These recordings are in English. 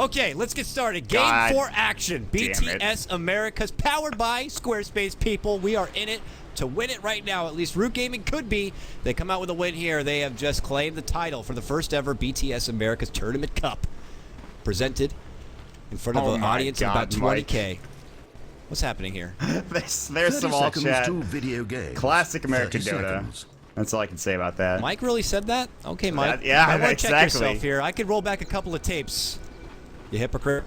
Okay, let's get started. Game 4 action. BTS Americas, powered by Squarespace, people. We are in it to win it right now. At least Root Gaming could be. They come out with a win here. They have just claimed the title for the first ever BTS Americas Tournament Cup. Presented in front of an audience of about 20K. What's happening here? There's some all chat. Video game. Classic American Dota. That's all I can say about that. Mike really said that? Okay, Mike. Yeah, exactly. Check yourself here. I could roll back a couple of tapes. You hypocrite.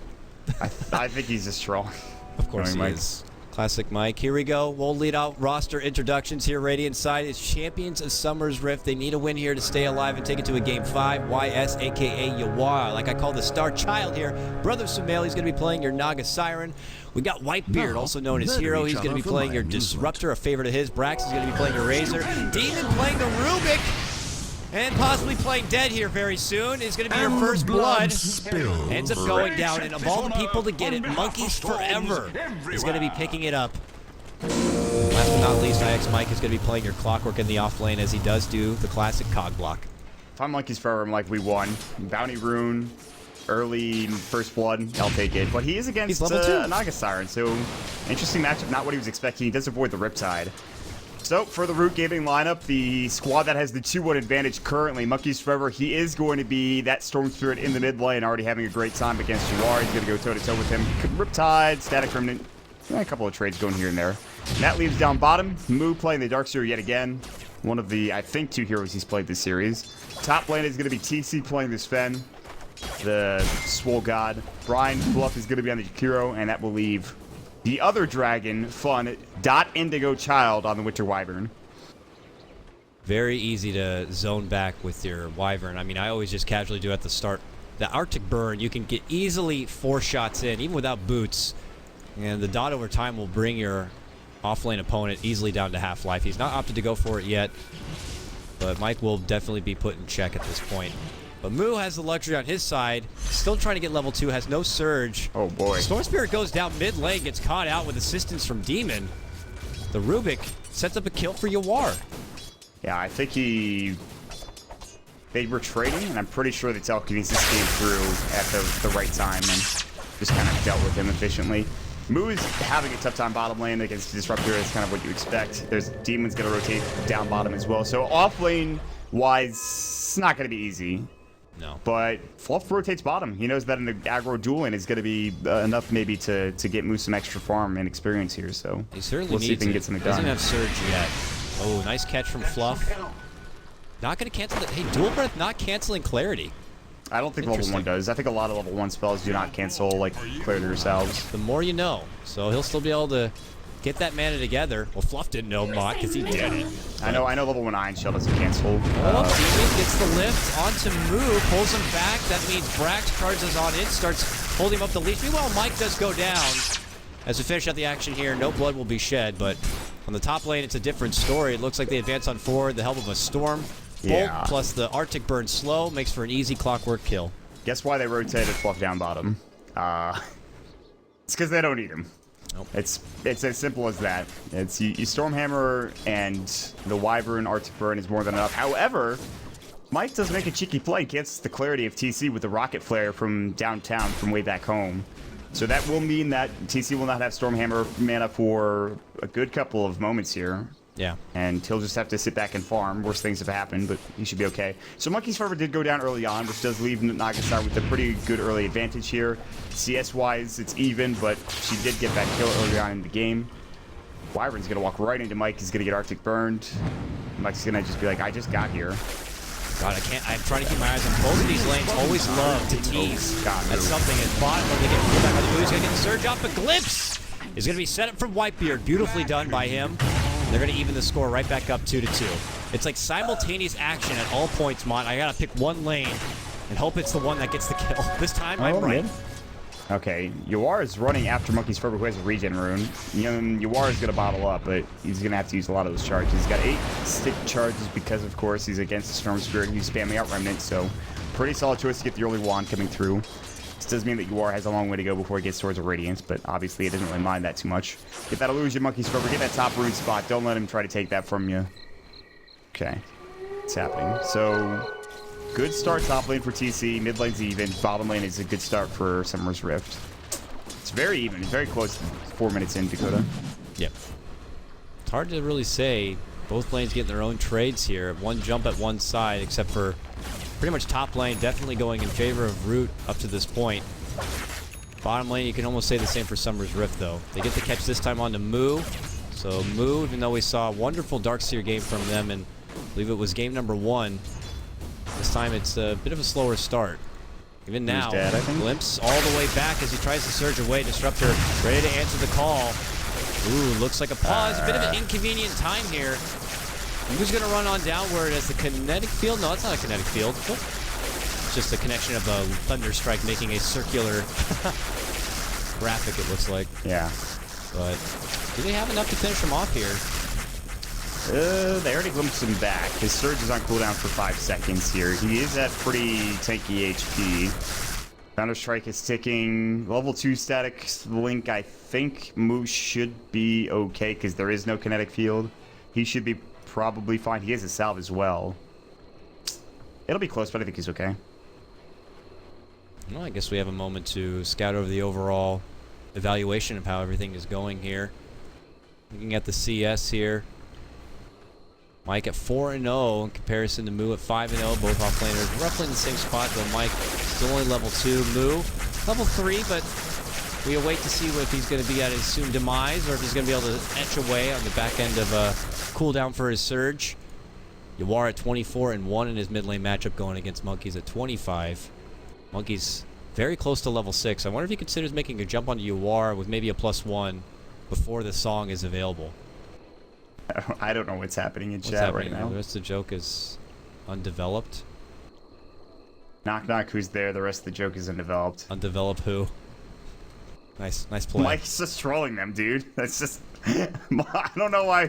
I think he's just trolling. Of course he is. Classic Mike. Here we go. We'll lead out roster introductions here. Radiant side is champions of Sumsrift. They need a win here to stay alive and take it to a game 5. YS, a.k.a. Yawar. Like I call the star child here. Brother Sumail, he's going to be playing your Naga Siren. We got Whitebeard, also known as Hero. He's going to be playing your Disruptor, a favorite of his. Brax is going to be playing your Razor. Demon playing the Rubik. And possibly playing dead here very soon is going to be your first blood. Ends up going down, and of all the people to get it, Monkeys Forever is going to be picking it up. Last but not least, IX Mike is going to be playing your Clockwork in the off lane as he does do the classic cog block. If I'm Monkeys Forever, I'm like, we won. Bounty Rune, early first blood, I'll take it. But he is against Naga Siren, so interesting matchup, not what he was expecting. He does avoid the Riptide. So, for the Root Gaming lineup, the squad that has the 2-1 advantage currently, Monkeys Forever, he is going to be that Storm Spirit in the mid lane, already having a great time against Jawar. He's going to go toe-to-toe with him. Riptide, Static Remnant, a couple of trades going here and there. And that leaves down bottom, Moo playing the Darkseer yet again. One of the, I think, 2 heroes he's played this series. Top lane is going to be TC playing the Sven, the Swole God. Brian Fluff is going to be on the hero, and that will leave the other dragon, Fun, Dot Indigo Child on the Winter Wyvern. Very easy to zone back with your Wyvern. I mean, I always just casually do at the start. The Arctic Burn, you can get easily 4 shots in, even without boots. And the Dot over time will bring your offlane opponent easily down to half-life. He's not opted to go for it yet, but Mike will definitely be put in check at this point. But Moo has the luxury on his side, still trying to get level 2, has no surge. Oh boy. Storm Spirit goes down mid lane, gets caught out with assistance from Demon. The Rubik sets up a kill for Yawar. Yeah, I think they were trading, and I'm pretty sure the telekinesis came through at the right time and just kind of dealt with him efficiently. Moo is having a tough time bottom lane against Disruptor. That's kind of what you expect. There's Demon's going to rotate down bottom as well. So off lane wise, it's not going to be easy. No. But Fluff rotates bottom. He knows that in the aggro duel lane is going to be enough maybe to get Moose some extra farm and experience here. So he certainly we'll see if he can get something done. Doesn't have surge yet. Oh, nice catch from Fluff. Not going to cancel the... Hey, Dual Breath not canceling Clarity. I don't think level 1 does. I think a lot of level 1 spells do not cancel, like, Clarity yourselves. The more you know. So he'll still be able to get that mana together. Well, Fluff didn't know Maut because he didn't. I know level 1 Iron Shell doesn't cancel. Demon gets the lift onto Moo, pulls him back. That means Brax charges on in, starts holding up the leash. Meanwhile, Mike does go down. As we finish out the action here, no blood will be shed, but on the top lane, it's a different story. It looks like they advance on forward, the help of a Storm. Bolt plus the Arctic Burn slow makes for an easy Clockwork kill. Guess why they rotated Fluff down bottom? It's because they don't need him. Nope. It's as simple as that. It's you Stormhammer and the Wyvern Arctic Burn is more than enough. However, Mike does make a cheeky play, cancels the clarity of TC with the Rocket Flare from downtown from way back home. So that will mean that TC will not have Stormhammer mana for a good couple of moments here. Yeah. And he'll just have to sit back and farm. Worst things have happened, but he should be okay. So Monkeys Forever did go down early on, which does leave Nagasar with a pretty good early advantage here. CS-wise, it's even, but she did get that kill early on in the game. Wyvern's going to walk right into Mike. He's going to get Arctic burned. Mike's going to just be like, I just got here. God, I'm trying to keep my eyes on both of these lanes. Always love to tease. That's something. At bottom, when they get pulled back on the blue, he's going to get the surge off, but Glimpse is going to be set up from Whitebeard. Beautifully done by him. They're going to even the score right back up 2-2. It's like simultaneous action at all points, Mont. I got to pick one lane and hope it's the one that gets the kill. This time, I'm right. Okay, Yawar is running after Monkeys Forever, who has a regen rune. Yawar is going to bottle up, but he's going to have to use a lot of those charges. He's got 8 stick charges because, of course, he's against the Storm Spirit who's spamming out Remnant, so pretty solid choice to get the early wand coming through. This does mean that Yawar has a long way to go before he gets towards a Radiance, but obviously it doesn't really mind that too much. Get that illusion, Monkeys Forever. Get that top rune spot. Don't let him try to take that from you. Okay. It's happening. So good start top lane for TC. Mid lane's even. Bottom lane is a good start for Summer's Rift. It's very even. It's very close to 4 minutes in, Dakota. Yep. It's hard to really say. Both lanes getting their own trades here. One jump at one side, except for pretty much top lane definitely going in favor of Root up to this point. Bottom lane, you can almost say the same for Summer's Rift, though. They get the catch this time onto Moo. So Moo, even though we saw a wonderful Darkseer game from them, and I believe it was game number 1, this time it's a bit of a slower start. Even now, dead, I think. Glimpse all the way back as he tries to surge away. Disruptor ready to answer the call. Ooh, looks like a pause. A bit of an inconvenient time here. Who's going to run on downward as the kinetic field? No, it's not a kinetic field. Oh. It's just a connection of a Thunder Strike making a circular graphic, it looks like. Yeah. But do they have enough to finish him off here? They already glimpsed him back. His surge is on cooldown for 5 seconds here. He is at pretty tanky HP. Thunder Strike is ticking. Level 2 static link, I think Moose should be okay because there is no kinetic field. He should be probably fine. He has a salve as well. It'll be close, but I think he's okay. Well, I guess we have a moment to scout over the overall evaluation of how everything is going here. Looking at the CS here. Mike at 4-0 in comparison to Moo at 5-0. Both offlaners roughly in the same spot, though Mike still only level 2. Moo, level 3, but we await to see if he's going to be at his soon demise or if he's going to be able to etch away on the back end of a cooldown for his surge. Yawar at 24-1 in his mid lane matchup going against Monkeys at 25. Monkeys very close to level 6. I wonder if he considers making a jump onto Yawar with maybe a +1 before the song is available. I don't know what's happening in chat right now. The rest of the joke is undeveloped. Knock knock, who's there? The rest of the joke is undeveloped. Undeveloped who? Nice play. Mike's just trolling them, dude. That's just I don't know why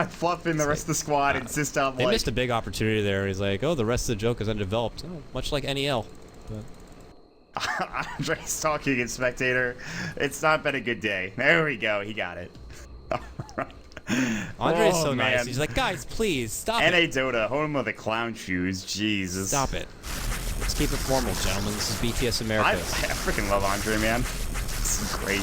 Fluff and the rest of the squad insist on they missed a big opportunity there. He's like, oh, the rest of the joke is undeveloped. Oh, much like NEL. But Andre's talking in spectator. It's not been a good day. There we go. He got it. Andre's so nice. He's like, guys, please stop it. NA Dota, home of the clown shoes. Jesus. Stop it. Let's keep it formal, gentlemen. This is BTS America. I freaking love Andre, man. This is great.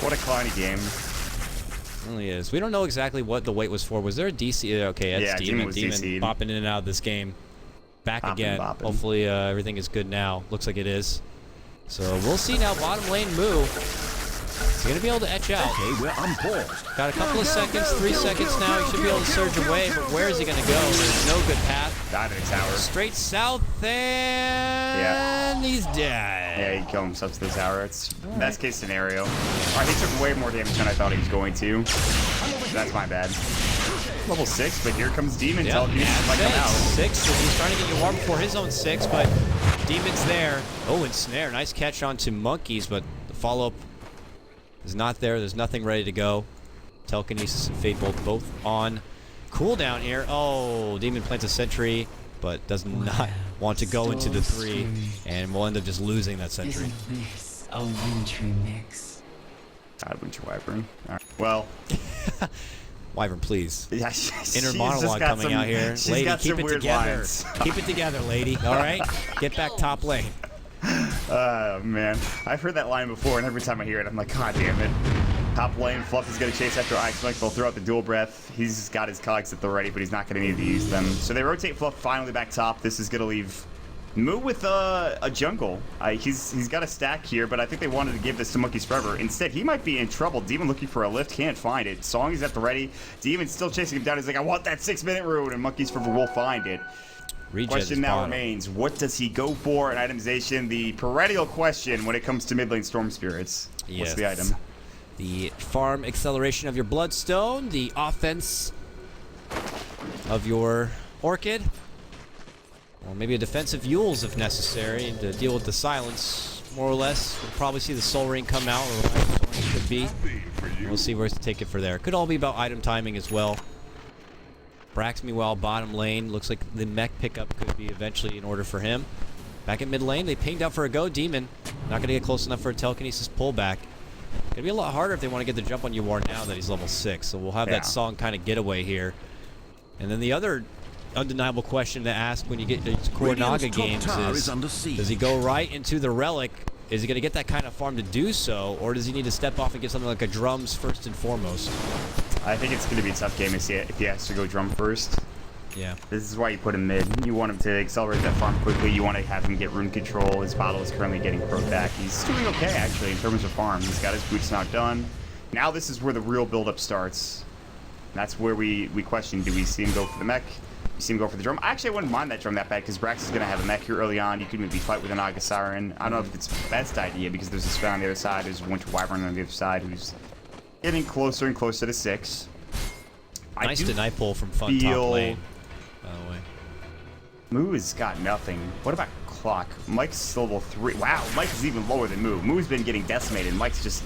What a clowny game. It really is. We don't know exactly what the wait was for. Was there a DC? Okay, that's Demon. Demon popping in and out of this game. Back again. Bopping. Hopefully everything is good now. Looks like it is. So we'll see now. Bottom lane Moo. He's going to be able to etch out. Okay, well, I'm paused. Got a couple of seconds, 3 seconds now. He should be able to surge away, but where is he going to go? There's no good path. Died in a tower. Straight south, and he's dead. Yeah, he killed himself to the tower. It's best case scenario. All right, he took way more damage than I thought he was going to. That's my bad. Level 6, but here comes Demon. Yeah, Like come out. 6. He's trying to get Yawar before his own 6, but Demon's there. Oh, and Snare. Nice catch onto Monkeys, but the follow-up is not there. There's nothing ready to go. Telekinesis and Fate both on cooldown here. Oh, Demon plants a sentry, but does not want to go into the 3, and we'll end up just losing that sentry. Isn't this a wintry mix? God, Winter Wyvern. All right. Well. Wyvern, please. Yeah, Inner monologue coming out here. Lady, keep it together. Keep it together, lady. All right? Get back top lane. Man. I've heard that line before, and every time I hear it, I'm like, God damn it. Top lane, Fluff is going to chase after Ice Mike. They'll throw out the dual breath. He's got his cogs at the ready, but he's not going to need to use them. So they rotate Fluff finally back top. This is going to leave Moo with a jungle. He's got a stack here, but I think they wanted to give this to Monkeys Forever. Instead, he might be in trouble. Demon looking for a lift, can't find it. Song is at the ready. Demon's still chasing him down. He's like, I want that 6-minute rune, and Monkeys Forever will find it. Question now remains, what does he go for in itemization? The perennial question when it comes to mid lane Storm Spirits. What's the item? The farm acceleration of your Bloodstone, the offense of your Orchid, or maybe a defensive Yules if necessary to deal with the silence, more or less. We'll probably see the Soul Ring come out, or whatever it could be. We'll see where to take it for there. Could all be about item timing as well. Brax, meanwhile, bottom lane. Looks like the mech pickup could be eventually in order for him. Back at mid lane, they pinged out for a go. Demon, not going to get close enough for a telekinesis pullback. Going to be a lot harder if they want to get the jump on Yawar now that he's level 6. So we'll have that song kind of getaway here. And then the other undeniable question to ask when you get to KotLGuy games is, does he go right into the relic? Is he going to get that kind of farm to do so, or does he need to step off and get something like a drums first and foremost? I think it's going to be a tough game if he has to go drum first. Yeah. This is why you put him mid. You want him to accelerate that farm quickly. You want to have him get rune control. His bottle is currently getting broke back. He's doing okay, actually, in terms of farm. He's got his boots knocked done. Now this is where the real build-up starts. That's where we question, do we see him go for the mech? You see him go for the drum. Actually, I wouldn't mind that drum that bad because Brax is going to have a mech here early on. You could maybe fight with an Naga Siren. I don't know if it's the best idea because there's a Sven on the other side. There's a Winter Wyvern on the other side who's getting closer and closer to 6. Nice deny pull from Fun top lane, by the way. Moo has got nothing. What about Clock? Mike's level 3. Wow, Mike is even lower than Moo. Moo's been getting decimated. Mike's just...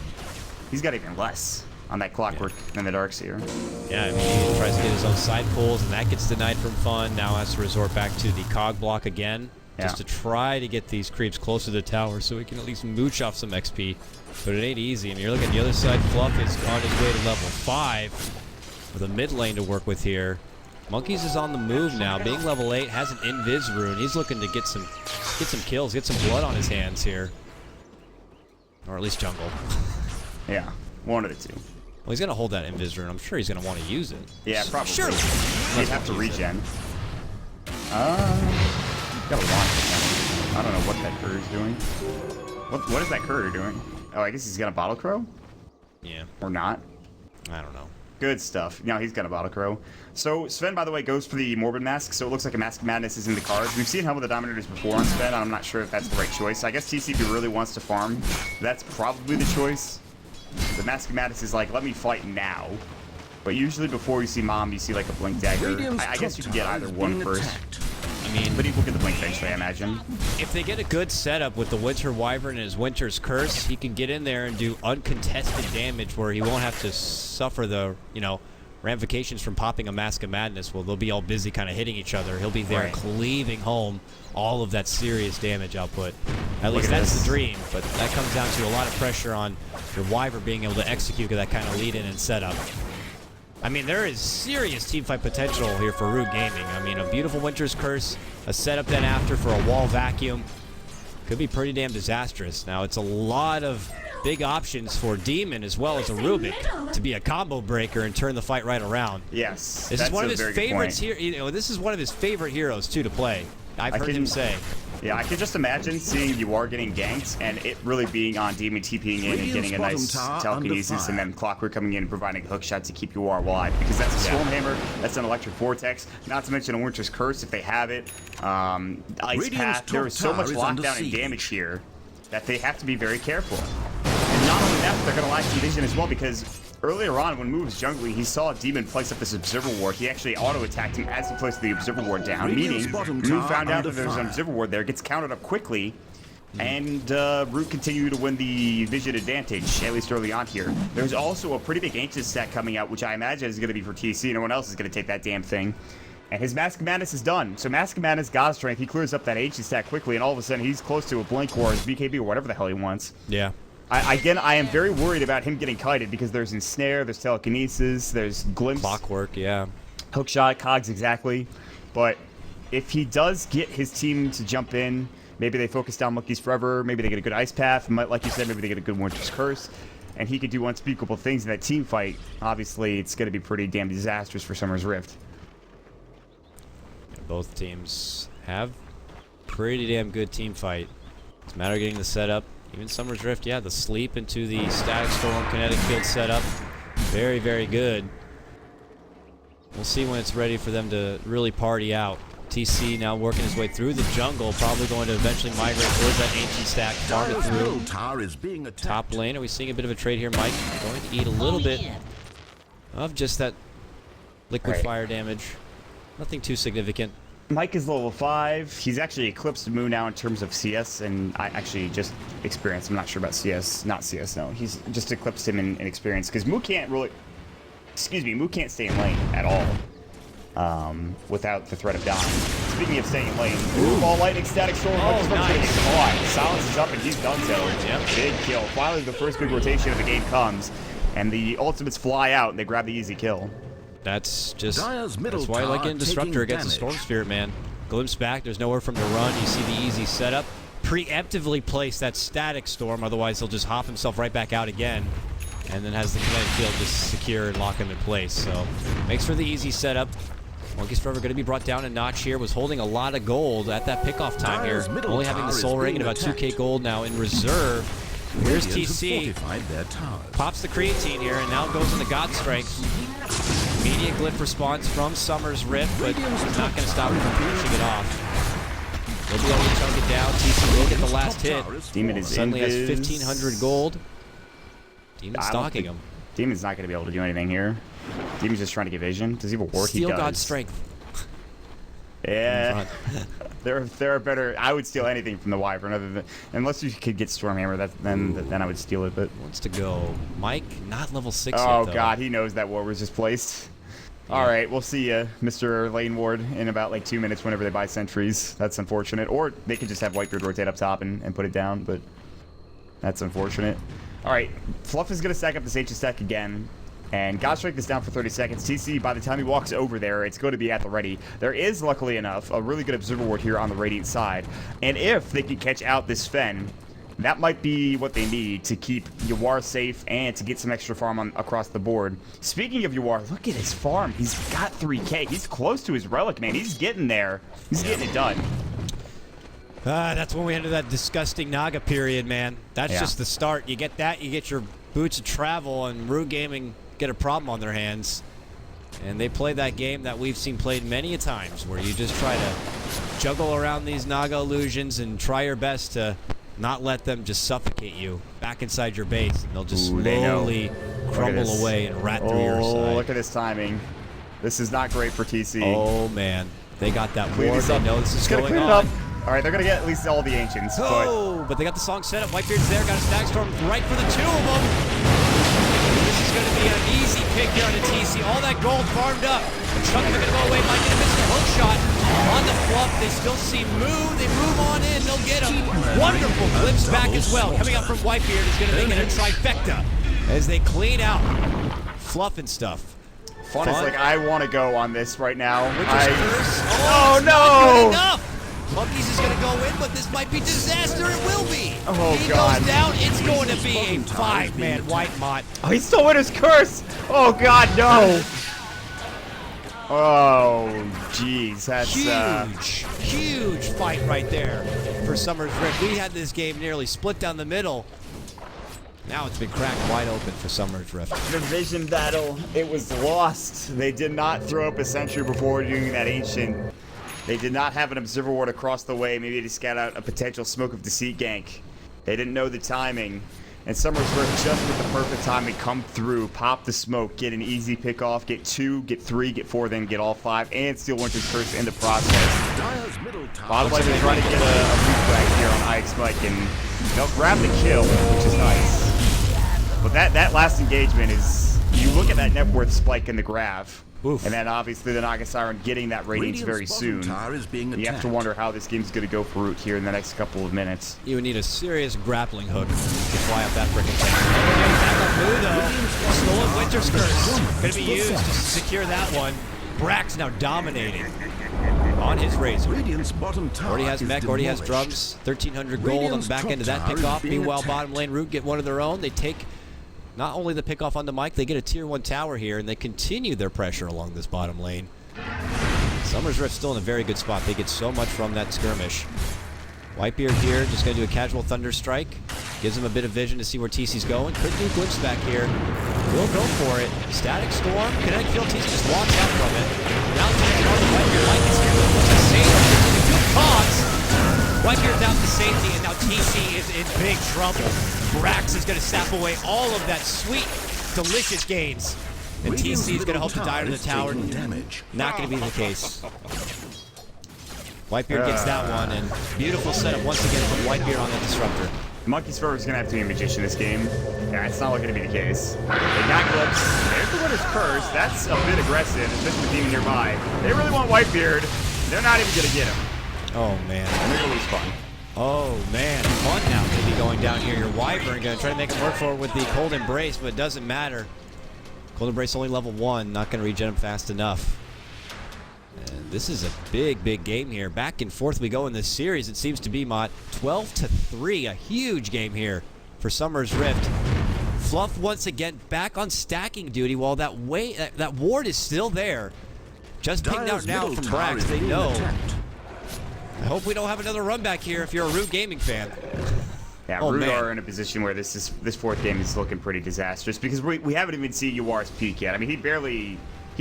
He's got even less on that Clockwork than the Darkseer. Yeah, I mean, he tries to get his own side pulls, and that gets denied from Fun. Now has to resort back to the cog block again, just to try to get these creeps closer to the tower so he can at least mooch off some XP. But it ain't easy. I mean, you're looking at the other side. Fluff is on his way to level 5 with a mid lane to work with here. Monkeys is on the move now. Being level 8, has an invis rune. He's looking to get some kills, get some blood on his hands here. Or at least jungle. Yeah, one of the two. Well, he's going to hold that invis rune. I'm sure he's going to want to use it. Yeah, probably. Sure. He'd have to regen. Gotta launch it. I don't know what that courier's doing. What is that courier doing? Oh, I guess he's gonna bottle crow? Yeah. Or not? I don't know. Good stuff. No, he's gonna bottle crow. So Sven, by the way, goes for the Morbid Mask, so it looks like a Mask of Madness is in the cards. We've seen Helm of the Dominators before on Sven, and I'm not sure if that's the right choice. I guess TCP really wants to farm. That's probably the choice. The Mask of Madness is like, let me fight now. But usually before you see Mom, you see like a Blink Dagger. I guess you can get either one first. I mean, but he will get the Blink eventually, I imagine. If they get a good setup with the Winter Wyvern and his Winter's Curse, he can get in there and do uncontested damage where he won't have to suffer the, ramifications from popping a Mask of Madness. Well, they'll be all busy kind of hitting each other. He'll be there cleaving home all of that serious damage output. At least that's the dream, but that comes down to a lot of pressure on your Wyvern being able to execute that kind of lead-in and setup. I mean, there is serious teamfight potential here for Rude Gaming. I mean, a beautiful Winter's Curse, a setup then after for a wall vacuum. Could be pretty damn disastrous. Now, it's a lot of big options for Demon as well as a Rubik to be a combo breaker and turn the fight right around. Yes, this is one of his favorites here. This is one of his favorite heroes, too, to play. I've heard him say. Yeah, I can just imagine seeing you are getting ganked and it really being on Demon TPing in and getting a nice telekinesis and then Clockwork coming in and providing a hook shot to keep you alive. Because that's a Stormhammer, that's an Electric Vortex, not to mention a Winter's Curse if they have it. Ice Path, there is so much lockdown and damage here that they have to be very careful. And not only that, but they're going to lack some vision as well because earlier on, when Moo was jungling, he saw Demon place up this Observer Ward. He actually auto-attacked him as he placed the Observer Ward down, meaning Moo found out that there's an Observer Ward there, gets countered up quickly, and Root continued to win the vision advantage, at least early on here. There's also a pretty big Ancient stack coming out, which I imagine is going to be for TC. No one else is going to take that damn thing. And his Mask of Madness is done. So Mask of Madness, God Strength, he clears up that Ancient stack quickly, and all of a sudden he's close to a Blink or his BKB or whatever the hell he wants. Yeah. Again, I am very worried about him getting kited because there's Ensnare, there's Telekinesis, there's Glimpse. Clockwork, yeah. Hookshot, Cogs, exactly. But if he does get his team to jump in, maybe they focus down Monkeys forever, maybe they get a good Ice Path, like you said, maybe they get a good Winter's Curse, and he could do unspeakable things in that team fight. Obviously, it's going to be pretty damn disastrous for Summer's Rift. Both teams have pretty damn good team fight. It's a matter of getting the setup. Even Summer's Rift, yeah, the sleep into the Static Storm Kinetic Field setup. Very, very good. We'll see when it's ready for them to really party out. TC now working his way through the jungle, probably going to eventually migrate towards that Ancient stack, farm it through. Top lane, are we seeing a bit of a trade here? Mike going to eat a little bit of just that liquid fire damage. Nothing too significant. Mike is level 5. He's actually eclipsed Moo now in terms of CS, and I actually just experience. I'm not sure about CS. Not CS, no. He's just eclipsed him in experience, because Moo can't really... Excuse me, Moo can't stay in lane at all without the threat of dying. Speaking of staying in lane, Ball Lightning, Static Storm, nice. Silence is up, and he's done so. Yep. Big kill. Finally, the first big rotation of the game comes, and the ultimates fly out, and they grab the easy kill. That's just Dyer's middle that's why I like tower getting Disruptor taking against the Storm damage. Spirit, man. Glimpse back, there's nowhere from to run. You see the easy setup. Preemptively place that static storm, otherwise he'll just hop himself right back out again. And then has the kinetic field just secure and lock him in place. So makes for the easy setup. Monkey's Forever going to be brought down a notch here. Was holding a lot of gold at that pickoff time here. Dyer's middle Only having the tower Soul is Ring and being about 2k attacked. gold now in reserve. Here's Radiant have TC. fortified their towers. Pops the creatine here and now goes into God Strength. Immediate glyph response from Sumsrift, but it's not going to stop him from pushing it off. He'll be able to chunk it down. TC will get the last hit. Demon is Suddenly has invis. 1,500 gold. Demon's I don't stalking think- him. Demon's not going to be able to do anything here. Demon's just trying to get vision. Does he have a ward? He Steal does. God's Strength. Yeah. there are better. I would steal anything from the Wyvern other than unless you could get Stormhammer. Then I would steal it. But Wants to go. Mike, not level 6 oh yet, though. god, he knows that ward was just placed. Yeah. All right, we'll see you, Mr. Lane Ward, in about like 2 minutes whenever they buy sentries. That's unfortunate. Or they could just have Whitebeard rotate up top and put it down, but that's unfortunate. All right, Fluff is going to stack up this Ancient Stack again. And God Strike is down for 30 seconds. TC, by the time he walks over there, it's going to be at the ready. There is, luckily enough, a really good Observer Ward here on the Radiant side. And if they can catch out this Fen, that might be what they need to keep Yawar safe and to get some extra farm across the board. Speaking of Yawar, look at his farm. He's got 3k. He's close to his Relic, man. He's getting there. He's getting it done. That's when we enter that disgusting Naga period, man. That's Yeah. just the start. You get that, you get your boots of travel, and Root Gaming get a problem on their hands. And they play that game that we've seen played many a times, where you just try to juggle around these Naga illusions and try your best to not let them just suffocate you back inside your base, and they'll just Ooh, they know. slowly Look at crumble this. away and rat through your side. Look at his timing. This is not great for TC. Oh, man. They got that Clean ward. this They up. know this is Just gonna going clean it on. up. All right, they're gonna get at least all the Ancients. Oh, but they got the song set up. Whitebeard's there, got a stack storm right for the two of them. This is going to be an easy pick here on the TC. All that gold farmed up. The Chunks are going to go away. Might get a missed hook shot on the Fluff. They still see Moo. They move on in. They'll get him. Wonderful glimpse back as well. Coming up from Whitebeard is going to make it a trifecta as they clean out Fluff and stuff. Fun is like, I want to go on this right now. Witcher's Curse. Oh, it's not no! good enough. Monkeys is going to go in, but this might be disaster. It will be. Oh, he God. goes down. It's going to be a 5-man White Mott. Oh, he stole Winter's Curse! Oh, God, no! Oh, jeez, that's, Huge fight right there for Sumsrift. We had this game nearly split down the middle. Now it's been cracked wide open for Sumsrift. the vision battle, it was lost. They did not throw up a sentry before doing that Ancient. They did not have an Observer Ward across the way, maybe to scout out a potential Smoke of Deceit gank. They didn't know the timing. And Sumsrift, just with the perfect timing, come through, pop the smoke, get an easy pick off, get 2, get 3, get 4, then get all 5, and steal Winter's Curse in the process. Dyer's middle tower. Bottom lane, they're trying to get a root back here on Ike's Mike, and they'll grab the kill, which is nice. But that last engagement is, you look at that net worth spike in the graph, Oof. and then obviously the Naga Siren getting that Radiance very Radiant's soon. bottom tower is being You have to attacked. wonder how this game's going to go for Root here in the next couple of minutes. You would need a serious grappling hook to fly up that frickin' thing. Back up Moo, though. Stolen Winter's Curse. Going to be used to secure that one. Brax now dominating on his Razor. Radiant's bottom tower Already has is mech, already has demolished. drums. 1,300 gold on the Radiant's back top end of that tower is pickoff. being Meanwhile, attacked. bottom lane Root get one of their own. They take not only the pickoff on the mic, they get a tier 1 tower here, and they continue their pressure along this bottom lane. Sumsrift's still in a very good spot. They get so much from that skirmish. Whitebeard here, just going to do a casual Thunder Strike. Gives him a bit of vision to see where TC's going. Could do Glimpse back here. Will go for it. Static Storm. Kinetic Field, TC just walks out from it. Now taking on the Whitebeard. Like is here with the safety. Good cause. Whitebeard's out to safety, and now TC is in big trouble. Brax is going to sap away all of that sweet, delicious gains. And Radiant's TC is going to middle help to die to the is tower. taking damage. Not going to be the case. Whitebeard gets that one, and beautiful setup once again from Whitebeard on the Disruptor. Monkey's Forever is going to have to be a Magician this game. Yeah, it's not looking to be the case. They got Glimpse. There's the Winter's Curse. That's a bit aggressive, especially with Demon nearby. They really want Whitebeard. They're not even going to get him. Oh, man. And they're going to lose fun. Oh, man. Fun now could be going down here. Your Wyvern going to try to make it work for it with the Cold Embrace, but it doesn't matter. Golden Brace only level 1, not going to regen him fast enough. And this is a big, big game here. Back and forth we go in this series. It seems to be, Maut. 12-3, a huge game here for Summer's Rift. Fluff once again back on stacking duty while that ward is still there. Just pinged out now from Brax. They know. I hope we don't have another run back here if you're a Root Gaming fan. Yeah, Oh, Root man. are in a position where this fourth game is looking pretty disastrous because we haven't even seen UR's peak yet. I mean, he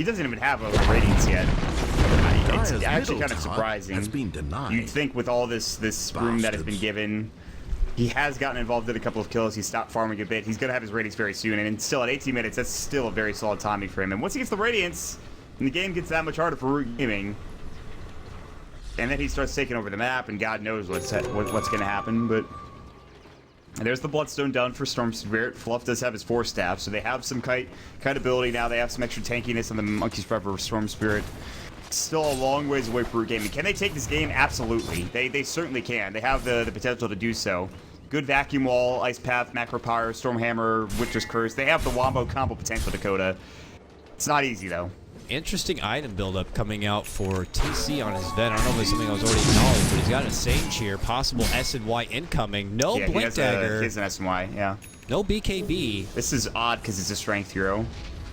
doesn't even have a Radiance yet. It's actually kind of surprising. Has been denied. You'd think with all this room that has been given, he has gotten involved in a couple of kills. He stopped farming a bit. He's going to have his Radiance very soon. And still at 18 minutes, that's still a very solid timing for him. And once he gets the Radiance, and the game gets that much harder for Root Gaming, and then he starts taking over the map, and God knows what's going to happen. But there's the Bloodstone done for Storm Spirit. Fluff does have his 4 staff, so they have some kite ability now. They have some extra tankiness on the Monkey's Forever Storm Spirit. Still a long ways away for Root Gaming. Can they take this game? Absolutely. They certainly can. They have the potential to do so. Good Vacuum Wall, Ice Path, Macro Power, Stormhammer, Witcher's Curse. They have the wombo combo potential, Dakota. It's not easy, though. Interesting item buildup coming out for TC on his Ven. I don't know if it's something I was already acknowledged, but he's got a Sage here. Possible S&Y incoming. No Yeah, Blink Dagger. He has an S&Y, yeah. No BKB. This is odd because it's a strength hero.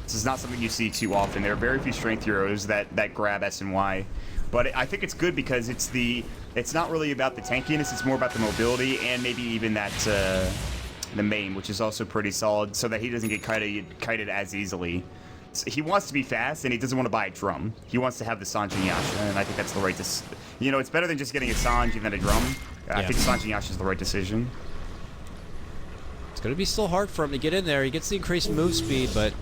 This is not something you see too often. There are very few strength heroes that grab S&Y. But I think it's good because it's not really about the tankiness, it's more about the mobility and maybe even that the main, which is also pretty solid, so that he doesn't get kited as easily. So he wants to be fast and he doesn't want to buy a drum. He wants to have the Sanj and Yasha, and I think that's the right decision. You know, it's better than just getting a Sanj and then a drum. I think Sanj and Yasha is the right decision. It's going to be still hard for him to get in there. He gets the increased move speed, but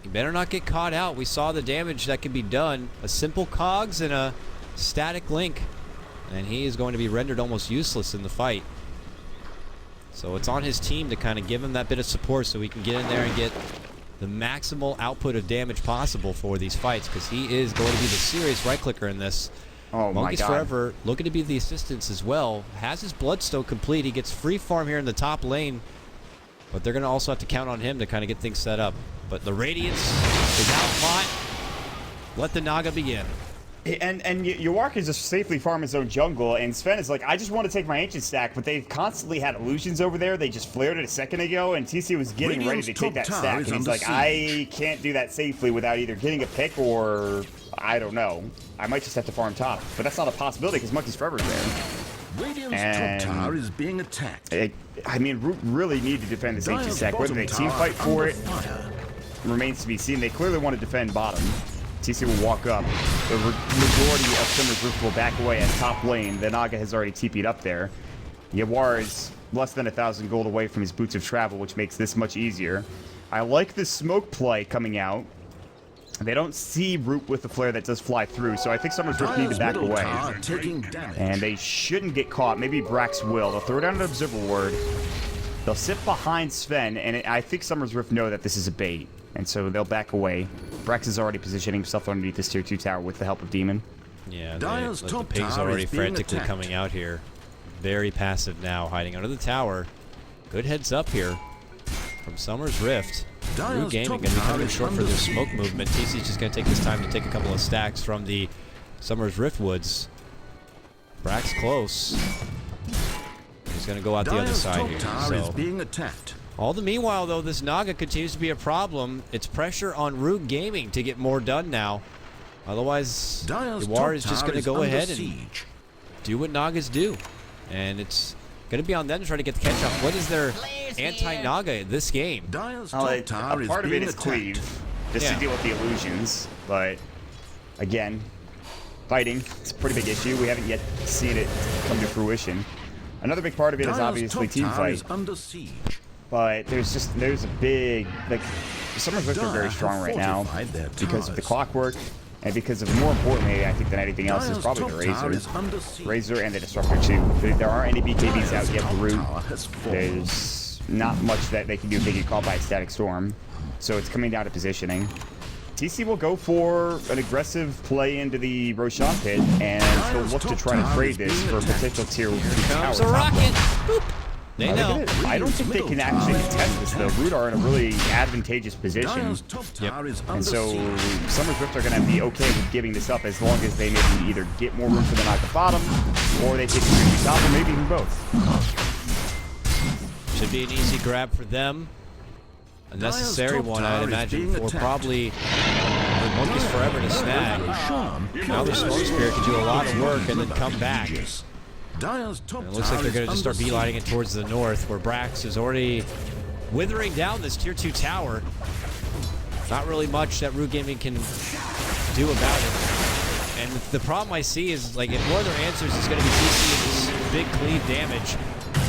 he better not get caught out. We saw the damage that can be done. A simple cogs and a static link, and he is going to be rendered almost useless in the fight. So it's on his team to kind of give him that bit of support so he can get in there and get the maximal output of damage possible for these fights, because he is going to be the serious right clicker in this. Oh my Monkey's God. Forever looking to be the assistance as well. Has his Bloodstone complete. He gets free farm here in the top lane, but they're going to also have to count on him to kind of get things set up. But the Radiance is out fought. Let the Naga begin. And Yuark is just safely farming his own jungle, and Sven is like, I just want to take my ancient stack, but they've constantly had illusions over there. They just flared it a second ago, and TC was getting ready to take that stack, and he's like, I can't do that safely without either getting a pick or, I don't know. I might just have to farm top, but that's not a possibility because Monkey's Forever's there. Radiant's top tower is being attacked. I mean, Root really need to defend this ancient stack. Whether they team fight for it remains to be seen. They clearly want to defend bottom. TC will walk up. The majority of Summer's Rift will back away at top lane. The Naga has already TP'd up there. Yawar is less than 1,000 gold away from his Boots of Travel, which makes this much easier. I like the smoke play coming out. They don't see Root with the flare that does fly through, so I think Summer's Rift need to back away. And they shouldn't get caught. Maybe Brax will. They'll throw down an Observer Ward. They'll sit behind Sven, and I think Summer's Rift know that this is a bait, and so they'll back away. Brax is already positioning himself underneath this tier 2 tower with the help of Demon. Yeah, the pig's already frantically coming out here. Very passive now, hiding under the tower. Good heads up here from Summer's Rift. Root Gaming going to be coming short for this smoke movement. TC's just going to take this time to take a couple of stacks from the Summer's Rift woods. Brax close. He's going to go out the other side here. So. All the meanwhile, though, this Naga continues to be a problem. It's pressure on Root Gaming to get more done now. Otherwise, Yawar is just going to go ahead and do what Nagas do. And it's going to be on them to try to get the catch-up. What is their anti-Naga this game? A part of it is cleave, just to deal with the illusions. But, again, fighting, it's a pretty big issue. We haven't yet seen it come to fruition. Another big part of it is obviously team fight. But there's a big, like, Summer's Rift are very strong right now because of the clockwork and because of, more importantly, I think than anything else, is probably the Razor and the Disruptor too. There aren't any BKBs out yet for Root. There's not much that they can do if they get caught by a Static Storm. So it's coming down to positioning. TC will go for an aggressive play into the Roshan pit, and he'll look to try to trade this for a potential tier 2 tower. Comes a rocket! Boop. They know. I don't think they can actually contest this, though. Root are in a really advantageous position. Dire's top tower is under And so siege. Summer's Rift are going to be okay with giving this up as long as they maybe either get more room for the knock at bottom, or they take the top, or maybe even both. Should be an easy grab for them. A necessary top one, I'd tower is imagine, being for attacked. probably the Monkeys Forever to snag. Now the Smoke Spirit can do a lot of work and then come back. Dire's top And it looks like they're going to just start beelining it towards the north, where Brax is already withering down this tier 2 tower. Not really much that Root Gaming can do about it. And the problem I see is, like, if one of their answers is going to be TC and this big cleave damage,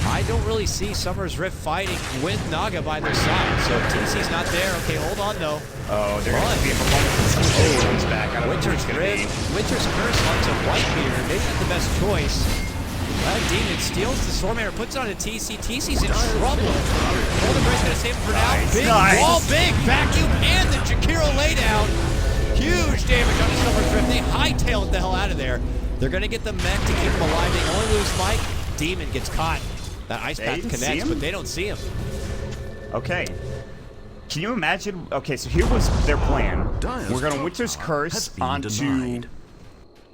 I don't really see Summer's Rift fighting with Naga by their side. So if TC's not there, okay, hold on though. Oh, they're going to be a performance back. I don't know Winter's who's going to be. Rift, Winter's Curse onto Whitebeard. Maybe not the best choice. That Demon steals the Stormhammer, puts it on a TC. TC's in trouble. Golden Brace gonna save him for now. Nice, Big nice. wall, big vacuum, and the Jakiro laydown. Huge damage on the Summer's Rift. They hightail it the hell out of there. They're gonna get the mech to keep him alive. They only lose Mike. Demon gets caught. That ice path didn't see connects, him? but they don't see him. Okay. Can you imagine? Okay, so here was their plan. Dire's We're going to top Winter's tower Curse has been onto denied.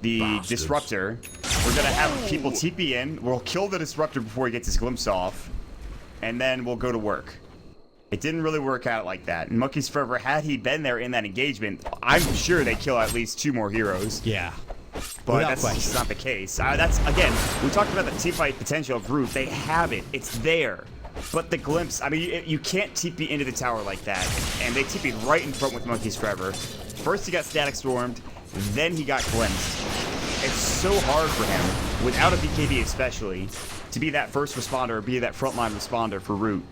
the Bastards. Disruptor. We're going to have people TP in. We'll kill the Disruptor before he gets his glimpse off. And then we'll go to work. It didn't really work out like that. And Monkeys Forever, had he been there in that engagement, I'm sure they kill at least 2 more heroes. Yeah. But Without that's question. just not the case. That's, again, we talked about the teamfight potential of Root. They have it. It's there. But the glimpse, I mean, you can't TP into the tower like that. And they TP'd right in front with Monkeys Forever. First he got static stormed, then he got glimpsed. It's so hard for him, without a BKB especially, to be that first responder or be that frontline responder for Root.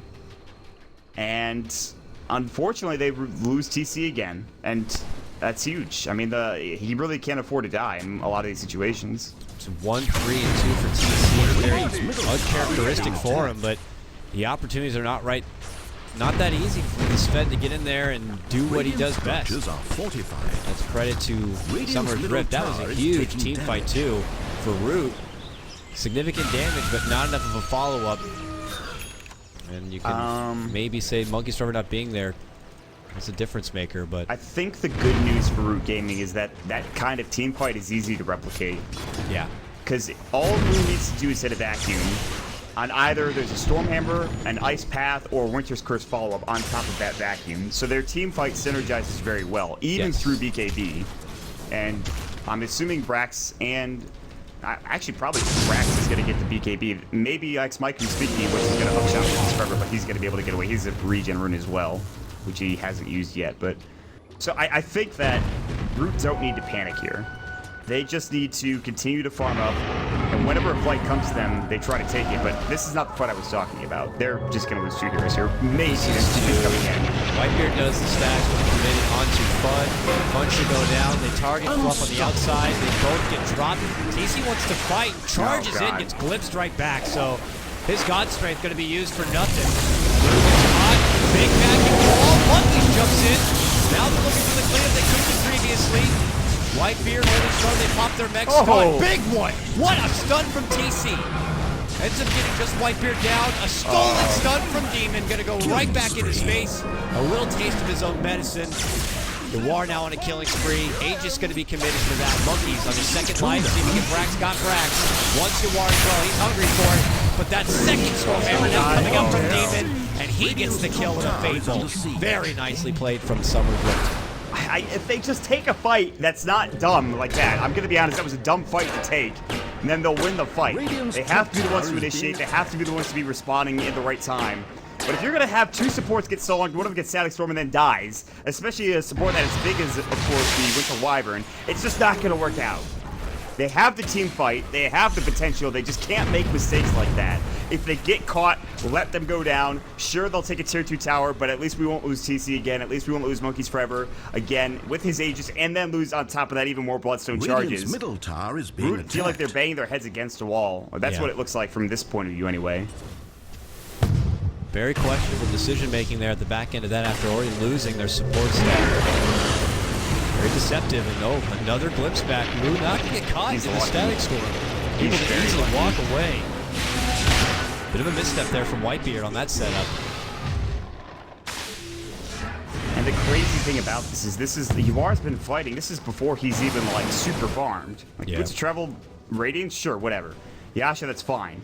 And unfortunately, they lose TC again. And that's huge. I mean, he really can't afford to die in a lot of these situations. It's 1, 3, and 2 for TC. Very uncharacteristic for him, but the opportunities are not that easy for this Fed to get in there and do what he does best. Structures are fortified. That's credit to Radiant's Summer's middle Rift. That was tower a is huge taking team fight damage. too for Root. Significant damage, but not enough of a follow-up. And you can maybe say Monkeys Forever not being there is a difference maker, but I think the good news for Root Gaming is that that kind of team fight is easy to replicate. yeah. Because all Root needs to do is hit a vacuum. On either there's a Stormhammer, an Ice Path, or Winter's Curse follow-up on top of that vacuum. So their team fight synergizes very well, even Yes. through BKB. And I'm assuming Brax and... Actually, probably Brax is going to get the BKB. Maybe X Mike can speak me, which is going to hookshot Monkeys Forever, but he's going to be able to get away. He's a regen rune as well, which he hasn't used yet. But so I think that Root don't need to panic here. They just need to continue to farm up, and whenever a fight comes to them, they try to take it. But this is not the fight I was talking about. They're just going to lose 2 heroes here. Maybe it's coming in. Whitebeard does the stacks when committed onto Fud. Fud should go down. They target Fluff on the outside. They both get dropped. TC wants to fight, charges in, God. gets glimpsed right back. So his God Strength going to be used for nothing. Gets caught. Big vacuum wall. Monkeys jumps in. Now they're looking for the cleanup they couldn't do previously. Whitebeard holding strong. They pop their mech stun. Big one. What a stun from TC. Ends up getting just Whitebeard down. A stolen stun from Demon. Gonna go right back into space. A little taste of his own medicine. The War now on a killing spree. Aegis gonna be committed to that. Monkeys on the second life. See if we get Brax. Got Brax. Once the War as well. He's hungry for it. But that second Stormhammer now coming up from Demon. And he gets the kill with a Faithful. Very nicely played from Summer's Rift. If they just take a fight that's not dumb like that, I'm going to be honest, that was a dumb fight to take, and then they'll win the fight. They have to be the ones to initiate, they have to be the ones to be responding at the right time. But if you're going to have 2 supports get stolen, one of them gets Static Storm and then dies, especially a support that as big as, of course, the Winter Wyvern, it's just not going to work out. They have the team fight, they have the potential, they just can't make mistakes like that. If they get caught, let them go down. Sure, they'll take a tier 2 tower, but at least we won't lose TC again. At least we won't lose Monkeys Forever again with his Aegis, and then lose on top of that even more Bloodstone Radiant's charges. middle tower is being Root attacked. feel like they're banging their heads against a wall. That's Yeah. what it looks like from this point of view anyway. Very questionable decision making there at the back end of that after already losing their support stack. Very deceptive, and another glimpse back. Root not going to get caught in the lucky. Static Storm. Able to very easily lucky. walk away. Bit of a misstep there from Whitebeard on that setup. And the crazy thing about this is the Yuar's been fighting. This is before he's even like super farmed. Like Yeah. puts a treble radiance, sure, whatever. Yasha, that's fine.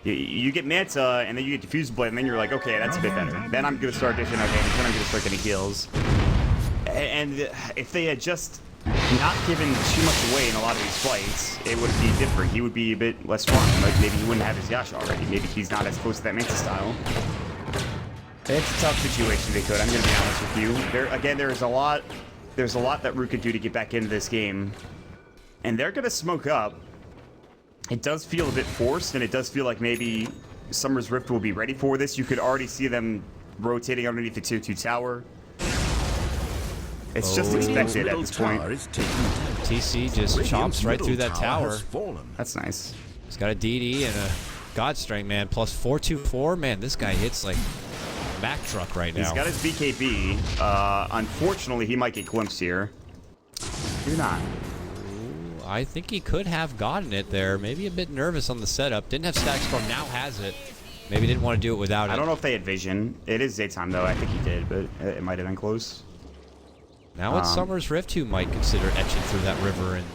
You get Manta, and then you get Diffuse Blade, and then you're like, okay, that's a bit better. Then I'm gonna start dishing out damage, then I'm gonna start getting heals. And if they had just not given too much away in a lot of these fights, it would be different. He would be a bit less farmed. Like maybe he wouldn't have his Yasha already. Maybe he's not as close to that Manta style. It's a tough situation, they could. I'm gonna be honest with you. There's a lot that Root could do to get back into this game, and they're gonna smoke up. It does feel a bit forced, and it does feel like maybe Summer's Rift will be ready for this. You could already see them rotating underneath the tier 2 tower. It's just expected at this point. TC just chomps right through that tower. That's nice. He's got a DD and a God Strength, man. Plus 424. Man, this guy hits like Mack truck right now. He's got his BKB. Unfortunately, he might get glimpsed here. Maybe not. I think he could have gotten it there. Maybe a bit nervous on the setup. Didn't have Stack Storm, now has it. Maybe didn't want to do it without it. I don't know if they had vision. It is daytime, though. I think he did, but it might have been close. Now it's Summer's Rift who might consider etching through that river and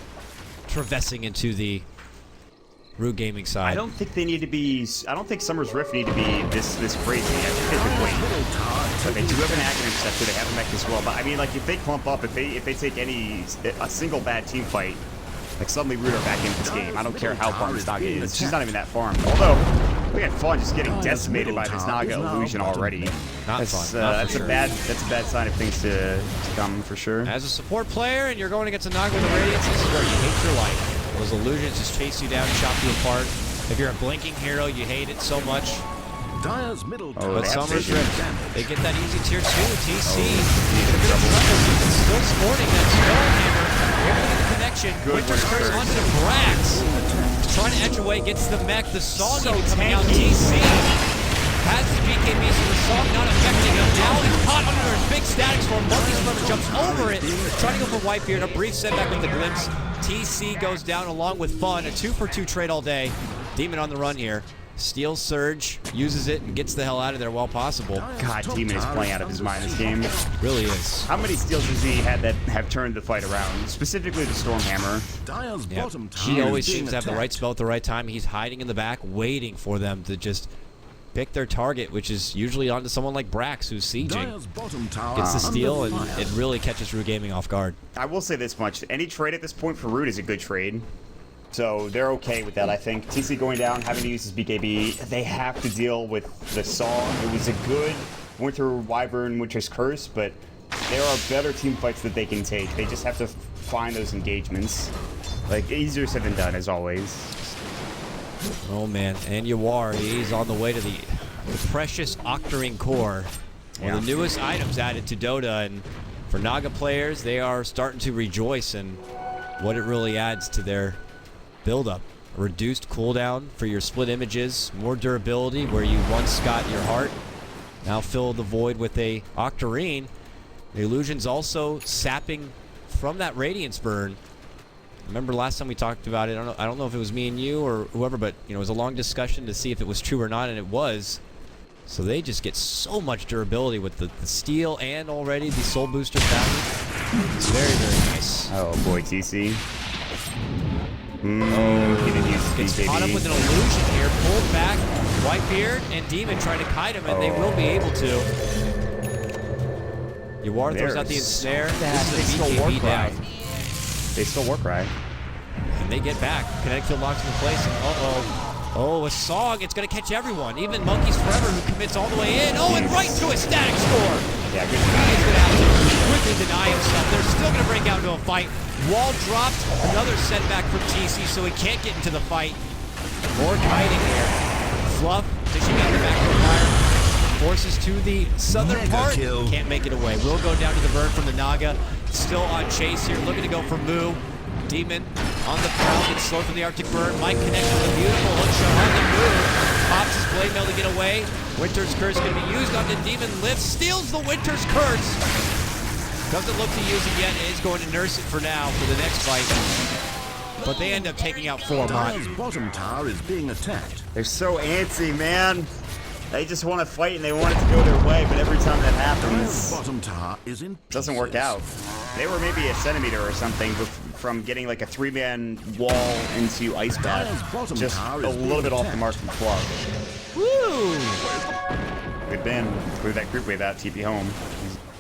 traversing into the Root Gaming side. I don't think they need to be... I don't think Summer's Rift need to be this crazy. I think they could wait. But they do have an Aghanim Scepter. They have a mech as well. But I mean, like, if they clump up, if they take a single bad team fight, like suddenly Root are back in this game. I don't care how farmed this Naga is. She's not even that farmed. Although, we had fun just getting decimated by this Naga illusion already. That's a bad sign of things to come for sure. As a support player and you're going against a Naga with a Radiance, this is where you hate your life. Those illusions just chase you down, chop you apart. If you're a blinking hero, you hate it so much. Dyer's middle But Summer's Rift, they get that easy tier 2. TC, still sporting that Stonehammer. Able to get the connection. Winter's Curse onto Brax. Trying to etch away, gets the mech. The Song even coming out. TC has the BKB, so the Song not affecting him. Now he's caught under his big static storm. Monkey's Forever jumps over it. Trying to go for Whitebeard. A brief setback with the glimpse. TC goes down along with Fun. A 2-for-2 trade all day. Demon on the run here. Steals Surge, uses it, and gets the hell out of there while possible. God, Demon is playing out of his mind this game. Really is. How many steals has he had that have turned the fight around? Specifically the Stormhammer. Dyer's bottom tower He always is being seems to have the right attacked. spell at the right time. He's hiding in the back, waiting for them to just pick their target, which is usually onto someone like Brax, who's sieging. Dyer's bottom tower Gets the steal, under and fire. it really catches Root Gaming off guard. I will say this much. Any trade at this point for Root is a good trade. So they're okay with that, I think. TC going down, having to use his BKB. They have to deal with the Song. It was a good Winter Wyvern, Winter's Curse, but there are better team fights that they can take. They just have to find those engagements. Like, easier said than done, as always. Oh, man. And Yawar, he's on the way to the precious Octarine Core. One of the newest items added to Dota. And for Naga players, they are starting to rejoice in what it really adds to their build-up. A reduced cooldown for your split images, more durability where you once got your heart. Now fill the void with a Octarine. The illusion's also sapping from that Radiance burn. Remember last time we talked about it, I don't know if it was me and you or whoever, but you know, it was a long discussion to see if it was true or not, and it was. So they just get so much durability with the steel and already the soul booster value. It's very, very nice. Oh boy, TC. He didn't use Gets BKB. caught up with an illusion here, pulled back. Whitebeard and Demon trying to kite him, and they will be able to. Yawar throws out the ensnare. This is a BKB down. They still work right. And they get back. Kinetic field locks into place. And oh, a Song. It's going to catch everyone. Even Monkeys Forever, who commits all the way in. Oh, and right to a static score. Yeah, good. He's going to have to quickly deny himself. They're still going to break out into a fight. Wall dropped. Another setback from TC, so he can't get into the fight. More kiting here. Fluff dishing out the back of the fire. Forces to the southern Mega part. kill. Can't make it away. Will go down to the burn from the Naga. Still on chase here. Looking to go for Moo. Demon on the prowl. Gets slow from the Arctic burn. Might connect with a beautiful hook shot on the Moo. Pops his blade mail to get away. Winter's Curse going to be used on the Demon. Lifts. Steals the Winter's Curse. Doesn't look to use it yet. Is going to nurse it for now for the next fight. but they end up taking out 4 Maut. Dire's bottom tower is being attacked. They're so antsy, man. They just want to fight and they want it to go their way, but every time that Dire's happens, bottom tower is in it doesn't work pieces. out. They were maybe a centimeter or something from getting like a 3-man wall into Ice Bath. Dire's bottom Just tower a is little being bit off the attacked. mark from Club. Woo! Good Ben. Move that creep wave out, TP home.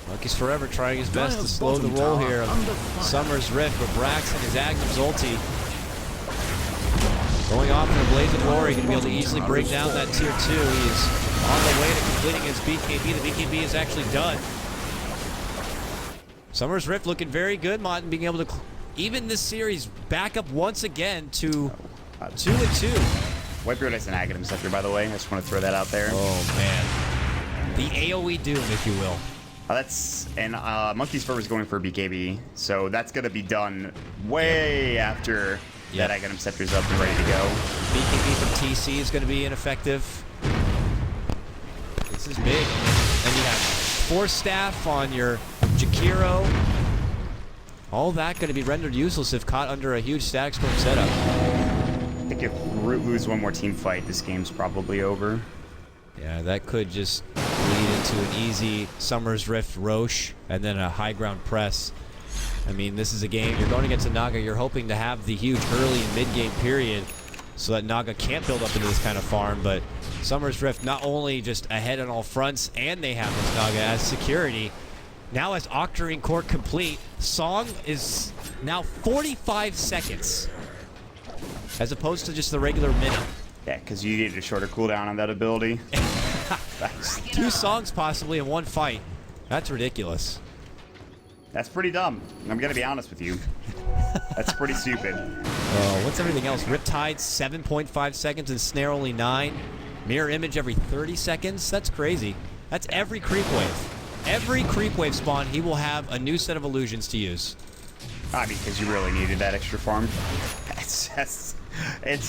Monkey's Forever trying his best to Dire's slow the bottom roll tower here. under fire. Summer's Rift, but Braxton is Agnum's ulti. Going off in a blaze of glory, going to be able to easily break down that tier 2. He is on the way to completing his BKB. The BKB is actually done. Summer's Rift looking very good, Maut, and being able to even this series back up once again to 2-2. Whitebeard has an Aghanim Scepter, by the way. I just want to throw that out there. Oh, man. The AoE Doom, if you will. And Monkey's Fur is going for a BKB, so that's going to be done way after Yep. that Aghanim Scepter's up and ready to go. BKB from TC is going to be ineffective. This is big. And you have Force Staff on your Jakiro. All that going to be rendered useless if caught under a huge Static Storm setup. I think if Root lose one more team fight, this game's probably over. Yeah, that could just lead into an easy Summer's Rift Roche and then a high ground press. I mean, this is a game, you're going against a Naga, you're hoping to have the huge early and mid-game period so that Naga can't build up into this kind of farm, but Summer's Rift not only just ahead on all fronts, and they have this Naga as security. Now as Octarine Core complete, Song is now 45 seconds, as opposed to just the regular minute. Yeah, because you needed a shorter cooldown on that ability. 2 songs possibly in 1 fight. That's ridiculous. That's pretty dumb. I'm going to be honest with you. That's pretty stupid. Oh, what's everything else? Riptide, 7.5 seconds, and Snare only 9. Mirror Image every 30 seconds? That's crazy. That's every creep wave. Every creep wave spawn, he will have a new set of illusions to use. I mean, because you really needed that extra farm. It's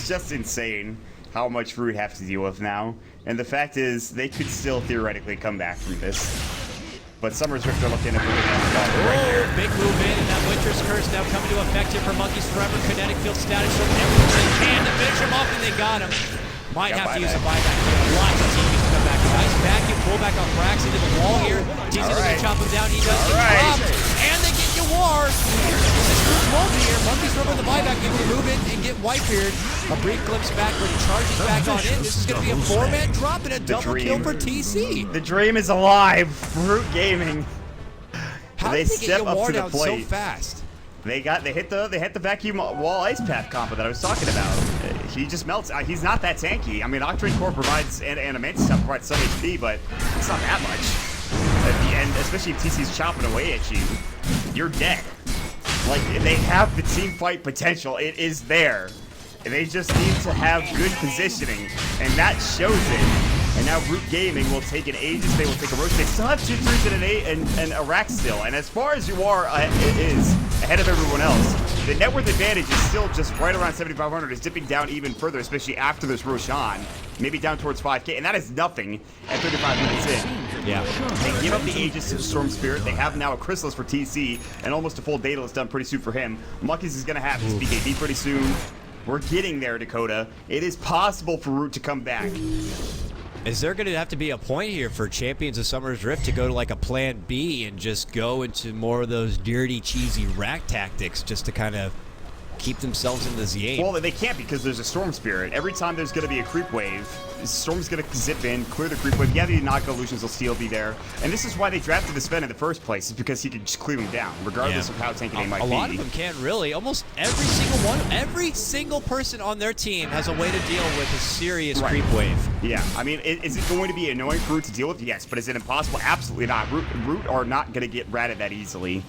just insane how much Root have to deal with now. And the fact is, they could still theoretically come back from this. But Summer's Rift are looking at moving in right there. Big move in, and that Winter's Curse now coming to effect here for Monkeys Forever. Kinetic Field Static Storm, everything they can to finish him off, and they got him. Might have to use a buyback here. Lots of teams to come back. Nice vacuum, pull back on Brax into the wall here. TC's gonna chop him down. He does get dropped, and they get Yawar. This moves Multi here. Monkeys Forever the buyback, able to move in and get Whitebeard. A brief glimpse back when he charges back on in. This is gonna be a 4-man drop and a double kill for TC. The dream is alive. Root Gaming. How They did they get step up Yawar to the down so plate. fast? They hit the vacuum wall ice path combo that I was talking about. He just melts. He's not that tanky. I mean, Octarine Core provides and Mantis Top provides some HP, but it's not that much. At the end, especially if TC's chopping away at you, you're dead. Like, they have the team fight potential. It is there. They just need to have good positioning, and that shows it. And now Root Gaming will take an Aegis, they will take a Roche. They still have 2 3s and an 8 and a Rack still. And as far as you are is ahead of everyone else, the net worth advantage is still just right around 7,500. It's dipping down even further, especially after this Roshan. Maybe down towards 5K, and that is nothing at 35 minutes in. Yeah. They give up the Aegis to the Storm Spirit. They have now a Chrysalis for TC, and almost a full Daedalus done pretty soon for him. Monkeys is going to have his BKB pretty soon. We're getting there, Dakota. It is possible for Root to come back. Is there going to have to be a point here for Champions of Summer's Rift to go to like a plan B and just go into more of those dirty, cheesy rack tactics just to kind of keep themselves in this game? Well, they can't because there's a Storm Spirit. Every time there's going to be a creep wave, Storm's going to zip in, clear the creep wave. Yeah, the Naga illusions will still be there. And this is why they drafted the Sven in the first place, is because he could just clear them down, regardless of how tanky they might A be. lot of them can't really. Almost every single one, every single person on their team has a way to deal with a serious creep wave. Yeah, I mean, is it going to be annoying for Root to deal with? Yes, but is it impossible? Absolutely not. Root are not going to get ratted that easily.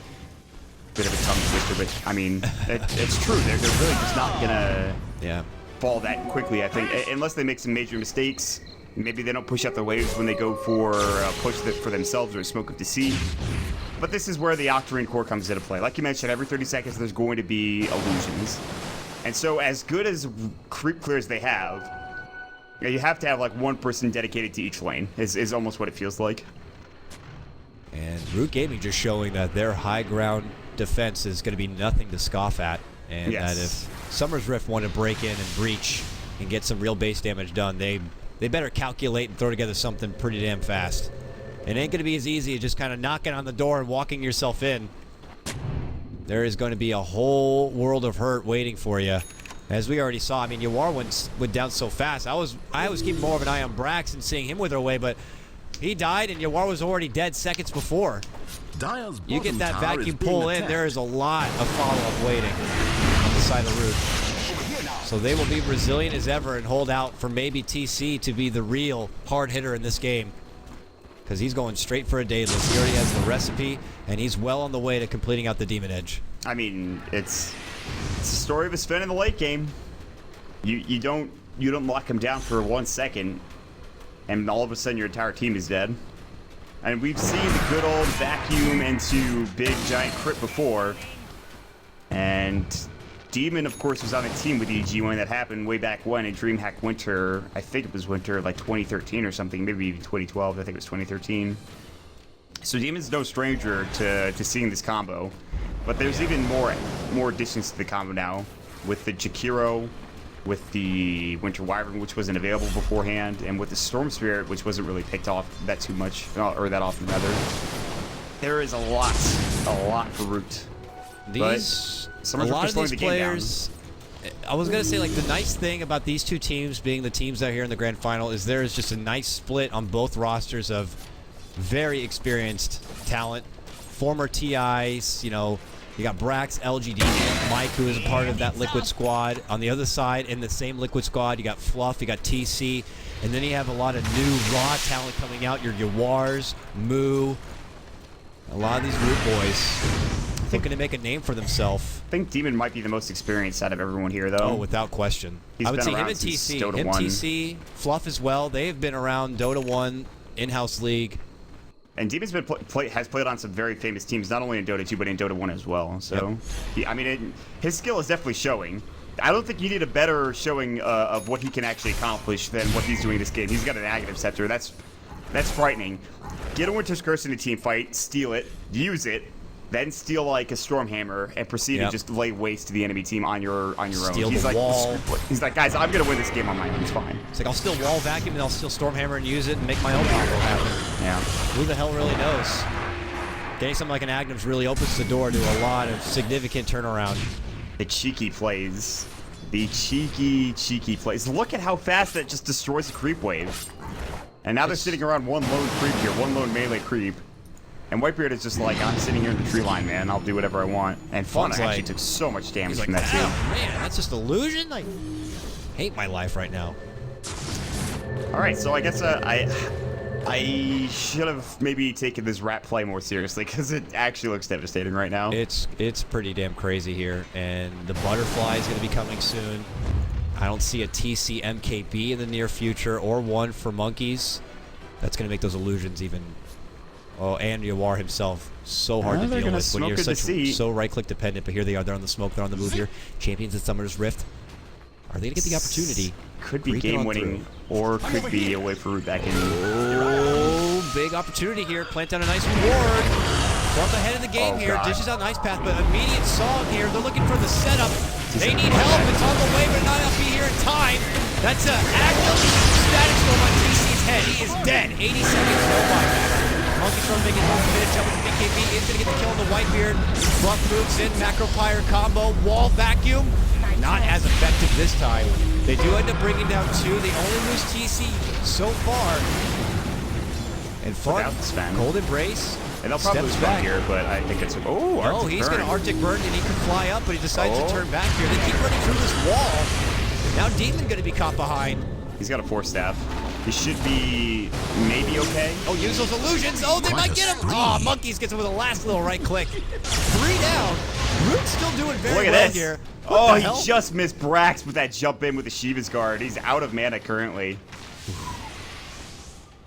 Bit of a tongue twister, but I mean, it's true. They're really just not gonna fall that quickly, I think, unless they make some major mistakes. Maybe they don't push out the waves when they go for a push for themselves or a Smoke of Deceit. But this is where the Octarine Core comes into play. Like you mentioned, every 30 seconds there's going to be illusions. And so as good as creep clears they have, you have to have like one person dedicated to each lane, is almost what it feels like. And Root Gaming just showing that their high ground defense is going to be nothing to scoff at, and that if Sumsrift want to break in and breach and get some real base damage done, they better calculate and throw together something pretty damn fast. It ain't going to be as easy as just kind of knocking on the door and walking yourself in. There is going to be a whole world of hurt waiting for you. As we already saw, I mean, Yawar went down so fast. I was keeping more of an eye on Brax and seeing him wither away, but he died and Yawar was already dead seconds before. You get that vacuum pull in, there is a lot of follow-up waiting on the side of the roof. So they will be resilient as ever and hold out for maybe TC to be the real hard hitter in this game. Because he's going straight for a daedalus. He already has the recipe, and he's well on the way to completing out the Demon Edge. I mean, it's a story of a spin in the late game. You don't lock him down for 1 second, and all of a sudden your entire team is dead. And we've seen the good old vacuum into big giant crit before. And Demon, of course, was on a team with EG when that happened way back when in DreamHack Winter. I think it was winter like 2013 or something, maybe even 2012. I think it was 2013. So Demon's no stranger to seeing this combo. But there's even more additions to the combo now with the Jakiro, with the Winter Wyvern, which wasn't available beforehand, and with the Storm Spirit, which wasn't really picked off that too much, or that often rather. There is a lot for Root. A lot of these players, I was going to say, like, the nice thing about these two teams being the teams that are here in the grand final is there is just a nice split on both rosters of very experienced talent. Former TIs, you know, you got Brax, LGD, and Mike, who is a part of that Liquid squad. On the other side, in the same Liquid squad, you got Fluff, you got TC, and then you have a lot of new raw talent coming out. Your Yawars, Moo, a lot of these Root boys looking to make a name for themselves. I think Demon might be the most experienced out of everyone here, though. Oh, without question. I would say him and TC. Him, TC, Fluff as well. They've been around Dota 1 in-house league. And Demon's been has played on some very famous teams, not only in Dota 2, but in Dota 1 as well. So, yep. I mean, his skill is definitely showing. I don't think you need a better showing of what he can actually accomplish than what he's doing this game. He's got an Aghanim Scepter. That's frightening. Get a Winter's Curse in a team fight, steal it, use it, then steal like a Stormhammer and proceed to just lay waste to the enemy team on your own. He's like, wall. He's like, guys, I'm gonna win this game on my own. It's fine. It's like, I'll steal wall vacuum and I'll steal Stormhammer and use it and make my own combo happen. Yeah. Who the hell really knows? Getting something like an Aghanim's really opens the door to a lot of significant turnaround. The cheeky plays. The cheeky plays. Look at how fast that just destroys the creep wave. And now they're sitting around one lone creep here, one lone melee creep. And Whitebeard is just like, I'm sitting here in the tree line, man. I'll do whatever I want. And Fauna actually took so much damage from that too. Man, that's just illusion. I hate my life right now. All right, so I guess I should have maybe taken this rat play more seriously because it actually looks devastating right now. It's pretty damn crazy here, and the butterfly is going to be coming soon. I don't see a TC MKB in the near future or one for Monkeys. That's going to make those illusions even. Oh, and Yawar himself, so hard to deal with when you're so right-click dependent. But here they are, they're on the smoke, they're on the move here. Champions at Sumsrift. Are they going to get the opportunity? Could be game-winning, or could be a way for Root back in. Oh, big opportunity here. Plant down a nice reward. From the head of the game here, dishes out an ice path, but immediate song here. They're looking for the setup. They need help. It's on the way, but not be here in time. That's an active static storm on TC's head. He is dead. 80 seconds, no buyback. Monkey's trying to make it home finish up with the BKB. Is going to get the kill on the Whitebeard. Fluff moves in. Macro Pyre combo. Wall vacuum. Not as effective this time. They do end up bringing down two. They only lose TC so far. And Fun, Cold Embrace. And they'll probably lose back here, but I think it's... Oh, Arctic Burn. He's going to Arctic Burn, and he can fly up, but he decides to turn back here. They keep running through this wall. Now Demon going to be caught behind. He's got a 4-staff. He should be maybe okay. Oh, use those illusions. Oh, they might get him. Oh, Monkeys gets him with a last little right click. 3 down. Root's still doing very well here. Oh, he just missed Brax with that jump in with the Shiva's Guard. He's out of mana currently.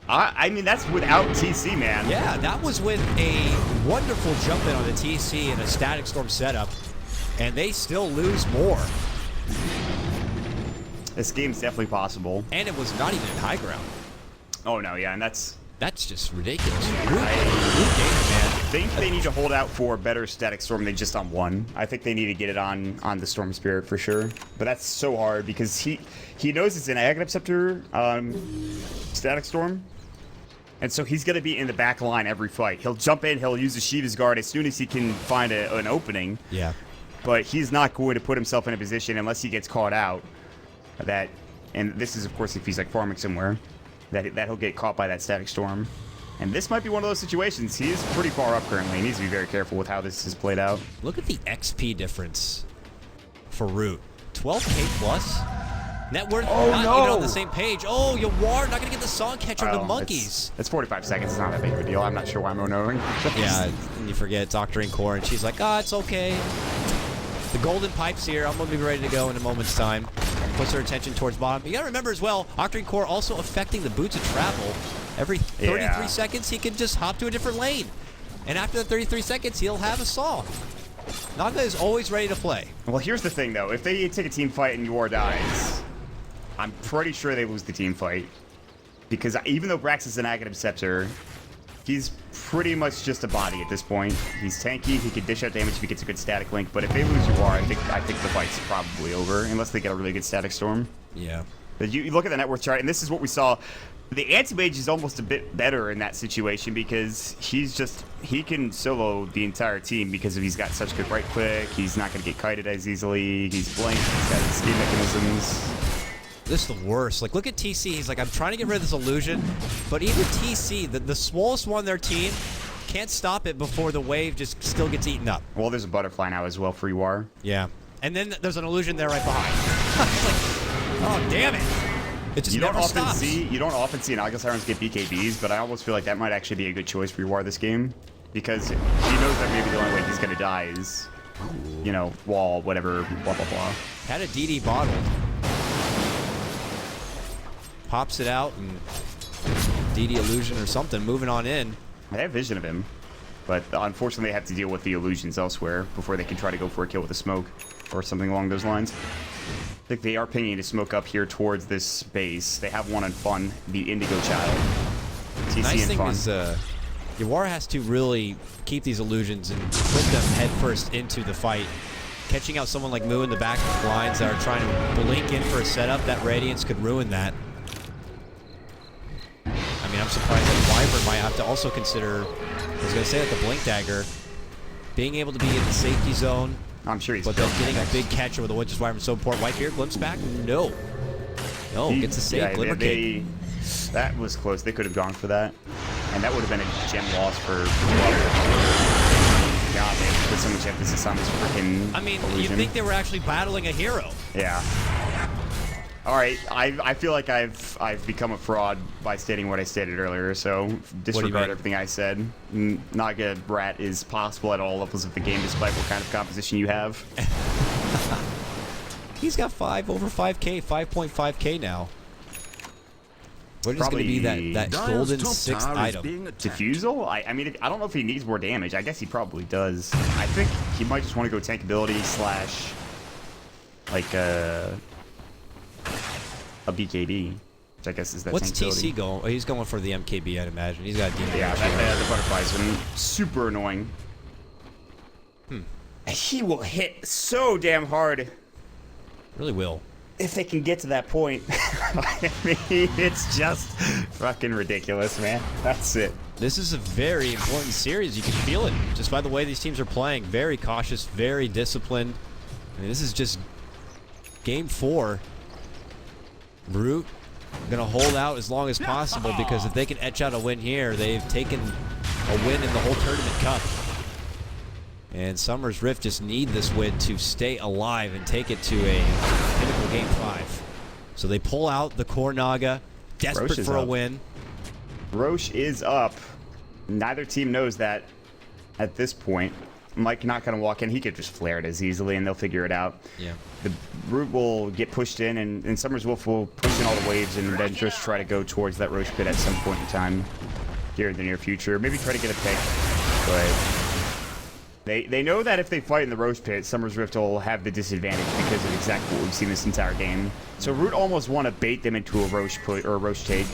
I mean, that's without TC, man. Yeah, that was with a wonderful jump in on the TC and a Static Storm setup, and they still lose more. This game's definitely possible. And it was not even in high ground. Oh, no, yeah, and that's just ridiculous. Root gamer, man. think they need to hold out for better static storm than just on one. I think they need to get it on the storm spirit for sure. But that's so hard because he knows it's an Aghanim Scepter static storm. And so he's going to be in the back line every fight. He'll jump in, he'll use the Shiva's guard as soon as he can find an opening. Yeah. But he's not going to put himself in a position unless he gets caught out that, and this is of course if he's like farming somewhere, that he'll get caught by that static storm. And this might be one of those situations. He is pretty far up currently. He needs to be very careful with how this is played out. Look at the XP difference for Root. 12K plus. Net worth not even on the same page. Oh, Yawar not going to get the song catch on the monkeys. It's 45 seconds. It's not that big of a deal. I'm not sure why I'm knowing. Yeah, and you forget it's Octarine Core, and she's like, it's okay. The golden pipe's here. I'm going to be ready to go in a moment's time. Puts her attention towards bottom. But you got to remember as well, Octarine Core also affecting the boots of travel. Every 33 seconds, he can just hop to a different lane. And after the 33 seconds, he'll have a song. Naga is always ready to play. Well, here's the thing, though. If they take a team fight and Yor dies, I'm pretty sure they lose the team fight. Because even though Brax is an Aghanim Scepter, he's pretty much just a body at this point. He's tanky. He can dish out damage if he gets a good static link. But if they lose Yor, I think the fight's probably over, unless they get a really good static storm. Yeah. But you look at the net worth chart, and this is what we saw. The anti-mage is almost a bit better in that situation because he can solo the entire team because he's got such good right click. He's not going to get kited as easily. He's blinked. He's got escape mechanisms. This is the worst. Like, look at TC. He's like, I'm trying to get rid of this illusion, but even TC, the smallest one on their team, can't stop it before the wave just still gets eaten up. Well, there's a butterfly now as well for UR. Yeah. And then there's an illusion there right behind. It's like, oh, damn it. It just never stops. You don't often see Naga Sirens get BKBs, but I almost feel like that might actually be a good choice for UR this game. Because he knows that maybe the only way he's going to die is, you know, wall, whatever, blah, blah, blah. Had a DD bottled. Pops it out and DD illusion or something, moving on in. I have vision of him, but unfortunately they have to deal with the illusions elsewhere before they can try to go for a kill with a smoke or something along those lines. I think they are pinging to smoke up here towards this base. They have one on Fun, the Indigo Child. TC Nice and thing Fun. is, Yawar has to really keep these illusions and put them headfirst into the fight. Catching out someone like Moo in the back of the blinds that are trying to blink in for a setup, that Radiance could ruin that. I mean, I'm surprised that Wyvern might have to also consider, I was going to say that the Blink Dagger, being able to be in the safety zone, I'm sure he's but then getting a big catcher with a Witch's Wyvern so important. Whitebeard, glimpse back? No. No, gets a save. Glimmer King. That was close. They could have gone for that. And that would have been a gem loss for Water. God, they put so much emphasis on this freaking illusion. You'd think they were actually battling a hero. Yeah. All right, I feel like I've become a fraud by stating what I stated earlier, so disregard everything I said. Naga Rat is possible at all levels of the game, despite what kind of composition you have. He's got over 5K, 5.5K now. What is going to be that golden sixth item? Diffusal? I mean, I don't know if he needs more damage. I guess he probably does. I think he might just want to go tankability slash like a BKB, which I guess is that. What's TC going? Oh, he's going for the MKB, I'd imagine. He's got a demon. Yeah, the butterfly's been super annoying. He will hit so damn hard. Really will. If they can get to that point. I mean, it's just fucking ridiculous, man. That's it. This is a very important series. You can feel it just by the way these teams are playing. Very cautious, very disciplined. I mean, this is just game 4. Root gonna hold out as long as possible because if they can etch out a win here, they've taken a win in the whole tournament cup. And Summer's Rift just need this win to stay alive and take it to a pinnacle game 5. So they pull out the core Naga, desperate for a win. Roche is up. Neither team knows that at this point. Mike not going to walk in. He could just flare it as easily, and they'll figure it out. Yeah. The Root will get pushed in, and Summer's Wolf will push in all the waves and then just try to go towards that Roche pit at some point in time here in the near future. Maybe try to get a pick, but they know that if they fight in the Roche pit, Summer's Rift will have the disadvantage because of exactly what we've seen this entire game. So Root almost want to bait them into a Roche put or a Roche take.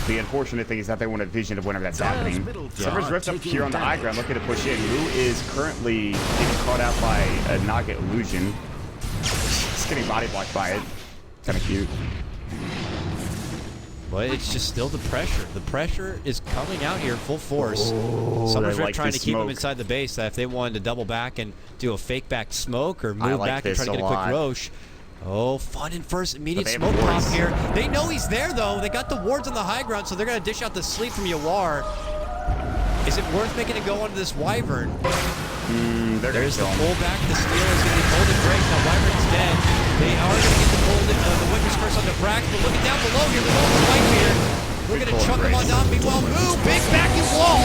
The unfortunate thing is that they won't have vision of whenever that's happening. Summer's Rift up here on the high ground looking to push in. Mu is currently getting caught out by a Naga illusion. Just getting body blocked by it. Kind of cute. But it's just still the pressure. The pressure is coming out here full force. Summer's Rift trying to keep them inside the base. That if they wanted to double back and do a fake back smoke or move back and try to get a quick Roche. Oh, fun and first immediate smoke pop here. They know he's there though. They got the wards on the high ground, so they're gonna dish out the sleep from Yawar. Is it worth making it go onto this Wyvern? There's the pullback. The steal is going to be pulled and break. Now Wyvern's dead. They are going to get the pulled the Winter's Curse on the Brax, but looking down below here, the whole fight here. We're going to chuck him on down. Meanwhile, Mu, big vacuum wall.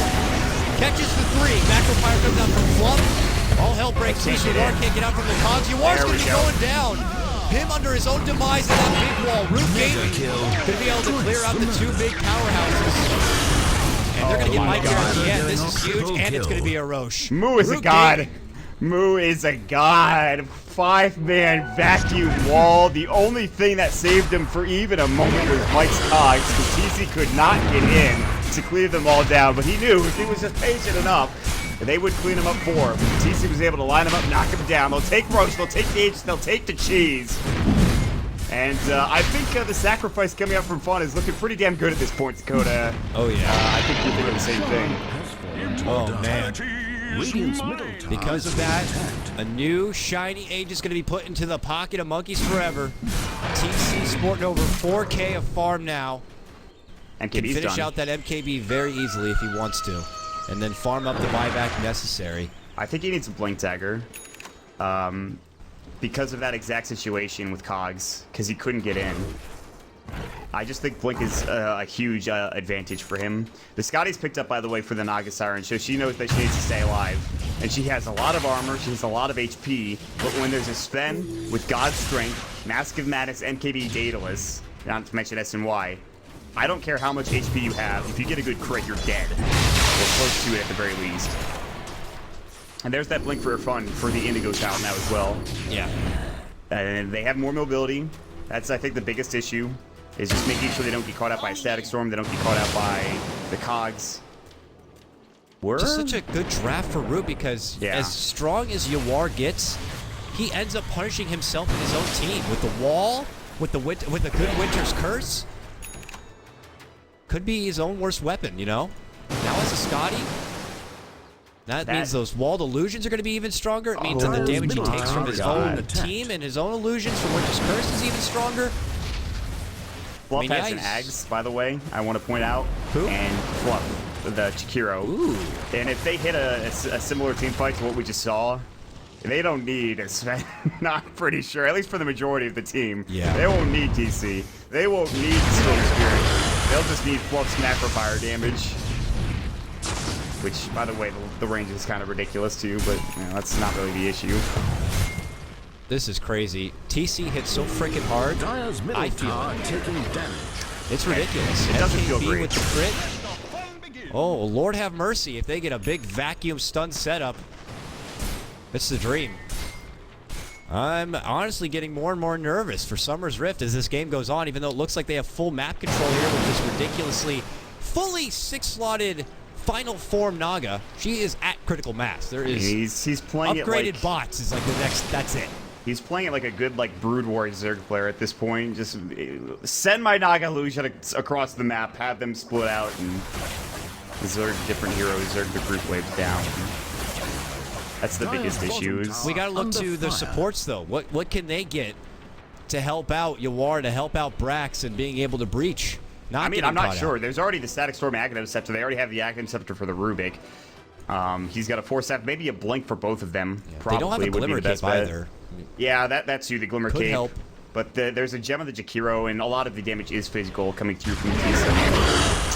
Catches the 3. Macro Fire comes out from Fluff. All hell breaks loose. Yawar can't get out from the Cogs. Yawar's going to be going down. Him under his own demise in that big wall. Root Gaming going to be able to clear out the 2 big powerhouses. And they're going to get Mike here at the end. This is huge, and it's going to be a Roche. Mu is a god. Mu is a god. 5-man vacuum wall. The only thing that saved him for even a moment was Mike's cogs, because TC could not get in to clear them all down. But he knew if he was just patient enough, they would clean him up for him. TC was able to line him up, knock him down. They'll take Roche, they'll take the H, they'll take the cheese. And I think the sacrifice coming up from Fawn is looking pretty damn good at this point, Dakota. Oh, yeah. I think you're doing the same thing. Oh, man. Because of that, a new shiny age is going to be put into the pocket of Monkeys Forever. TC sporting over 4K of farm now. MKB's can finish done. out that MKB very easily if he wants to. And then farm up the buyback necessary. I think he needs a Blink Dagger. Because of that exact situation with Cogs, because he couldn't get in. I just think Blink is a huge advantage for him. The Scotty's picked up, by the way, for the Naga Siren, so she knows that she needs to stay alive. And she has a lot of armor, she has a lot of HP, but when there's a Sven with God's Strength, Mask of Madness, MKB Daedalus, not to mention SNY, I don't care how much HP you have, if you get a good crit, you're dead. Or close to it at the very least. And there's that Blink for fun for the Indigo child now as well. Yeah. And they have more mobility. That's, I think, the biggest issue, is just making sure they don't get caught out by a Static Storm, they don't get caught out by the Cogs. Just such a good draft for Root, because as strong as Yawar gets, he ends up punishing himself and his own team. With the wall, with the good Winter's Curse, could be his own worst weapon, you know? Now as a Scotty, that means those walled illusions are going to be even stronger. It means that the damage he takes from his own team and his own illusions from Winter's Curse is even stronger. Fluff has an Ags, by the way, I want to point out. Who? And Fluff, the Chikiro. Ooh. And if they hit a similar team fight to what we just saw, they don't need a Sven. Not pretty sure, at least for the majority of the team. Yeah. They won't need TC. They won't need Storm Spirit. They'll just need Fluff's Macro Fire damage. Which, by the way, the range is kind of ridiculous too, but you know, that's not really the issue. This is crazy. TC hits so freaking hard. I feel it. It's ridiculous. It doesn't feel MKB great. with the crit. Oh, Lord have mercy. If they get a big vacuum stun setup, it's the dream. I'm honestly getting more and more nervous for Summer's Rift as this game goes on, even though it looks like they have full map control here with this ridiculously fully 6-slotted final form Naga. She is at critical mass. There is he's playing upgraded it like, bots is like the next. That's it. He's playing it like a good Brood War Zerg player at this point. Just send my Naga illusion across the map, have them split out, and Zerg different heroes, Zerg the group waves down. That's the biggest issue. We gotta look to the supports though. What can they get to help out Yawar, to help out Brax, and being able to breach? I mean, I'm not sure. There's already the Static Storm Aghanim Scepter. They already have the Aghanim Scepter for the Rubik. He's got a Force Staff, maybe a Blink for both of them. Yeah, probably they don't have a Glimmer Cape either. Yeah, that's you, the Glimmer Could Cape. help. But there's a Gem of the Jakiro, and a lot of the damage is physical coming through from Tisa.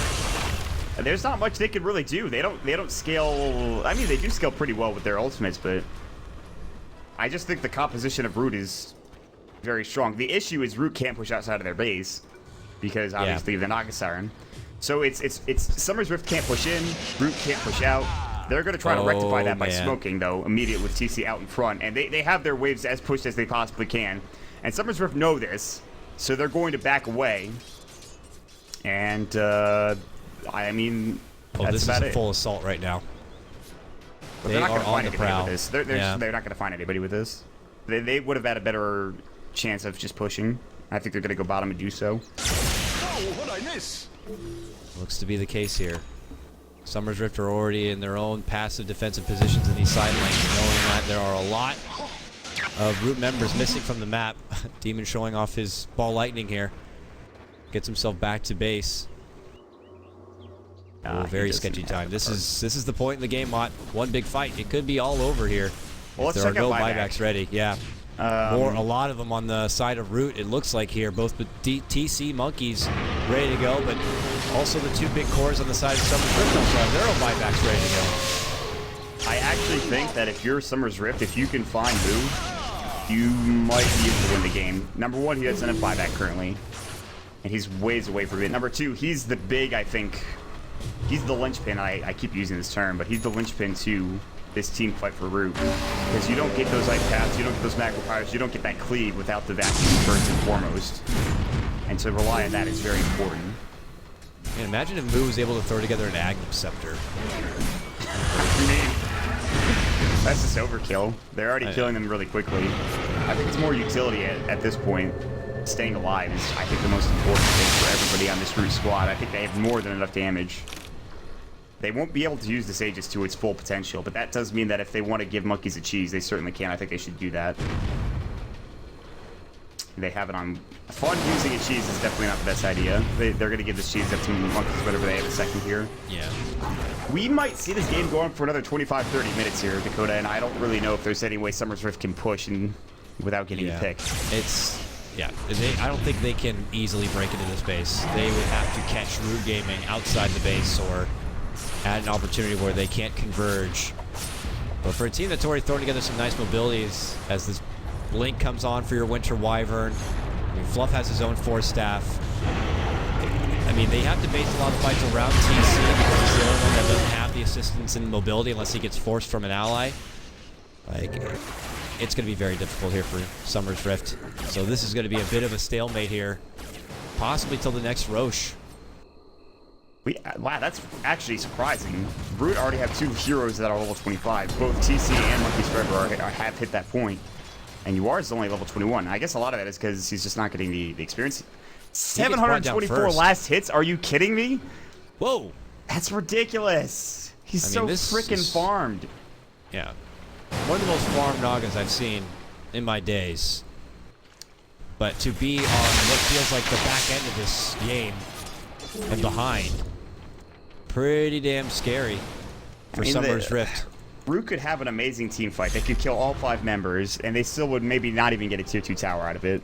There's not much they can really do. They don't scale. I mean, they do scale pretty well with their ultimates, but I just think the composition of Root is very strong. The issue is Root can't push outside of their base because obviously the Naga Siren. So it's Summer's Rift can't push in, Root can't push out. They're going to try to rectify that by smoking, though, immediate with TC out in front. And they have their waves as pushed as they possibly can. And Summer's Rift know this, so they're going to back away. And, I mean, Oh, that's this is about a it. full assault right now. But They they're not are going to on find the anybody prowl. with this. They're not going to find anybody with this. They would have had a better chance of just pushing. I think they're going to go bottom and do so. Oh, what I miss? Looks to be the case here. Sumsrift are already in their own passive defensive positions in these side lanes, knowing that there are a lot of root members missing from the map. Demon showing off his ball lightning here. Gets himself back to base. Oh, very sketchy time. This is the point in the game, Maut. One big fight. It could be all over here. Well, let's There are check out no buyback. buybacks ready. Yeah. A lot of them on the side of root, it looks like here. Both the TC monkeys ready to go, but also the two big cores on the side of Sumsrift also have their own buybacks ready to go. I actually think that if you're Sumsrift, if you can find Moo, you might be able to win the game. Number one, he doesn't have buyback currently, and he's ways away from it. Number two, he's the big, I think, he's the linchpin. I keep using this term, but he's the linchpin to this team fight for root. Because you don't get those ice paths, you don't get those macro powers, you don't get that cleave without the vacuum first and foremost. And to rely on that is very important. And imagine if Moo was able to throw together an Agnum Scepter. I mean, that's just overkill. They're already killing them really quickly. I think it's more utility at this point. Staying alive is, I think, the most important thing for everybody on this root squad. I think they have more than enough damage. They won't be able to use this Aegis to its full potential, but that does mean that if they want to give monkeys a cheese, they certainly can. I think they should do that. They have it on... Fun using a cheese is definitely not the best idea. They're going to give this cheese up to monkeys whenever they have a second here. Yeah. We might see this game go on for another 25-30 minutes here, Dakota, and I don't really know if there's any way Sumsrift can push without getting a pick. I don't think they can easily break into this base. They would have to catch root gaming outside the base or at an opportunity where they can't converge. But for a team that's already thrown together some nice mobilities, as this Blink comes on for your Winter Wyvern, I mean, Fluff has his own Force Staff. I mean, they have to base a lot of fights around TC because he's the only one that doesn't have the assistance and mobility unless he gets forced from an ally. Like, it's going to be very difficult here for Sumsrift. So this is going to be a bit of a stalemate here, possibly till the next Roche. Wow, that's actually surprising. Root already have two heroes that are level 25. Both TC and Monkey's Forever have hit that point. And UR is only level 21. I guess a lot of that is because he's just not getting the experience. 724 last hits? Are you kidding me? Whoa. That's ridiculous. He's so freaking farmed. Yeah. One of the most farmed Nagas I've seen in my days. But to be on what feels like the back end of this game and behind, pretty damn scary for Sumsrift. Root could have an amazing team fight. They could kill all 5 members, and they still would maybe not even get a tier 2 tower out of it.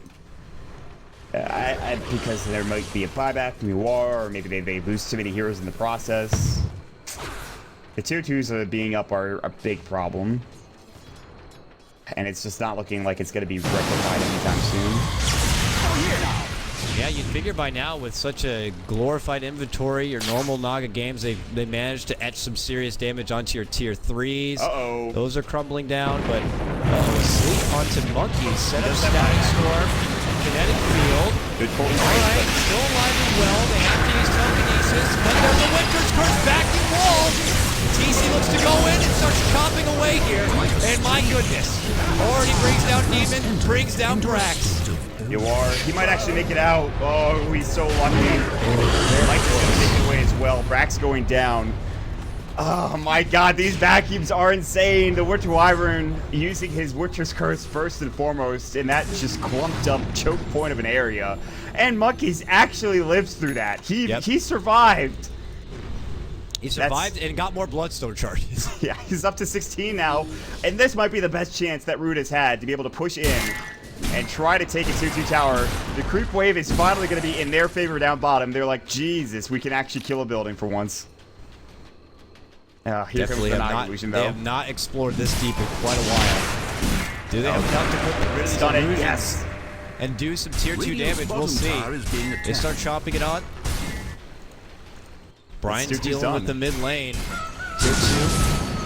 Because there might be a buyback from UR, or maybe they lose too many heroes in the process. The tier 2s being up are a big problem. And it's just not looking like it's going to be rectified anytime soon. Yeah, you'd figure by now with such a glorified inventory, your normal Naga games, they managed to etch some serious damage onto your tier 3s. Uh-oh. Those are crumbling down, but sleep onto monkeys. Set up Static Storm, Kinetic Field. Good holding. Alright, still alive and well. They have to use telekinesis, but there's a Winter's Curse backing wall. TC looks to go in and starts chopping away here. And my goodness, already brings down Demon, brings down Brax. He might actually make it out. Oh, he's so lucky. Mike is going to make it away as well. Brax going down. Oh my god, these vacuums are insane. The Winter Wyvern using his Winter's Curse first and foremost, and that just clumped up choke point of an area. And Monkeys actually lives through that. He survived. He survived and got more Bloodstone charges. Yeah, he's up to 16 now. And this might be the best chance that Root has had to be able to push in and try to take a tier 2 tower. The creep wave is finally going to be in their favor down bottom. They're like, Jesus, we can actually kill a building for once. Here comes the Naga illusion, though. They have not explored this deep in quite a while. Do they have enough to put rid of these illusions? Yes. And do some tier 2 damage? We'll see. They start chopping it on. Brian's dealing with the mid lane. Tier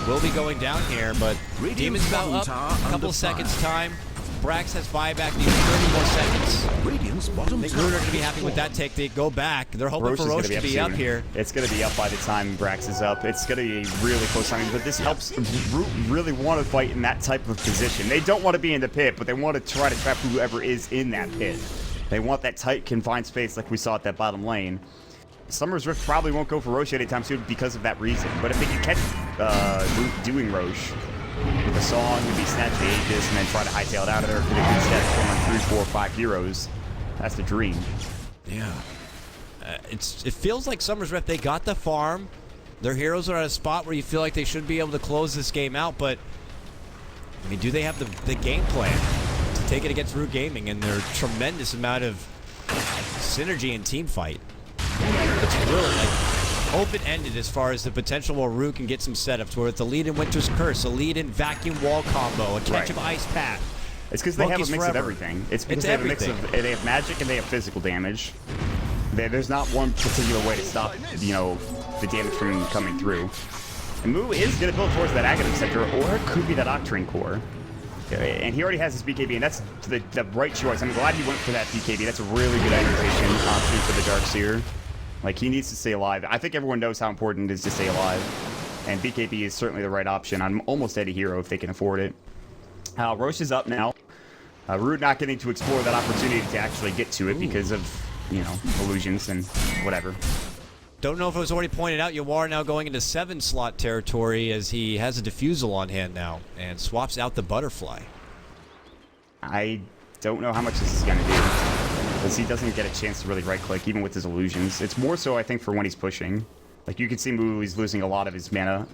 2 will be going down here, but Demon's about up. A couple seconds time. Brax has buyback, needs 30 more seconds. Radiant's bottom I think Root are going to be happy with that take. They go back. They're hoping for Roche to be up here. It's going to be up by the time Brax is up. It's going to be a really close time, but this helps Root really want to fight in that type of position. They don't want to be in the pit, but they want to try to trap whoever is in that pit. They want that tight, confined space like we saw at that bottom lane. Summer's Rift probably won't go for Roche anytime soon because of that reason. But if they can catch Root doing Roche with a song, maybe snatch the Aegis, and then try to hightail it out of there for the good stack from 3, 4, 5 heroes, that's the dream. Yeah. It feels like Summer's Rift, they got the farm. Their heroes are at a spot where you feel like they should be able to close this game out, but I mean, do they have the game plan to take it against Root Gaming and their tremendous amount of synergy and team fight? It's really like open-ended as far as the potential where Root can get some setups where it's a lead in Winter's Curse, a lead in Vacuum Wall combo, a catch of Ice Path. It's because they have a mix of everything. It's because they have a mix of, they have magic and they have physical damage. There's not one particular way to stop, you know, the damage from coming through. And Moo is going to build towards that Aghanim sector, or it could be that Octarine core. And he already has his BKB, and that's the right choice. I'm glad he went for that BKB. That's a really good activation option for the Darkseer. Like, he needs to stay alive. I think everyone knows how important it is to stay alive. And BKB is certainly the right option on almost any hero if they can afford it. Roche is up now. Root not getting to explore that opportunity to actually get to it because of, you know, illusions and whatever. Don't know if it was already pointed out, Yawar now going into 7-slot territory as he has a Diffusal on hand now and swaps out the Butterfly. I don't know how much this is going to do, because he doesn't get a chance to really right-click, even with his illusions. It's more so, I think, for when he's pushing. Like, you can see Moo, he's losing a lot of his mana,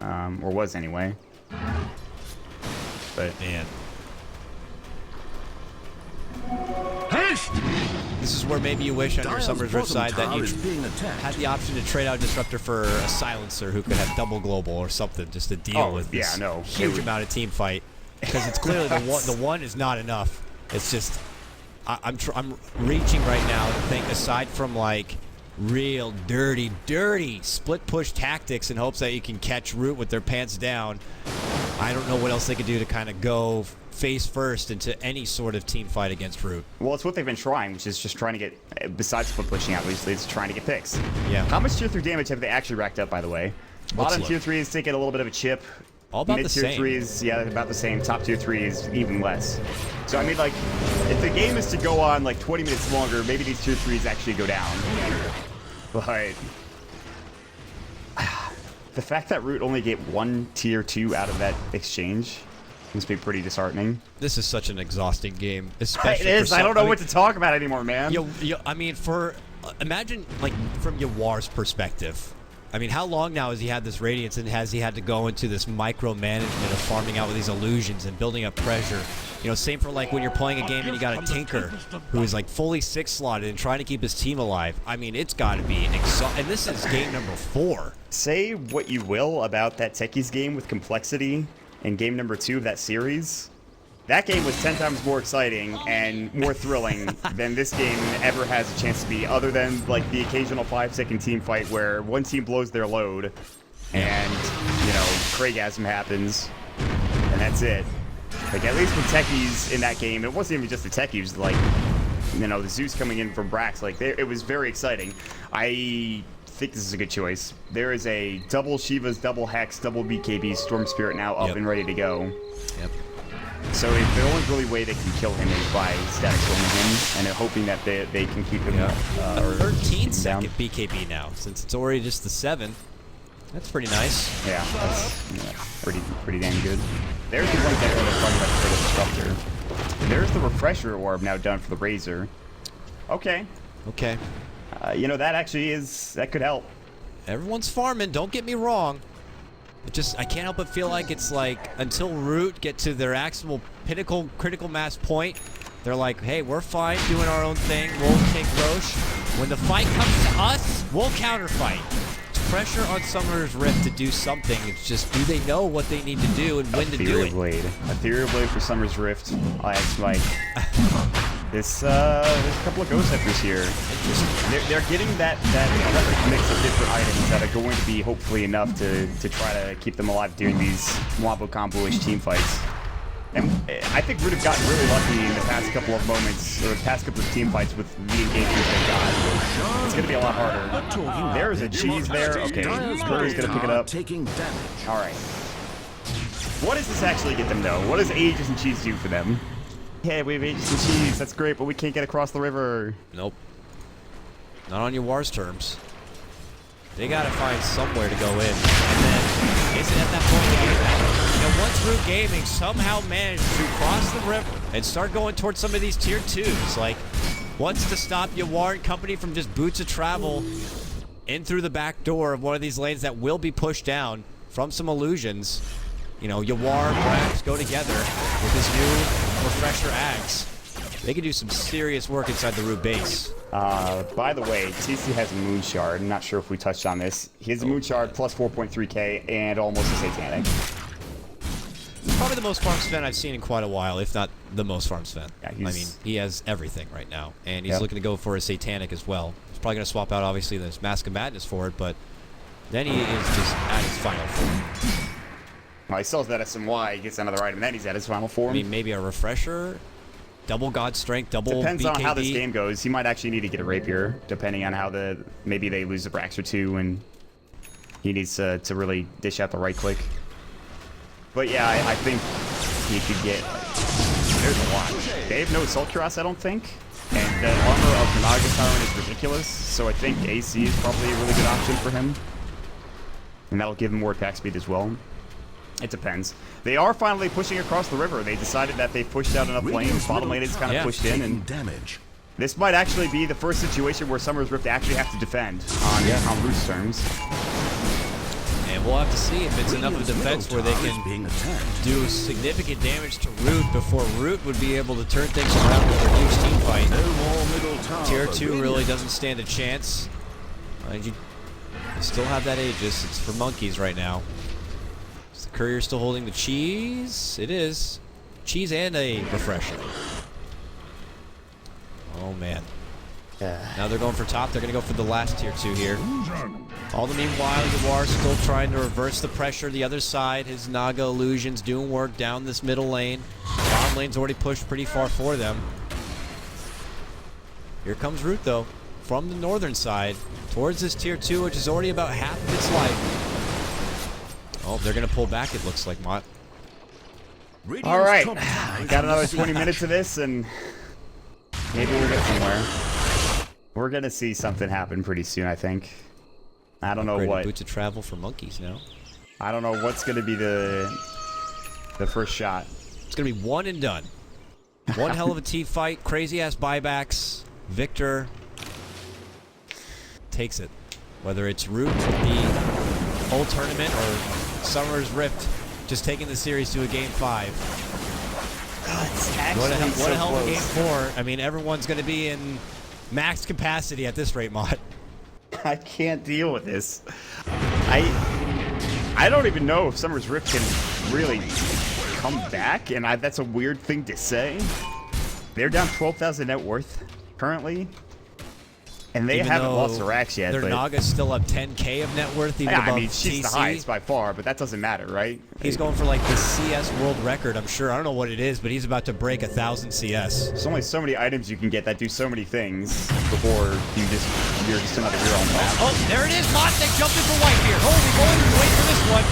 or was anyway. But, man. This is where maybe you wish on your Summer's Rift side that you had the option to trade out Disruptor for a Silencer who could have double global or something just to deal with this huge amount of team fight. Because it's clearly the one is not enough. It's just I'm reaching right now to think, aside from like real dirty split push tactics in hopes that you can catch Root with their pants down, I don't know what else they could do to kind of go face first into any sort of team fight against Root. Well, it's what they've been trying, which is just trying to get, besides split pushing out, obviously, it's trying to get picks. Yeah. How much tier 3 damage have they actually racked up, by the way? Bottom tier 3 is taking a little bit of a chip. All about the same. Mid tier 3 is, yeah, about the same. Top tier 3 is even less. So, I mean, like, if the game is to go on, like, 20 minutes longer, maybe these tier 3s actually go down. But the fact that Root only get 1 tier 2 out of that exchange must be pretty disheartening. This is such an exhausting game, especially it is. I don't know what to talk about anymore, man. I mean, imagine, like, from Yawar's perspective. I mean, how long now has he had this Radiance, and has he had to go into this micromanagement of farming out with these illusions and building up pressure? You know, same for like when you're playing a game and you got a Tinker who is like fully 6-slotted and trying to keep his team alive. I mean, it's got to be exhausting. And this is game number 4. Say what you will about that Techies game with Complexity in game number 2 of that series. That game was 10 times more exciting and more thrilling than this game ever has a chance to be, other than like the occasional 5-second team fight where one team blows their load and, you know, Craigasm happens and that's it. Like, at least with Techies in that game, it wasn't even just the Techies, like, you know, the Zeus coming in from Brax, like, it was very exciting. I think this is a good choice. There is a double Shiva's, double Hex, double BKB Storm Spirit now up and ready to go. Yep. So the only really way they can kill him is by static storming him and hoping that they can keep him a 13-second BKB now, since it's already just the 7. That's pretty nice. Yeah, that's pretty damn good. There's the one that we're talking about for the Disruptor. There's the Refresher Orb now done for the Razor. Okay. Okay. You know, that actually that could help. Everyone's farming, don't get me wrong. I can't help but feel like it's like, until Root get to their actual pinnacle critical mass point, they're like, hey, we're fine doing our own thing, we'll take Roche. When the fight comes to us, we'll counterfight. It's pressure on Summer's Rift to do something. It's just, do they know what they need to do and when to do it? Ethereal Blade for Summer's Rift. That's like... There's a couple of Ghost Hunters here. They're getting that electric mix of different items that are going to be hopefully enough to try to keep them alive during these wombo combo-ish team fights. And I think Root have gotten really lucky in the past couple of moments, or the past couple of team fights with the engagement they got. It's going to be a lot harder. There's a cheese there. Okay, Curry's going to pick it up. All right. What does this actually get them, though? What does Aegis and Cheese do for them? Yeah, we have Aegis and Cheese. That's great, but we can't get across the river. Nope. Not on Yawar's terms. They got to find somewhere to go in. And then, is it at that point that, once Root Gaming somehow managed to cross the river and start going towards some of these tier 2s, like, wants to stop Yawar and company from just boots of travel in through the back door of one of these lanes that will be pushed down from some illusions. Yawar, Brax go together with this new refresher axe. They can do some serious work inside the Root base. By the way, TC has a Moon Shard. I'm not sure if we touched on this. He has a Moon Shard plus 4.3k and almost a Satanic. Probably the most farm spent I've seen in quite a while, if not the most farm spent. Yeah, I mean, he has everything right now, and he's looking to go for a Satanic as well. He's probably going to swap out, obviously, this Mask of Madness for it, but then he is just at his final form. Well, he sells that SMY, he gets another item, and then he's at his final form. I mean, maybe a Refresher, double God Strength, double Depends BKB. on how this game goes. He might actually need to get a Rapier, depending on how maybe they lose a Brax or two, and he needs to really dish out the right click. But yeah, I think he could get, there's a lot. They have no Assault Cuirass, I don't think. And the armor of the Naga Siren is ridiculous, so I think AC is probably a really good option for him. And that'll give him more attack speed as well. It depends. They are finally pushing across the river. They decided that they pushed out enough lanes. Bottom lane is kind of pushed in, and this might actually be the first situation where Summer's Rift actually have to defend on Root's terms. And we'll have to see if it's enough of a defense where they can do significant damage to Root before Root would be able to turn things around with their huge team fight. Tier 2 really doesn't stand a chance. You still have that Aegis. It's for monkeys right now. Is the Courier still holding the cheese? It is. Cheese and a refresher. Oh, man. Now they're going for top. They're going to go for the last tier 2 here. All the meanwhile, Yawar still trying to reverse the pressure. The other side, his Naga illusions doing work down this middle lane. Bottom lane's already pushed pretty far for them. Here comes Root, though, from the northern side towards this tier 2, which is already about half of its life. Oh, they're going to pull back, it looks like, Maut. All right, got another 20 minutes of this, and maybe we'll get somewhere. We're going to see something happen pretty soon, I think. I don't know what. Boots of travel for monkeys now. I don't know what's going to be the first shot. It's going to be one and done. One hell of a T fight. Crazy ass buybacks. Victor takes it. Whether it's Root the whole tournament or Summer's Rift just taking the series to a game 5. God, it's actually what a hell of a close. game 4. I mean, everyone's going to be in max capacity at this rate, Maut. I can't deal with this. I don't even know if Summer's Rift can really come back, and that's a weird thing to say. They're down 12,000 net worth currently, and they haven't lost a Rax yet. Their Naga's still up 10k of net worth, even above I mean, she's TC. the highest by far, but that doesn't matter, right? He's going for like the CS world record, I'm sure. I don't know what it is, but he's about to break 1,000 CS. There's only so many items you can get that do so many things before you're just another hero on the map. Oh, there it is, Maut. They jumped in for Whitebeard. Holy boy, wait for this one.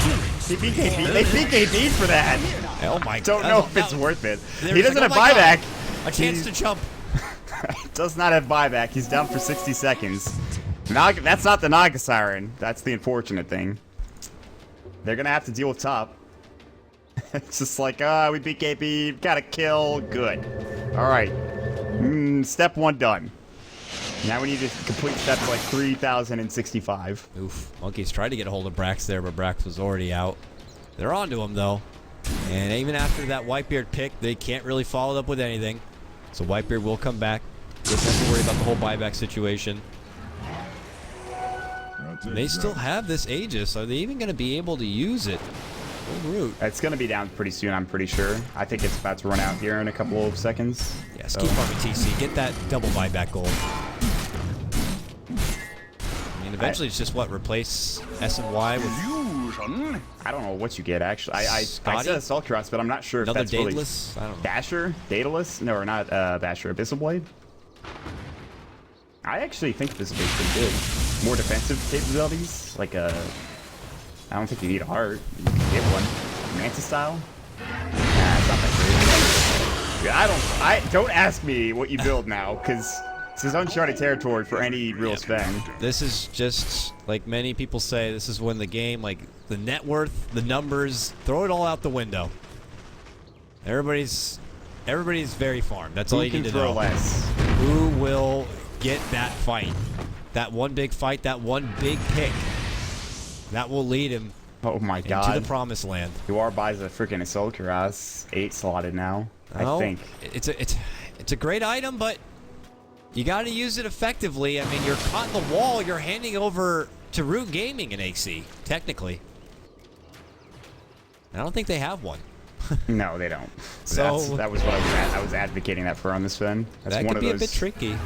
They BKB'd for that. Oh my god. Don't know if it's worth it. He There's doesn't like, have oh my buyback. God. A chance to jump. Does not have buyback. He's down for 60 seconds. That's not the Naga Siren. That's the unfortunate thing. They're gonna have to deal with top. It's just like, we BKB, got a kill, good. All right, step 1 done. Now we need to complete steps like 3,065. Oof. Monkeys tried to get a hold of Brax there, but Brax was already out. They're onto him though, and even after that Whitebeard pick, they can't really follow up with anything. So Whitebeard will come back. Doesn't have to worry about the whole buyback situation. They still have this Aegis. Are they even going to be able to use it? Root. It's going to be down pretty soon, I'm pretty sure. I think it's about to run out here in a couple of seconds. Yes, keep farming TC. Get that double buyback gold. I mean, eventually it's just what, replace S and Y with Illusion. I don't know what you get actually. I Scotty? said Assault Cuirass, but I'm not sure if another that's really Daedalus? I don't know. Basher, Daedalus. No, or not Basher. Abyssal Blade. I actually think Abyssal Blade's pretty good. More defensive capabilities, like I don't think you need a heart. You can get one. Mantis style. Nah, it's not that great. I don't ask me what you build now, because this is uncharted territory for any real spend. This is just, like many people say, this is when the game, like, the net worth, the numbers, throw it all out the window. Everybody's very farmed. That's all you need to know. Less? Who will get that fight? That one big fight, that one big pick. That will lead him Oh my into god. the promised land. Yuar buys a freaking Assault Cuirass, 8 slotted now. Oh, I think. It's a great item, but you got to use it effectively. I mean, you're caught in the wall. You're handing over to Root Gaming in AC, technically. I don't think they have one. No, they don't. So that was what I was advocating that for on this spin. That's that one could of be those. a bit tricky.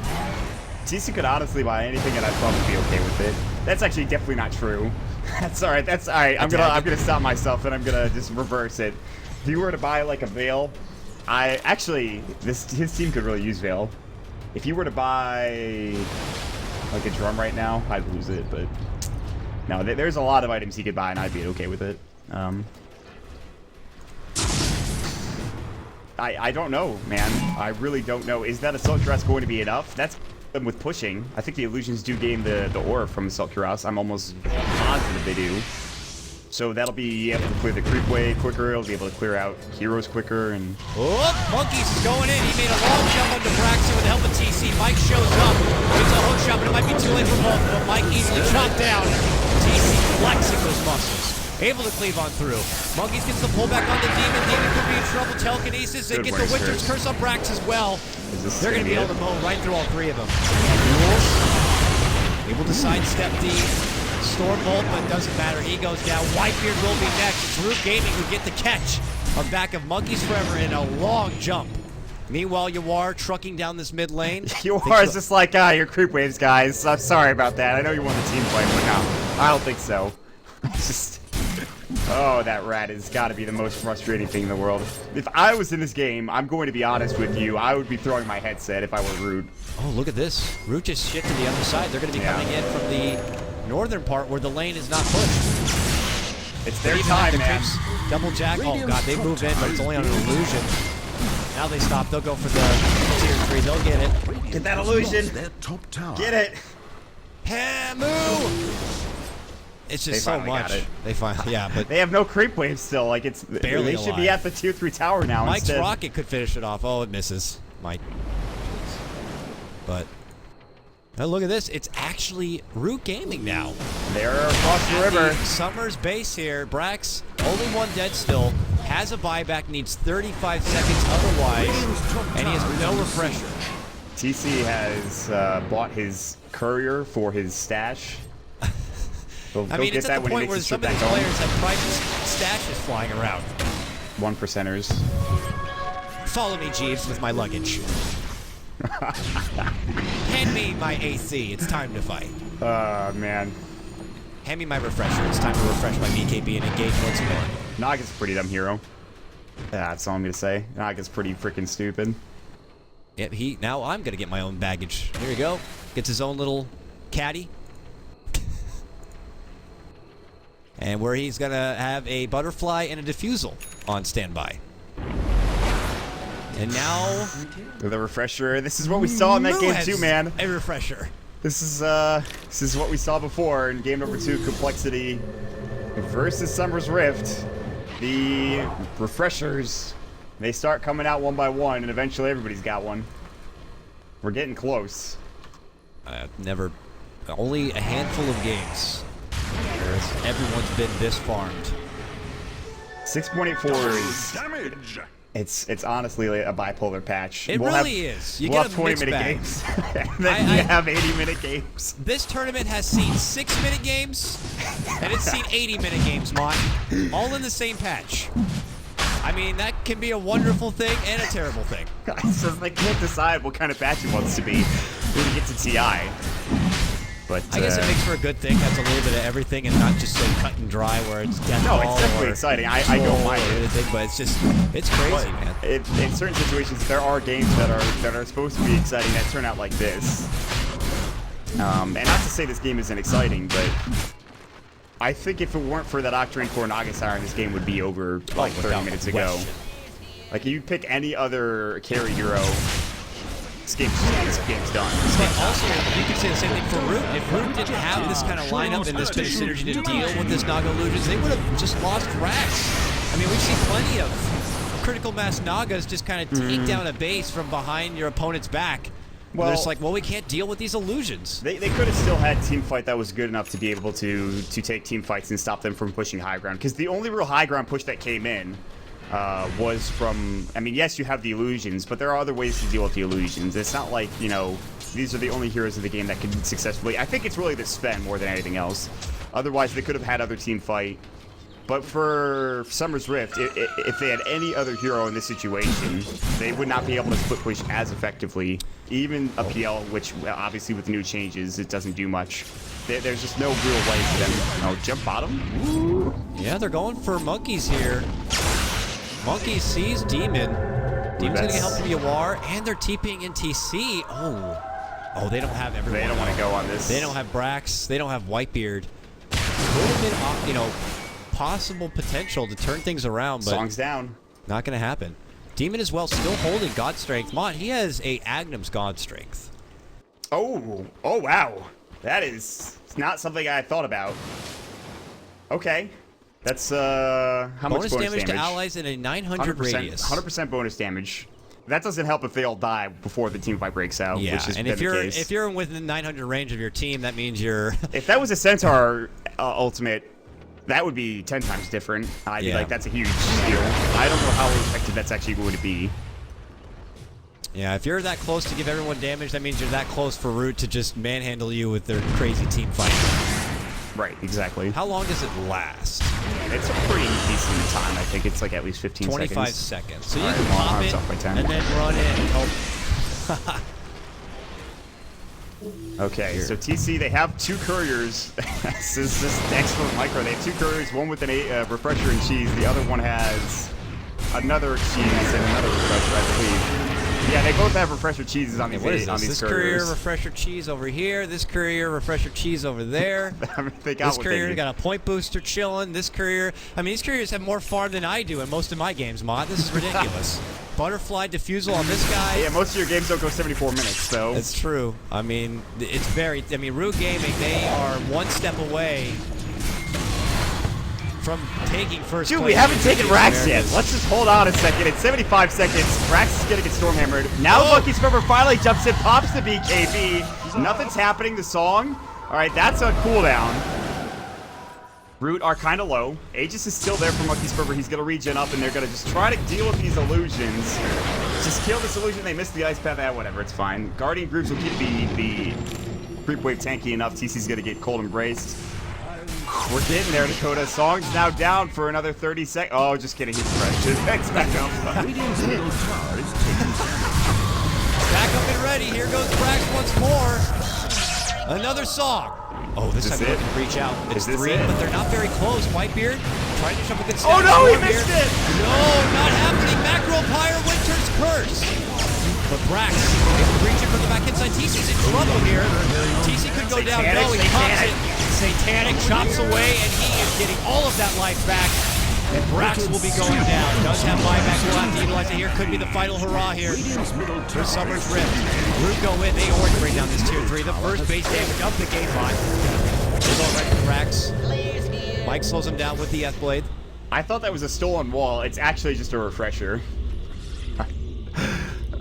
TC could honestly buy anything, and I'd probably be okay with it. That's actually definitely not true. That's all right. That's all right. I'm gonna stop myself, and I'm gonna just reverse it. If you were to buy like a Veil, his team could really use Veil. If you were to buy like a drum right now, I'd lose it. But no, there's a lot of items he could buy, and I'd be okay with it. I don't know, man. I really don't know. Is that Assault Cuirass going to be enough? That's with pushing. I think the illusions do gain the aura from Assault Cuirass. I'm almost positive they do. So that'll be able to clear the creep wave quicker. It'll be able to clear out heroes quicker. And Oh, Monkeys is going in. He made a long jump onto Braxton with the help of TC. Mike shows up. It's a hook shot, but it might be too late for both. But Mike easily chopped down. TC flexing those muscles. Able to cleave on through. Monkeys gets the pullback on the Demon. Demon could be in trouble. Telekinesis. They get the Winter's Curse on Brax as well. They're going to be able to mow right through all three of them. Able to sidestep the Storm Bolt, but doesn't matter. He goes down. Whitebeard will be next. It's Root Gaming who get the catch on back of Monkeys Forever in a long jump. Meanwhile, Yuar trucking down this mid lane. Yuar is just like, your creep waves, guys. I'm sorry about that. I know you won the team fight, but no, I don't think so. Just... Oh, that rat has got to be the most frustrating thing in the world. If I was in this game, I'm going to be honest with you, I would be throwing my headset if I were Root. Oh, look at this. Root just shit to the other side. They're going to be coming in from the northern part where the lane is not pushed. It's their time, man. Double jack. Oh, God, they move in, but it's only on an illusion. Now they stop. They'll go for the tier 3. They'll get it. Get that illusion. Get it. Hamu! It's just so much. They finally, yeah, but they have no creep wave still. Like it's barely. They should be at the tier 3 tower now. Mike's instead. rocket could finish it off. Oh, it misses. Mike. But now look at this. It's actually Root Gaming now. They're across the river. Summer's base here. Brax, only one dead still. Has a buyback. Needs 35 seconds otherwise, and he has no refresher. TC has bought his courier for his stash. I mean, it's at the point where some of these players have private stashes flying around. 1%ers. Follow me, Jeeves, with my luggage. Hand me my AC. It's time to fight. Man. Hand me my refresher. It's time to refresh my BKB and engage once more. Naga's a pretty dumb hero. That's all I'm going to say. Naga's pretty freaking stupid. Yep, now I'm going to get my own baggage. Here we go. Gets his own little caddy. And where he's going to have a butterfly and a diffusal on standby. And now... The refresher. This is what we saw in that game too, man. A refresher. This is what we saw before in game number 2, Complexity versus Summer's Rift. The refreshers, they start coming out one by one, and eventually everybody's got one. We're getting close. Only a handful of games. Everyone's been this farmed. 6.84 is Damage. it's honestly like a bipolar patch. It really is. You we'll get have a mixed 20-minute bag. games. And then you have 80-minute games. This tournament has seen 6-minute games, and it's seen 80-minute games, Maut. All in the same patch. I mean, that can be a wonderful thing and a terrible thing. It says they can't decide what kind of patch it wants to be when you get to TI. But I guess it makes for a good thing. That's a little bit of everything and not just so cut and dry where it's death no, ball it's definitely or exciting. I don't mind it. Anything, but it's just, it's crazy, man. In certain situations, there are games that are supposed to be exciting that turn out like this. And not to say this game isn't exciting, but I think if it weren't for that Octarine Core Naga Siren, this game would be over like 30 minutes ago. Like, you pick any other carry hero, this game's done. But also, you could say the same thing for Root. If Root didn't have this kind of lineup and this kind of synergy to deal with this Naga Illusions, they would have just lost Rax. I mean, we've seen plenty of critical mass Nagas just kind of take down a base from behind your opponent's back. Well, they're just like, well, we can't deal with these illusions. They could have still had team fight that was good enough to be able to take team fights and stop them from pushing high ground. Because the only real high ground push that came in was from, I mean, yes, you have the illusions, but there are other ways to deal with the illusions. It's not like, you know, these are the only heroes of the game that can successfully, I think it's really the Sven more than anything else. Otherwise, they could have had other team fight. But for Summer's Rift, if they had any other hero in this situation, they would not be able to split push as effectively. Even a PL, which obviously with new changes, it doesn't do much. There's just no real way for them. Oh, jump bottom? Ooh. Yeah, they're going for Monkeys here. Monkeys sees Demon. Demon's going to help from Yawar, and they're TPing in TC. Oh, they don't have everyone. They don't want to go on this. They don't have Brax. They don't have Whitebeard. Could have been, you know, possible potential to turn things around, but Song's down. Not going to happen. Demon as well, still holding God Strength. Maut, he has a Agnum's God Strength. Oh wow. That is not something I thought about. Okay. That's, how much bonus damage? To allies in a 900 radius. 100% bonus damage. That doesn't help if they all die before the team fight breaks out, Yeah, which is and if you're within 900 range of your team, that means you're... If that was a Centaur ultimate, that would be 10 times different. I'd be like, that's a huge deal. I don't know how effective that's actually going to be. Yeah, if you're that close to give everyone damage, that means you're that close for Root to just manhandle you with their crazy team fight. Right, exactly. How long does it last? It's a pretty decent time. I think it's like at least 15 25 seconds. So you can pop it and then run in and hope. Okay, so TC, they have two couriers. This is just excellent micro. They have two couriers, one with a refresher and cheese. The other one has another cheese and another refresher, I believe. Yeah, they both have refresher cheeses on these couriers. This courier refresher cheese over here. This courier refresher cheese over there. I mean, they got this courier got a point booster chilling. This courier, I mean, these couriers have more farm than I do in most of my games, Maut. This is ridiculous. Butterfly diffusal on this guy. Yeah, most of your games don't go 74 minutes, so. It's true. I mean, it's very, I mean, Root Gaming, they are one step away from taking first Dude, place. we haven't taken Rax yet. Let's just hold on a second. In 75 seconds, Rax is going to get Stormhammered. Now Monkey Scrubber finally jumps in, pops the BKB. Nothing's happening, the song. All right, that's a cooldown. Root are kind of low. Aegis is still there for Monkey Scrubber. He's going to regen up, and they're going to just try to deal with these illusions. Just kill this illusion. They missed the ice path. Whatever, it's fine. Guardian groups will keep the creep wave tanky enough. TC's going to get cold embraced. We're getting there, Dakota. Song's now down for another 30 seconds. Oh, just kidding. He's fresh. It's back up. Back up and ready. Here goes Brax once more. Another song. Oh, this time they're looking to reach out. It's three, but they're not very close. Whitebeard trying to shove a good step. Oh no, he missed it! No, not happening. Macro Pyre, Winter's Curse. But Brax is reaching from the back inside. TC's in trouble here. TC could go down. No, he pops it. Satanic chops away, and he is getting all of that life back. And Brax will be going down. Does have buyback. We'll have to utilize it here. Could be the final hurrah here for Summer's Rift. Root go in. They already bring down this tier 3. The first base damage of the game line. They go right to Brax. Mike slows him down with the F-Blade. I thought that was a stolen wall. It's actually just a refresher.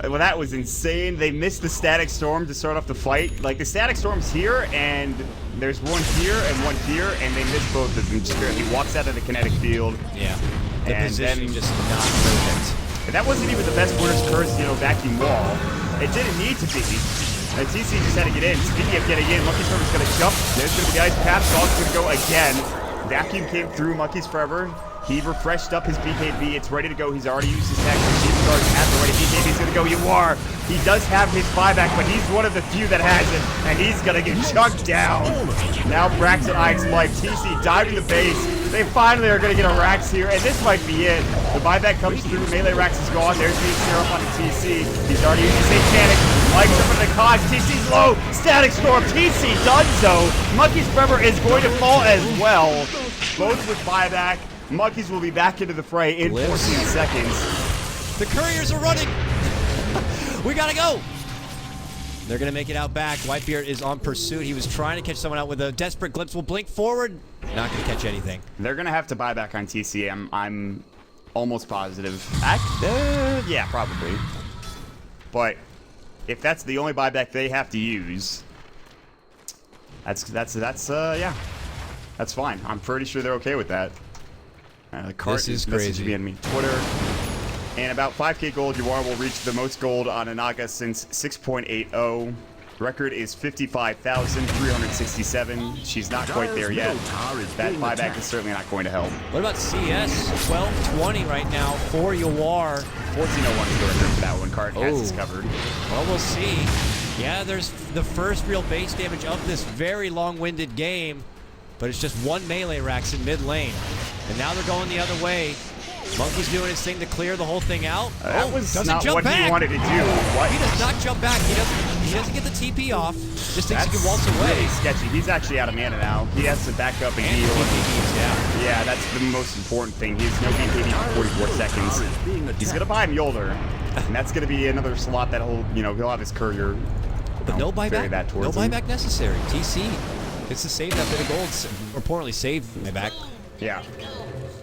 Well, that was insane. They missed the Static Storm to start off the fight. Like, the Static Storm's here, and there's one here and one here, and they missed both of them. He walks out of the kinetic field. Yeah. The and position then, just not perfect. And that wasn't even the best Winter's Curse, you know, vacuum wall. It didn't need to be. TC just had to get in. Speaking of getting in, Monkey's Forever's going to jump. There's going to be the ice path. Song's going to go again. Vacuum came through Monkey's Forever. He refreshed up his BKB. It's ready to go. He's already used his tech. Sheep starts at the ready. BKB's going to go. You are. He does have his buyback, but he's one of the few that has it, and he's gonna get chucked down. Now Braxton Ike's life. TC diving the base. They finally are gonna get a Rax here, and this might be it. The buyback comes through. Melee Rax is gone. There's the zero up on the TC. He's already using Satanic. Ike's up into the cause. TC's low. Static Storm. TC done so. Monkey's Forever is going to fall as well. Both with buyback. Monkeys will be back into the fray in 14 seconds. The couriers are running. We gotta go. They're gonna make it out back. Whitebeard is on pursuit. He was trying to catch someone out with a desperate glimpse. Will blink forward. Not gonna catch anything. They're gonna have to buy back on TC. I'm almost positive. Yeah, probably. But if that's the only buyback they have to use, yeah, that's fine. I'm pretty sure they're okay with that. This is crazy. Me on Twitter. And about 5k gold, Yawar will reach the most gold on Anaga since 6.80. Record is 55,367. She's not quite there yet. That buyback is certainly not going to help. What about CS? 1220 right now for Yawar. 1401 is the record for that one. Card has this covered. Well, we'll see. Yeah, there's the first real base damage of this very long-winded game. But it's just one melee Rax in mid lane. And now they're going the other way. Monkey's doing his thing to clear the whole thing out. That was doesn't not jump what back. he wanted to do. What? He does not jump back. He doesn't get the TP off. Just thinks he can waltz away. Really sketchy. He's actually out of mana now. He has to back up and heal. Yeah, that's the most important thing. He has no BKB for 44 seconds. He's gonna buy Mjolnir, and that's gonna be another slot that he'll have his courier. But no buyback. No him. buyback necessary. TC gets to save that bit of gold. More importantly, save buyback. Yeah.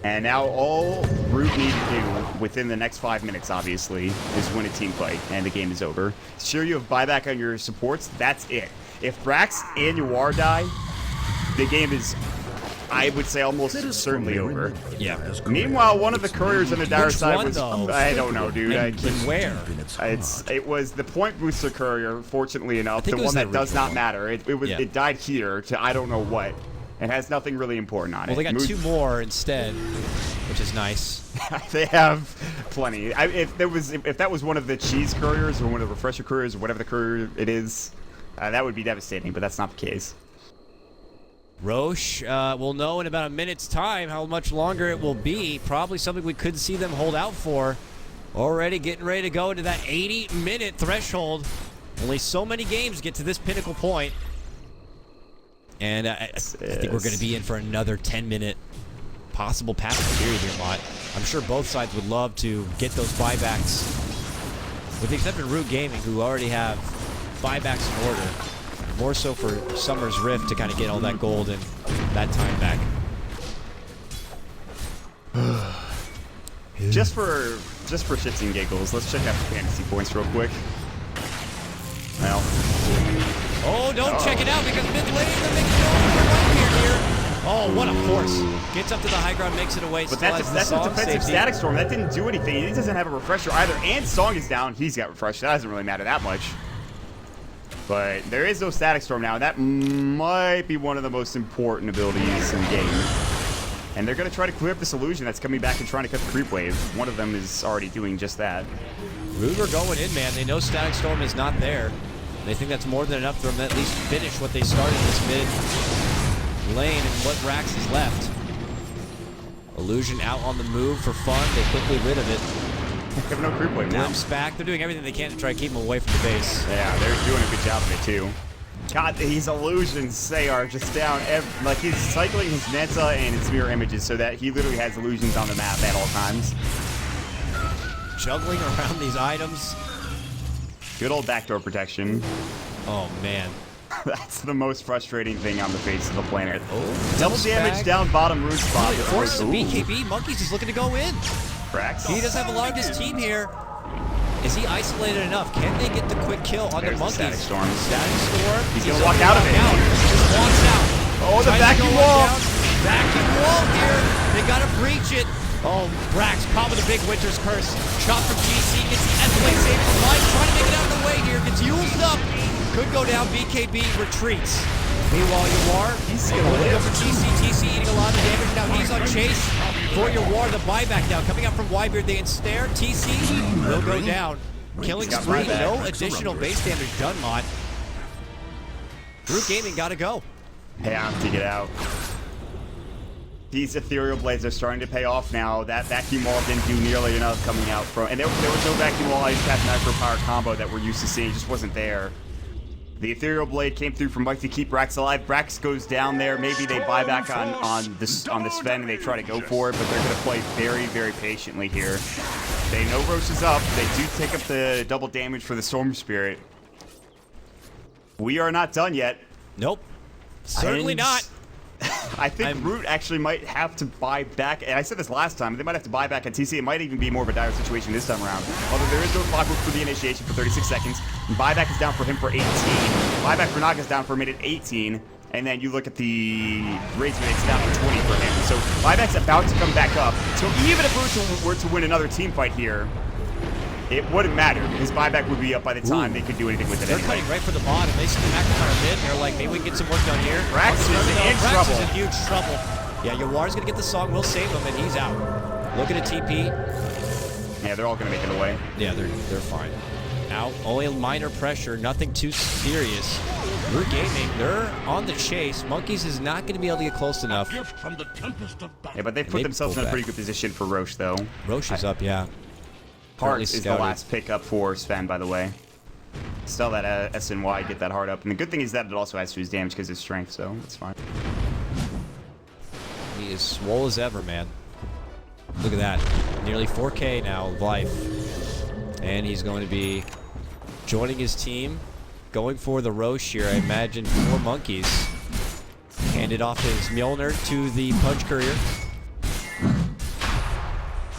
And now all Root need to do within the next 5 minutes, obviously, is win a team fight, and the game is over. Sure, you have buyback on your supports. That's it. If Brax and Yawar die, the game is, I would say, almost certainly over. Yeah. Meanwhile, one of the couriers on the dire side was, though? I don't know, dude. And where? It was the point booster courier, fortunately enough, the one that does not matter. It died here to I don't know what. It has nothing really important on it. Well, they got 2 more instead, which is nice. They have plenty. If that was one of the cheese couriers or one of the refresher couriers or whatever the courier it is, that would be devastating, but that's not the case. Roche will know in about a minute's time how much longer it will be. Probably something we could see them hold out for. Already getting ready to go into that 80-minute threshold. Only so many games get to this pinnacle point. And I think we're going to be in for another 10-minute possible passing period here, Maut. I'm sure both sides would love to get those buybacks, with the exception of Root Gaming, who already have buybacks in order. More so for Summer's Rift to kind of get all that gold and that time back. Just for shits and giggles, let's check out the fantasy points real quick. Well. Oh, don't check it out because mid lane the big here. Oh, what a force. Gets up to the high ground, makes it away. But that's a defensive static storm. That didn't do anything. He doesn't have a refresher either. And Song is down. He's got refresher. That doesn't really matter that much. But there is no static storm now. That might be one of the most important abilities in the game. And they're going to try to clear up this illusion that's coming back and trying to cut the creep wave. One of them is already doing just that. Root are going in, man. They know static storm is not there. They think that's more than enough for them to at least finish what they started this mid lane and what Rax is left. Illusion out on the move for fun. They quickly rid of it. They have no creep wave now. Glimpse back. They're doing everything they can to try to keep him away from the base. Yeah, they're doing a good job of it too. God, these illusions, they are just down. Like he's cycling his meta and his mirror images so that he literally has illusions on the map at all times. Juggling around these items. Good old backdoor protection. Oh, man. That's the most frustrating thing on the face of the planet. Oh, double damage down bottom root spot. Forces a BKB. Monkey's just looking to go in. Brax. He does have a lot of his team here. Is he isolated enough? Can they get the quick kill on the Monkeys? Static Storm. Static Storm. He's going to walk out of it. Just walks out. Oh, the vacuum wall. Vacuum wall here. They got to breach it. Oh, Brax, caught with a big Winter's Curse. Shot from GC, gets the escalate save from Mike, trying to make it out of the way here. Gets used up. Could go down. BKB retreats. Meanwhile, Yawar, he's going to go for TC. TC eating a lot of damage. Now he's on chase for Yawar. The buyback now coming up from Whitebeard. They ensnare. TC will go down. killing got spree. buyback. No additional base damage done, Maut. Root Gaming got to go. Have to get out. These ethereal blades are starting to pay off now. That vacuum wall didn't do nearly enough coming out from, and there was no vacuum wall. I just had an power combo that we're used to seeing. It just wasn't there. The ethereal blade came through from Mike to keep Brax alive. Brax goes down there. Maybe they buy back on the Sven and they try to go for it, but they're going to play very, very patiently here. They know Roche is up. They do take up the double damage for the Storm Spirit. We are not done yet. Nope. Certainly And not. I think Root actually might have to buy back, and I said this last time, they might have to buy back at TC. It might even be more of a dire situation this time around. Although there is no clock for the initiation for 36 seconds. Buyback is down for him for 18. Buyback for Naga's down for a minute 18. And then you look at the raise minutes down for 20 for him. So Buyback's about to come back up. So even if Root were to win another team fight here, it wouldn't matter, because Buyback would be up by the time they could do anything with it They're anyway. cutting right for the bottom. They see the McIntyre mid, and they're like, maybe we can get some work done here. Brax is in Brax trouble. is in huge trouble. Yeah, Yawar's going to get the song. We'll save him, and he's out. Look at a TP. Yeah, they're all going to make it away. Yeah, they're fine. Now, only minor pressure, nothing too serious. Root Gaming, they're on the chase. Monkeys is not going to be able to get close enough. Yeah, but they've put they themselves pull in a back. pretty good position for Roche, though. Roche is up, yeah. Heart Currently is the scouted. last pickup for Sven, by the way. Still that SNY, get that heart up. And the good thing is that it also adds to his damage because it's strength, so it's fine. He is swole as ever, man. Look at that. Nearly 4K now of life. And he's going to be joining his team. Going for the Roche here, I imagine 4 monkeys. Handed off his Mjolnir to the Punch Courier.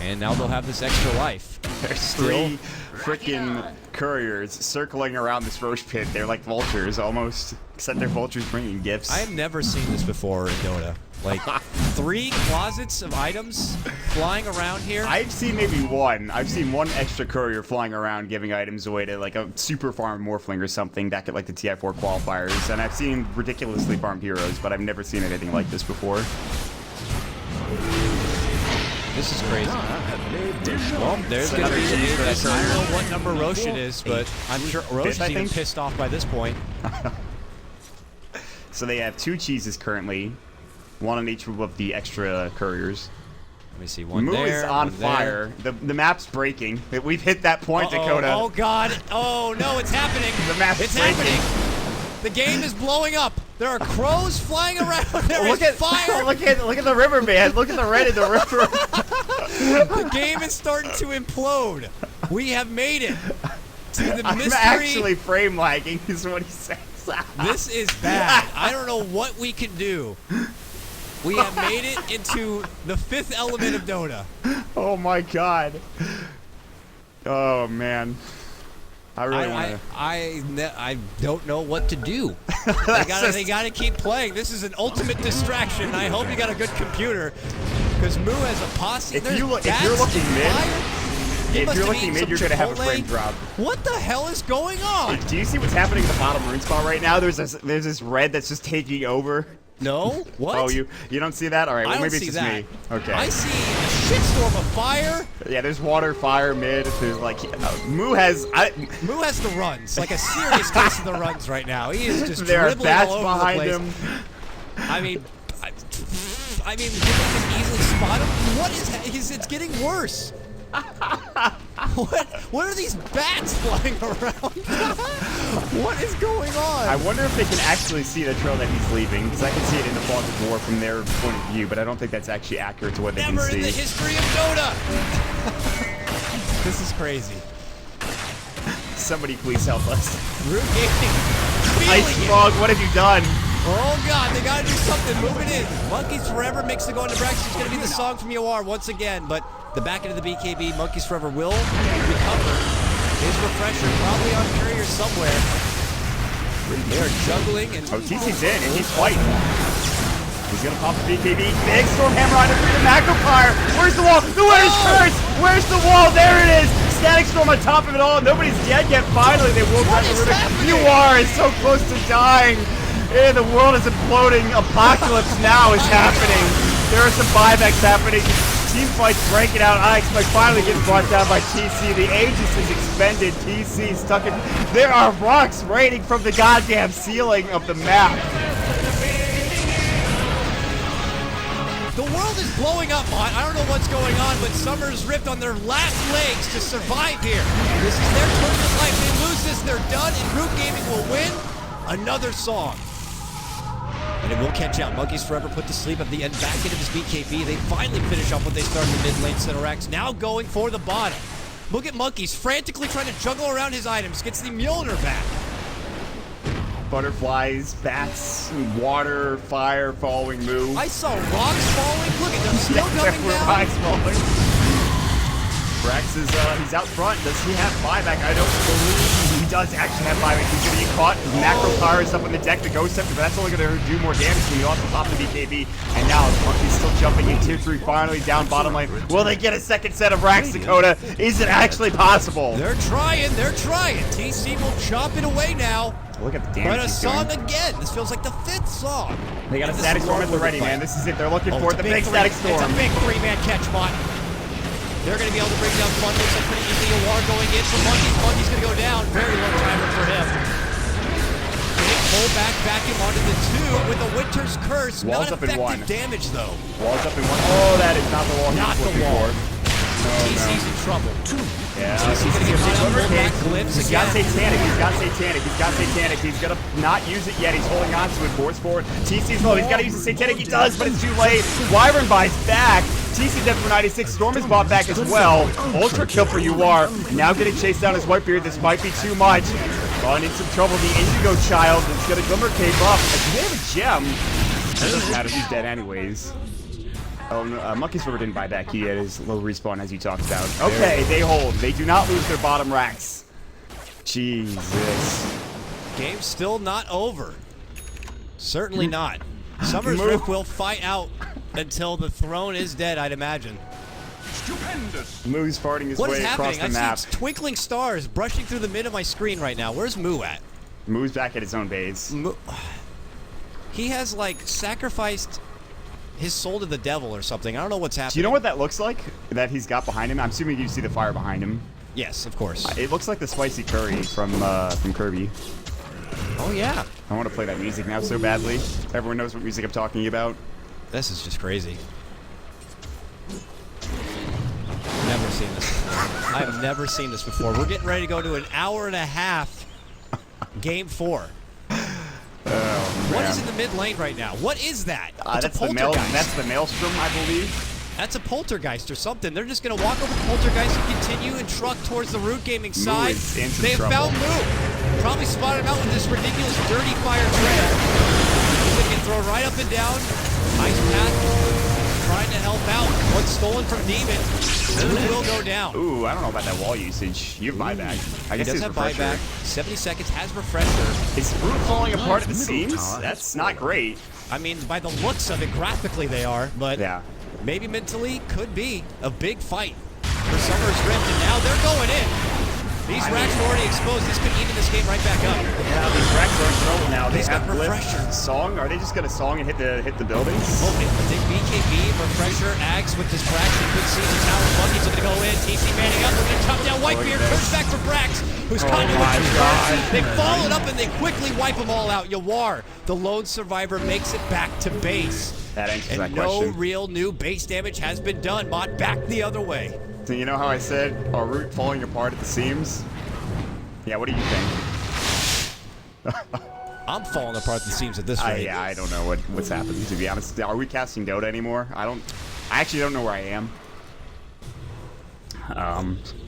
And now they'll have this extra life. There's Still, 3 freaking couriers circling around this Roche pit. They're like vultures, almost. Except they're vultures bringing gifts. I have never seen this before in Dota. Like, 3 closets of items flying around here. I've seen maybe 1. I've seen 1 extra courier flying around giving items away to like a super farm Morphling or something back at like the TI4 qualifiers. And I've seen ridiculously farmed heroes, but I've never seen anything like this before. This is crazy. Well, there's going to be this. I don't know what number Roche it is, but I'm sure Roche is I even think. pissed off by this point. So they have 2 cheeses currently. 1 on each of the extra couriers. Let me see. One Moo there. is on one there. fire. The map's breaking. We've hit that point, Dakota. Oh, God. Oh, no, it's happening. The map's It's breaking. happening. The game is blowing up. There are crows flying around. There Look is at fire. look at the river, man. Look at the red in the river. The game is starting to implode. We have made it to the I'm mystery. actually frame lagging is what he says. This is bad. I don't know what we can do. We have made it into the 5th element of Dota. Oh my god. Oh man. I really want to. I don't know what to do. They gotta keep playing. This is an ultimate distraction. I hope you got a good computer, because Moo has a posse. If There's you're looking bats and mid, fire. He if must you're have looking eaten mid, some you're gonna have a Chipotle. frame drop. What the hell is going on? Do you see what's happening in the bottom rune spot right now? There's this red that's just taking over. No? What? Oh, you don't see that? All right, I well don't maybe see it's just that. me. Okay. I see a shitstorm of fire. Yeah, there's water, fire, mid. There's like Moo has. Moo has the runs, like a serious case of the runs right now. He is just There are dribbling bats all over behind the place. him. I mean, did they just easily spot him? What is? It's getting worse. What are these bats flying around? What is going on? I wonder if they can actually see the trail that he's leaving, because I can see it in the fog of war from their point of view, but I don't think that's actually accurate to what they Never can in the see. history of Dota. This is crazy. Somebody please help us. Root Gaming. Ice feeling it. Frog, what have you done? Oh God, they gotta do something. Move it in. Monkeys Forever makes it go into Brax. It's gonna be the song from Yawar once again, but the back end of the BKB, Monkeys Forever will recover his refresher, probably on Courier somewhere. They are juggling and Oh, TC's in, and he's fighting. He's gonna pop the BKB. Big Storm Hammer on it for the Macro Fire. Where's the wall? The winner's curse! Where's the wall? There it is! Static Storm on top of it all. Nobody's dead yet. Finally, they will What cut is the river. happening? You are so close to dying. The world is imploding. Apocalypse now is happening. There are some buybacks happening. Team fights breaking out. Ike's finally getting brought down by TC. The Aegis is expended. TC stuck in. There are rocks raining from the goddamn ceiling of the map. The world is blowing up, Maut. I don't know what's going on, but Sumsrift on their last legs to survive here. This is their tournament life. They lose this, they're done, and Root Gaming will win another song. And it will catch out. Monkeys Forever put to sleep at the end back into his BKB. They finally finish off what they started in mid lane. Cenorax now going for the bottom. Look at Monkeys frantically trying to juggle around his items. Gets the Mjolnir back. Butterflies, bats, water, fire following Moo. I saw rocks falling. Look at them still coming down. Rocks falling. Brax is he's out front. Does he have buyback? I don't believe he does actually have buyback. He's gonna get caught. Macro power is up on the deck. The Ghost Scepter, but that's only gonna do more damage to me. Off the top of the BKB. And now Monkey's still jumping in tier 3, finally down bottom lane. Will they get a second set of racks, Dakota? Is it actually possible? They're trying. TC will chop it away now. Look at the damage. But a he's song doing. again. This feels like the 5th song. They got a And static this is storm at the all ready, over man. This is it. They're looking for it's it. The a big static It's storm. a big 3-man catch, Maut. They're going to be able to bring down Fun. Looks like pretty easily. A war going in for Monkeys. Monkeys going to go down. Very low timer for him. Big pullback back him onto the 2 with the Winter's Curse. Wall's Not up in effective 1. damage, though. Wall's up in 1. Oh, that is not the wall. Not the wall. TC's in trouble. Yeah, TC's going to get run up, pull back, glimpse He's got again. Satanic, he's got Satanic. He's gonna not use it yet. He's holding on to it. Force forward. TC's low. He's gotta use the Satanic. He does, but it's too late. Wyvern buys back. TC dead for 96. Storm is bought back as well. Ultra kill for UR. Now getting chased down as Whitebeard. This might be too much. Gone in some trouble. The Indigo Child is gonna Glimmer Cape up. Do they have a gem? It doesn't matter. He's dead anyways. Oh, no, Monkey's River didn't buy back. He had his low respawn, as you talked about. Okay, they hold. They do not lose their bottom racks. Jesus. Game's still not over. Certainly not. Sumsrift will fight out until the throne is dead, I'd imagine. Stupendous. Moo's farting his What way is across happening? the I map. see twinkling stars brushing through the mid of my screen right now. Where's Moo at? Moo's back at his own base. He has, like, sacrificed his soul to the devil or something. I don't know what's happening. Do you know what that looks like that he's got behind him? I'm assuming you see the fire behind him. Yes, of course. It looks like the spicy curry from Kirby. Oh, yeah. I want to play that music now so badly. Everyone knows what music I'm talking about. This is just crazy. Never seen this before. I've never seen this before. We're getting ready to go to an hour and a half. Game 4. Oh, What man. is in the mid lane right now? What is that? It's a That's the poltergeist. that's the Maelstrom, I believe. That's a poltergeist or something. They're just going to walk over the poltergeist and continue and truck towards the Root Gaming side. is in some They have trouble. found Moo. Probably spotted him out with this ridiculous dirty fire trail. They can throw right up and down. Ice Path trying to help out. One's stolen from Demon. Moo will go down. Ooh, I don't know about that wall usage. You have buyback. I He guess does his have refresher. buyback. 70 seconds has refresher. Is Root falling apart at the seams? That's not great. I mean, by the looks of it, graphically they are, but Yeah. maybe mentally could be a big fight for Sumsrift, and now they're going in. These racks are already exposed. This could even this game right back up. Yeah, these racks are in trouble now. They He's have got refresher. Song. Are they just gonna song and hit the buildings? Oh, I think BKB, refresher, Axe with this Brax and good season tower. Monkeys are going to go in. TC manning up. They're going to chop down Whitebeard. this. Turns back for Brax, who's Oh caught in my with God. They followed up and they quickly wipe them all out. Yawar, the lone survivor, makes it back to base. That answers that And no question. real new base damage has been done. Maut back the other way. So you know how I said our Root falling apart at the seams? Yeah, what do you think? I'm falling apart the seams at this rate. Yeah, I don't know what's happening, to be honest. Are we casting Dota anymore? I actually don't know where I am.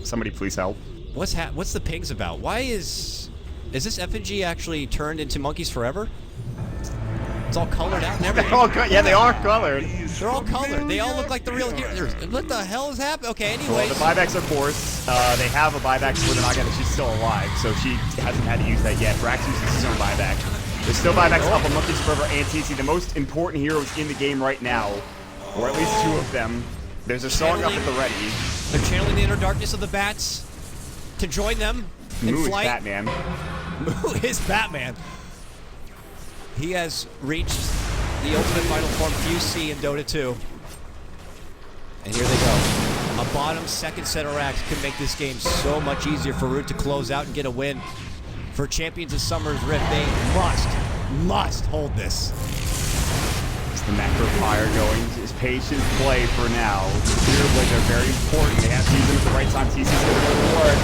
Somebody please help. What's the pings about? Why is this FNG actually turned into Monkeys Forever? It's all colored out and everything. Yeah, they are colored. They're all colored. They all look like the real heroes. What the hell is happening? Okay, Well, anyways. the buybacks are forced. They have a buyback for the Naga. She's still alive, so she hasn't had to use that yet. Brax uses his own buyback. There's still buybacks up on Monkeys Forever and TC, the most important heroes in the game right now, or at least 2 of them. There's a song up at the ready. They're channeling the inner darkness of the bats to join them in Moo is flight. Batman. Moo is Batman. He has reached the ultimate final form few see in Dota 2. And here they bottom second set of racks could make this game so much easier for Root to close out and get a win. For champions of Summer's Rift, they must hold this. It's the macro fire going. Just patient play for now. Fear Blade are very important. They have to use them at the right time. TC's going to go forward.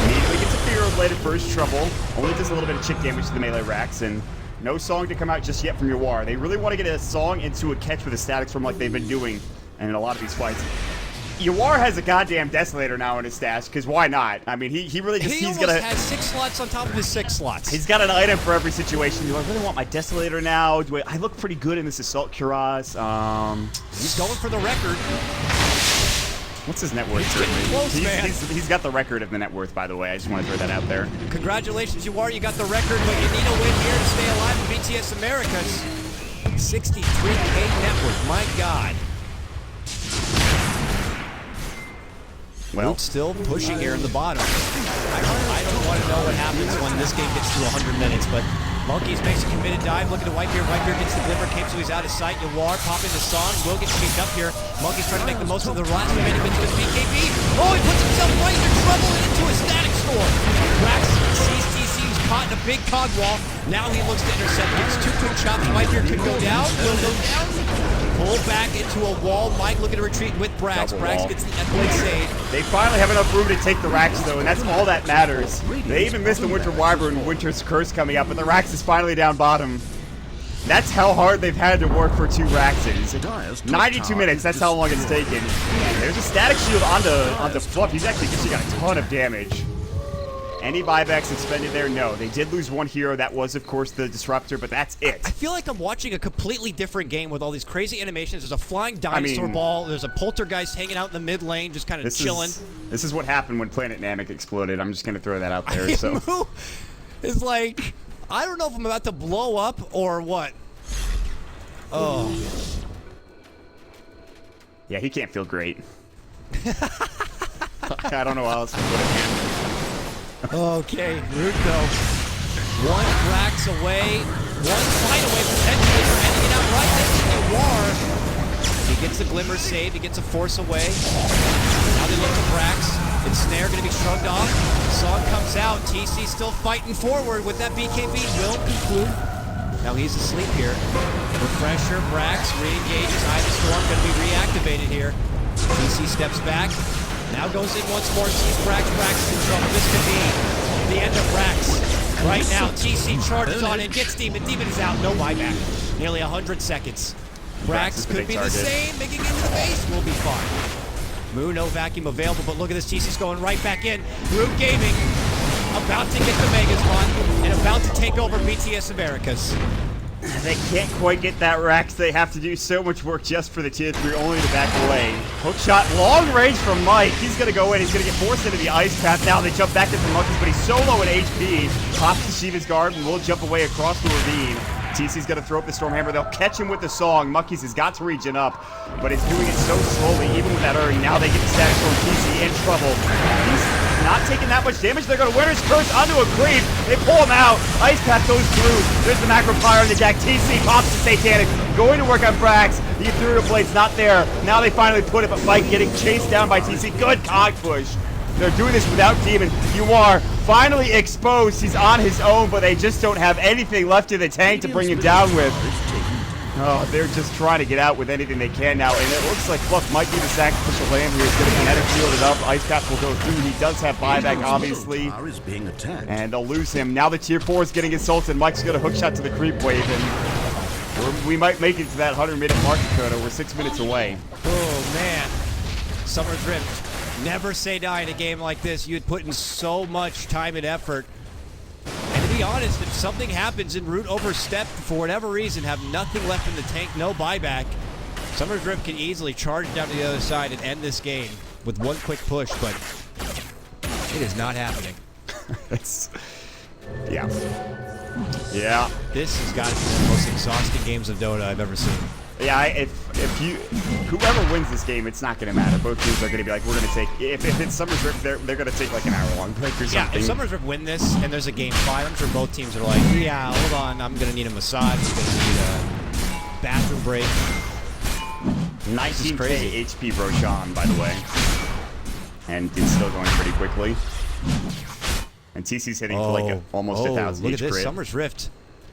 Immediately gets a Fear Blade at first trouble. Only does a little bit of chip damage to the melee racks, and no song to come out just yet from Yawar. They really want to get a song into a catch with a static storm like they've been doing in a lot of these fights. Yawar has a goddamn Desolator now in his stash, because why not? I mean, he really just... He's gonna has 6 slots on top of his 6 slots. He's got an item for every situation. Do I really want my Desolator now? I look pretty good in this Assault Cuirass. He's going for the record. What's his net worth? He's got the record of the net worth, by the way. I just want to throw that out there. Congratulations, Yawar. You got the record, but you need a win here to stay alive in BTS Americas. 63K net worth. My God. Well, Maut still pushing here in the bottom. I don't want to know what happens when this game gets to 100 minutes, but Monkeys makes a committed dive, looking to Whitebeard. Whitebeard gets the glimmer cape, so he's out of sight. Yawar popping the song, will get chased up here. Monkeys trying to make the most of the last remaining bits of his BKB. Oh, he puts himself right in trouble and into a static storm. Rax sees TC, who's caught in a big cog wall. Now he looks to intercept. Gets 2 quick chops. Whitebeard could go down, will go down. Pull back into a wall. Mike looking to retreat with Brax. Brax gets the Earthquake save. They finally have enough room to take the Rax, though, and that's all that matters. They even missed the Winter Wyvern, Winter's Curse coming up, but the Rax is finally down bottom. That's how hard they've had to work for 2 Raxes. 92 minutes, that's how long it's taken. There's a static shield onto Fluff. He's actually got a ton of damage. Any buybacks expended there? No. They did lose 1 hero. That was, of course, the Disruptor, but that's it. I feel like I'm watching a completely different game with all these crazy animations. There's a flying dinosaur ball. There's a poltergeist hanging out in the mid lane, just kind of chilling. This is what happened when Planet Namek exploded. I'm just going to throw that out there. So it's like, I don't know if I'm about to blow up or what. Oh. Yeah, he can't feel great. I don't know how else to put it. Okay, Root though. 1 Rax away, 1 fight away potentially for ending it out right next to Yawar. He gets the Glimmer save, he gets a Force away. Now they look to Brax. Ensnare gonna be shrugged off. Song comes out, TC still fighting forward with that BKB. Will conclude. Now he's asleep here. Refresher, Brax re-engages. Eye of the Storm gonna be reactivated here. TC steps back. Now goes in once more, sees Brax. Brax is in trouble. This could be the end of Brax. Right now, TC charges on and gets Demon. Demon is out, no buyback. Nearly 100 seconds. Brax could be the same, making it into the base. We'll be fine. Moo, no vacuum available, but look at this. TC's going right back in. Root Gaming about to get the Megasmon and about to take over BTS Americas. They can't quite get that Rax. They have to do so much work just for the tier 3, only to back away. Hook shot, long range from Mike. He's going to go in. He's going to get forced into the ice path. Now they jump back into the Monkeys, but he's so low in HP. Pops to Shiva's guard and will jump away across the ravine. TC's going to throw up the Stormhammer. They'll catch him with the song. Monkeys has got to regen up, but it's doing it so slowly, even with that Uri. Now they get the static storm. TC in trouble. He's not taking that much damage. They're going to Winter's Curse onto a creep. They pull him out. Ice Path goes through. There's the Macro Fire on the deck. TC pops the Satanic. Going to work on Brax. The Ethereal Blade's not there. Now they finally put it, but Mike getting chased down by TC. Good cog push. They're doing this without Demon. Yawar finally exposed. He's on his own, but they just don't have anything left in the tank to bring him down with. Oh, they're just trying to get out with anything they can now, and it looks like Fluff might be the sacrificial lamb here. He's going to kinetic field it up. Ice Cap will go through. He does have buyback, obviously, and they'll lose him. Now the tier 4 is getting insulted. Mike's going to hook shot to the creep wave, and we might make it to that 100-minute mark, Dakota. We're 6 minutes away. Oh, man. Summer's Rift. Never say die in a game like this. You had put in so much time and effort. And to be honest, if something happens and Root overstep for whatever reason, have nothing left in the tank, no buyback, Summer's Rift can easily charge down to the other side and end this game with 1 quick push, but it is not happening. Yeah. Yeah. This has got to be one of the most exhausting games of Dota I've ever seen. Yeah, whoever wins this game, it's not going to matter. Both teams are going to be like, we're going to take, if it's Summer's Rift, they're going to take like an hour-long break or something. Yeah, if Summer's Rift win this and there's a game 5, I'm sure both teams are like, yeah, hold on, I'm going to need a massage, I'm going to need a bathroom break. 19k HP Roshan, by the way. And it's still going pretty quickly. And TC's hitting for like almost 1,000 look each at this, crit. Sumsrift.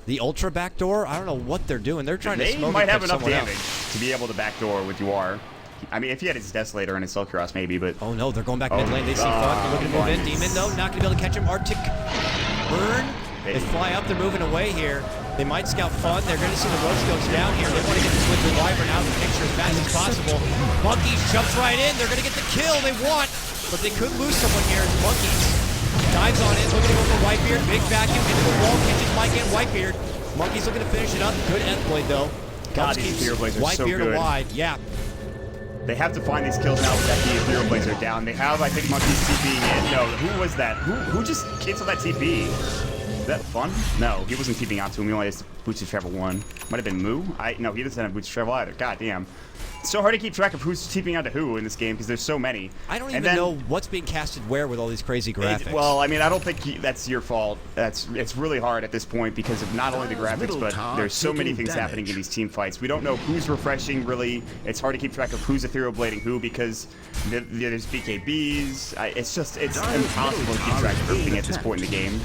The ultra backdoor, I don't know what they're doing. They're trying to smoke. They might have and enough someone damage else. to be able to backdoor with UR. I mean, if he had his Desolator and his Cellcross, maybe, but... Oh no, they're going back mid lane. They see Fun. They're looking to move in. Demon, though, not going to be able to catch him. Arctic Burn. They fly up. They're moving away here. They might scout Fun. They're going to see the Roach goes down here. They want to get this Winter Wyvern out of the picture as fast as possible. Monkeys jumps right in. They're going to get the kill they want, but they could lose someone here. Monkeys dives on in, looking to go for Whitebeard. Big vacuum into the wall. Catches Mike and Whitebeard. Monkeys looking to finish it up. Good endblade, though. God, these Ethereal Blades are so Whitebeard good. wide. Yeah. They have to find these kills now that the Ethereal Blades are down. They have, I think, Monkeys TPing in. No, who was that? Who just canceled that TP? Is that Fun? No, he wasn't TPing out to him. He only has Boots of Travel 1. Might have been Moo? No, he doesn't have Boots of Travel either. God damn. It's so hard to keep track of who's TPing out to who in this game because there's so many. I don't even know what's being casted where with all these crazy graphics. Well, I mean, I don't think that's your fault. It's really hard at this point because of not only the graphics, but there's so many things happening in these team fights. We don't know who's refreshing, really. It's hard to keep track of who's Ethereal Blading who because there's BKBs. It's impossible to keep track of everything at this point in the game.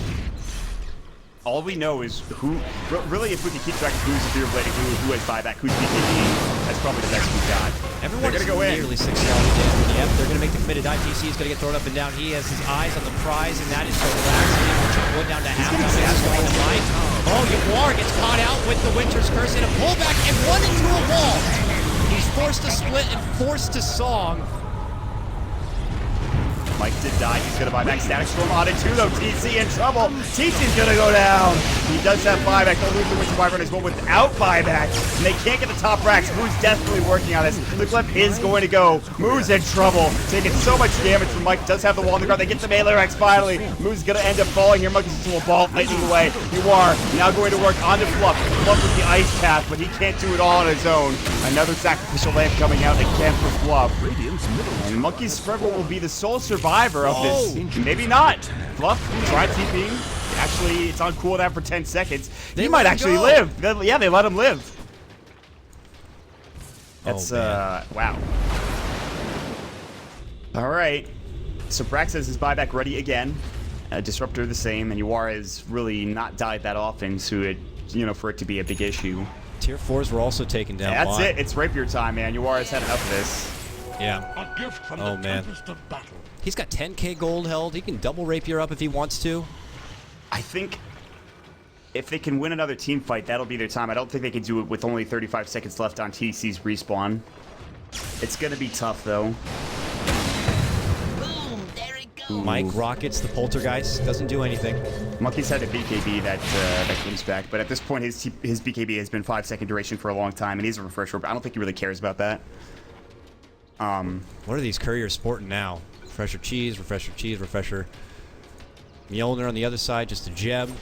All we know is really, if we can keep track of who's Ethereal Blading who has buyback, who's BKB, that's probably the best we've got. Everyone's going to go in. Nearly 6,000 damage. Yep, they're going to make the committed dive. TC is going to get thrown up and down. He has his eyes on the prize, and that is so relaxing. Going down to half. Going to Mike. Oh, Yawar gets caught out with the Winter's Curse and a pullback and run into a wall. He's forced to split and forced to song. Mike did die. He's going to buy back. Static Storm on it too, though. TC in trouble. TC's going to go down. He does have buyback. They'll lose the Winter Wyvern as well without buyback. And they can't get the top racks. Moo's desperately working on this. The clip is going to go. Moo's in trouble. Taking so much damage from Mike. Does have the wall on the ground. They get the melee racks finally. Moo's going to end up falling here. Monkey's into a ball, lightning away. You are now going to work on the Fluff. Fluff with the ice path, but he can't do it all on his own. Another sacrificial lamp coming out again for Fluff. And Monkey's Spreadwell will be the sole survivor of this. Maybe not. Fluff, try TPing. Actually, it's on cooldown for 10 seconds. He might actually live. Yeah, they let him live. That's, wow. All right. So Brax has his buyback ready again. Disruptor the same, and UR has really not died that often, so it, for it to be a big issue. Tier 4s were also taken down. That's it. It's rapier time, man. UR has had enough of this. Yeah. A gift from Oh, the man. Tempest of Battle. He's got 10k gold held. He can double rapier up if he wants to. I think if they can win another team fight, that'll be their time. I don't think they can do it with only 35 seconds left on TC's respawn. It's going to be tough, though. Boom, there it goes. Mike rockets the Poltergeist. Doesn't do anything. Monkey's had a BKB that comes back, but at this point, his BKB has been 5-second duration for a long time, and he's a refresher, but I don't think he really cares about that. What are these couriers sporting now? Refresher cheese, refresher. Mjolnir on the other side, just a gem.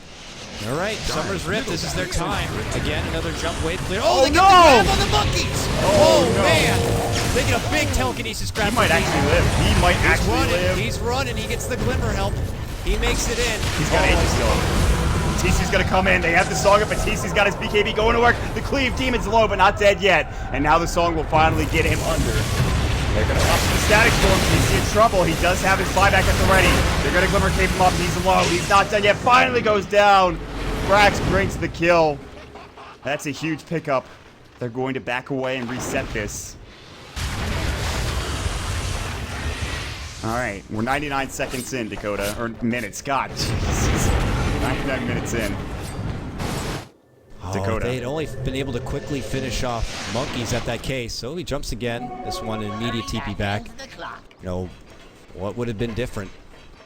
All right, Summer's Rift, this is their time. Again, another jump wave clear. Oh, they get the grab on the monkeys! Oh, no. Man! They get a big telekinesis grab. He might actually live. He might actually live. He's running. He gets the glimmer help. He makes it in. He's got Aegis still. TC's gonna come in. They have the song up, but TC's got his BKB going to work. The Cleave Demon's low, but not dead yet. And now the song will finally get him under. They're gonna up the Static Storm. TC in trouble. He does have his buyback at the ready. They're gonna Glimmer Cape him up. He's low. He's not dead yet. Finally goes down. Brax brings the kill. That's a huge pickup. They're going to back away and reset this. All right, we're 99 seconds in, Dakota, or minutes. God, Jesus. 99 minutes in. Dakota. They'd only been able to quickly finish off monkeys at that case, so he jumps again. This one, an immediate TP back. What would have been different?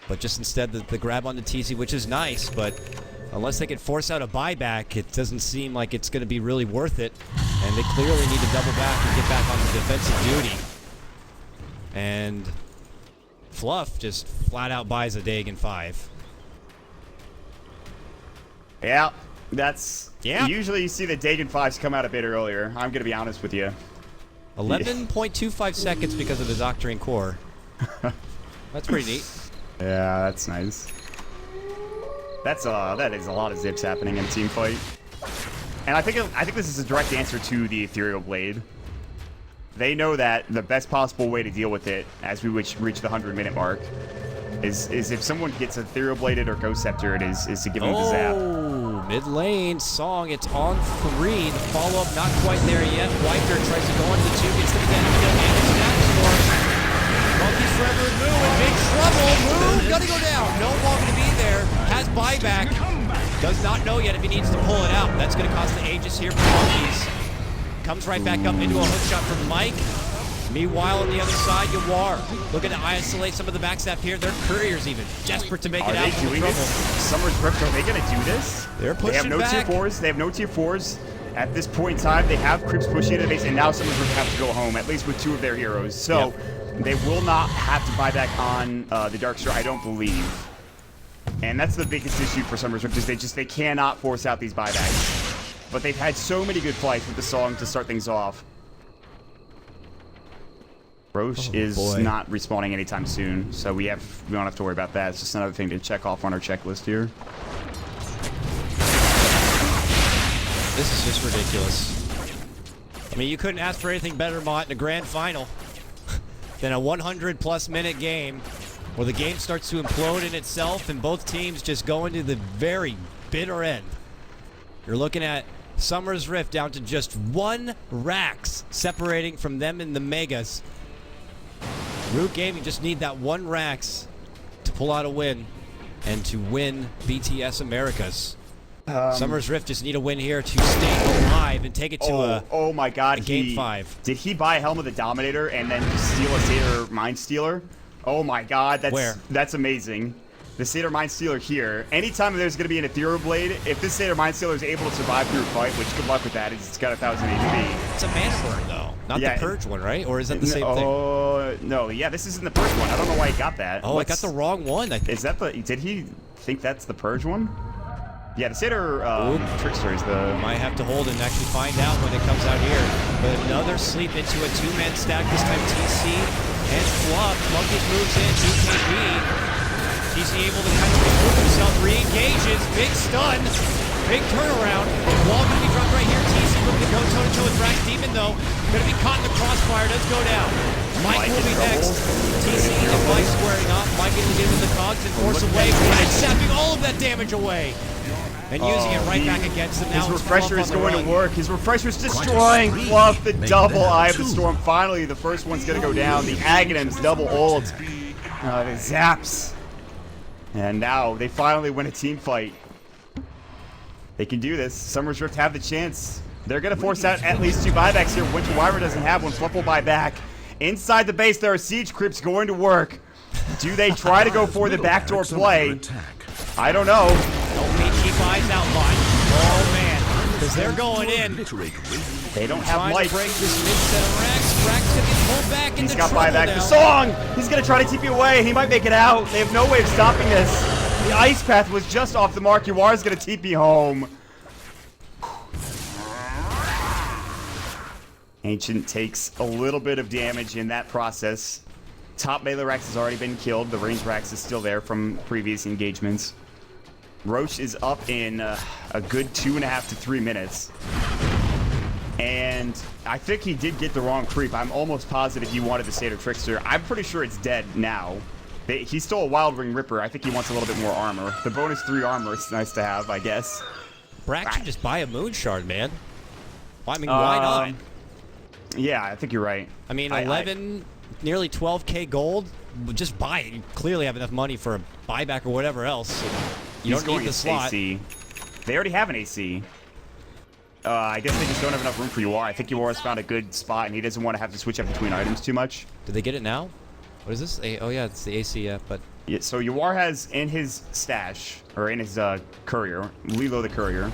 But just instead, the grab on the TC, which is nice, but unless they can force out a buyback, it doesn't seem like it's going to be really worth it. And they clearly need to double back and get back on the defensive duty. And Fluff just flat out buys a Dagon 5. Yeah, that's... Yeah. Usually you see the Dagon 5s come out a bit earlier. I'm going to be honest with you. 11.25 seconds because of his Octarine core. That's pretty neat. Yeah, that's nice. That is a lot of zips happening in team fight. And I think this is a direct answer to the Ethereal Blade. They know that the best possible way to deal with it as we reach the 100-minute mark is if someone gets Ethereal Bladed or Ghost Scepter, is to give them the zap. Oh, mid lane, Song, it's on 3. The follow-up not quite there yet. Wiper tries to go into the 2, gets the beginning kill, and it's Max for Monkey's forever Moo in big trouble. Moo gonna go down. No longer to be there. Has buyback. Does not know yet if he needs to pull it out. That's gonna cost the Aegis here for Monkeys. Comes right back up into a hook shot from Mike. Meanwhile, on the other side, Yawar looking to isolate some of the backstab here. Their couriers even desperate to make it out. Are they doing this? Sumsrift, are they going to do this? They're pushing They have no back. tier 4s. They have no tier 4s. At this point in time, they have creeps pushing into the base, and now Sumsrift have to go home, at least with 2 of their heroes. So they will not have to buy back on the Darkster, I don't believe. And that's the biggest issue for Sumsrift, is they cannot force out these buybacks. But they've had so many good fights with the Song to start things off. Roche is not respawning anytime soon, so we don't have to worry about that. It's just another thing to check off on our checklist here. This is just ridiculous. I mean, you couldn't ask for anything better, Maut, in a grand final than a 100-plus minute game where the game starts to implode in itself and both teams just go into the very bitter end. You're looking at Sumsrift down to just 1 Rax separating from them in the Megas. Root Gaming just need that 1 Rax to pull out a win and to win BTS Americas. Sumsrift just need a win here to stay alive and take it to oh my God, a game 5. Did he buy Helm of the Dominator and then steal a Satyr Mind Stealer? Oh my God, that's amazing. The Satyr Mind Stealer here. Anytime there's going to be an Ethereal Blade, if this Satyr Mind Stealer is able to survive through a fight, which good luck with that, it's got 1,000 HP. It's a mana burn, though. Not the Purge one, right? Or is that the same thing? Oh, no. Yeah, this isn't the Purge one. I don't know why he got that. Oh, I got the wrong one. Is that the... Did he think that's the Purge one? Yeah, the Satyr Trickster is the... Might have to hold and actually find out when it comes out here. But another sleep into a 2-man stack. This time TC and Fluff. Monkeys moves in. BKB. TC able to kind of remove himself, re-engages, big stun, big turnaround. Wall gonna be dropped right here. TC looking to go toe-to-toe with Rax Demon though. Gonna be caught in the crossfire, does go down. Mike will be next. TC and Mike squaring up. Mike able to get with the cogs and force away. And sapping all of that damage away. And using it right back against him now. His refresher is going to work. His refresher is destroying Fluff. The double Eye of the Storm. Finally, the first one's gonna go down. The Aghanims double ult. The zaps. And now they finally win a team fight. They can do this. Sumsrift have the chance. They're going to force out at least 2 buybacks here. Winter Wyvern doesn't have one. Fluff will buy back. Inside the base, there are siege creeps going to work. Do they try to go for the backdoor play? I don't know. Don't mean keep eyes out, Mike. Oh, man. Because they're going in. They don't have light. Break this mid-set of Rax. Rax to get pulled back into trouble. He's got buyback. The Song! He's going to try to TP away. He might make it out. They have no way of stopping this. The Ice Path was just off the mark. Yawar's going to TP home. Ancient takes a little bit of damage in that process. Top melee Rax has already been killed. The range Rax is still there from previous engagements. Roche is up in a good 2.5 to 3 minutes. And I think he did get the wrong creep. I'm almost positive he wanted the Satyr Trickster. I'm pretty sure it's dead now. He stole a Wild Ring Ripper. I think he wants a little bit more armor. The bonus 3 armor is nice to have, I guess. Brack should just buy a Moon Shard, man. I mean, why not? Yeah, I think you're right. I mean, 11, nearly 12K gold. Just buy it. You clearly have enough money for a buyback or whatever else. You don't need the slot. AC. They already have an AC. I guess they just don't have enough room for Yawar. I think Yawar has found a good spot, and he doesn't want to have to switch up between items too much. Did they get it now? What is this? Oh, yeah, it's the AC, yeah, but... Yeah, so Yawar has in his stash, or in his courier, Lilo the Courier,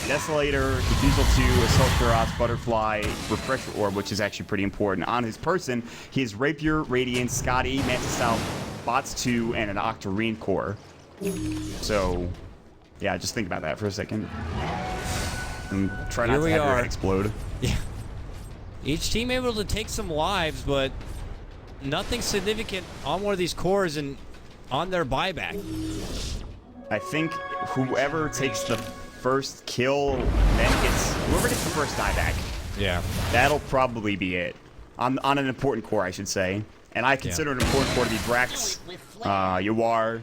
Desolator, Diffusal 2, Assault Cuirass, Butterfly, Refresher Orb, which is actually pretty important. On his person, he has Rapier, Radiance, Scotty, Mantis Style, Bots 2, and an Octarine Core. So, yeah, just think about that for a second. And try not to have your head explode. Yeah. Each team able to take some lives, but nothing significant on one of these cores and on their buyback. I think whoever takes the first kill then gets... Whoever gets the first dieback. Yeah. That'll probably be it. on an important core, I should say. And I consider an important core to be Brax, Yawar,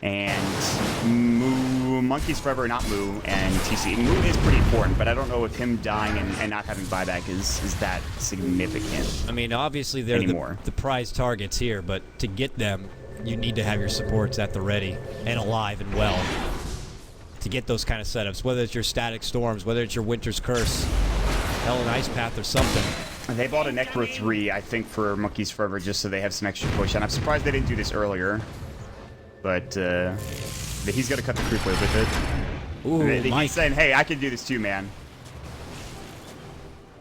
and Moo, Monkeys Forever, not Moo, and TC. Moo is pretty important, but I don't know if him dying and not having buyback is that significant. I mean, obviously they're the prize targets here, but to get them, you need to have your supports at the ready and alive and well to get those kind of setups, whether it's your Static Storms, whether it's your Winter's Curse, Hell and Ice Path, or something. They bought a Necro 3, I think, for Monkeys Forever just so they have some extra push, and I'm surprised they didn't do this earlier. But he's got to cut the creep wave with it. Ooh, he's saying, hey, I can do this too, man.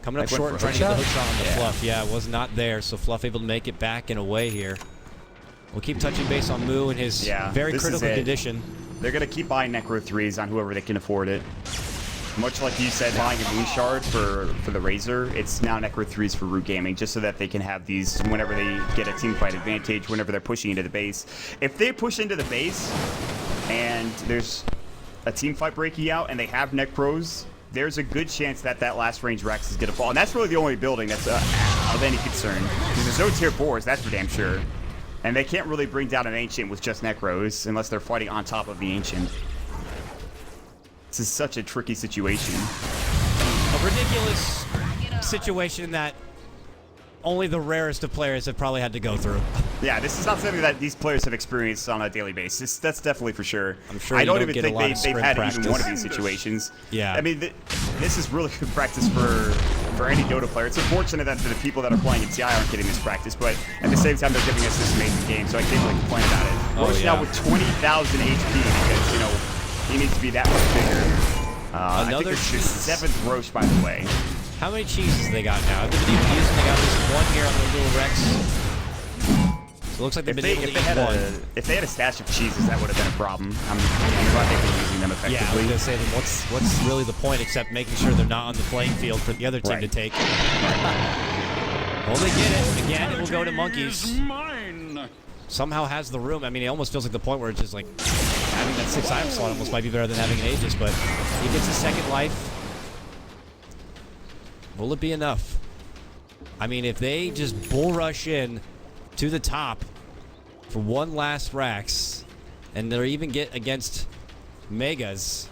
Coming up short and trying to get the hook shot on the Fluff. Yeah, it was not there, so Fluff able to make it back and away here. We'll keep touching base on Moo in his very critical condition. They're going to keep buying Necro 3s on whoever they can afford it. Much like you said, buying a Moon Shard for the Razor, it's now Necro 3s for Root Gaming, just so that they can have these whenever they get a team fight advantage, whenever they're pushing into the base. If they push into the base and there's a team fight breaking out and they have Necros, there's a good chance that that last range Rex is going to fall. And that's really the only building that's of any concern. There's no tier 4s, that's for damn sure. And they can't really bring down an Ancient with just Necros unless they're fighting on top of the Ancient. This is such a tricky situation. A ridiculous situation that only the rarest of players have probably had to go through. Yeah, this is not something that these players have experienced on a daily basis. That's definitely for sure. I'm sure I don't even think they've had even one of these situations. Yeah. I mean, this is really good practice for any Dota player. It's unfortunate that the people that are playing in TI aren't getting this practice, but at the same time, they're giving us this amazing game, so I can't really complain about it. Roche now with 20,000 HP because, you know, he needs to be that much bigger. I think it's the 7th Roche, by the way. How many cheeses they got now? They've been even using, they got this one here on the little Rex. So it looks like they've been able to eat one. If they had a stash of cheeses, that would have been a problem. I'm glad they've been using them effectively. Yeah, I was going to say, then what's really the point except making sure they're not on the playing field for the other team to take? Well, they get it. Again, it will go to Monkeys. Somehow has the room. I mean, it almost feels like the point where it's just like having that 6-item slot almost might be better than having an Aegis, but he gets a second life. Will it be enough? I mean, if they just bull rush in to the top for one last Rax, and they're even get against Megas.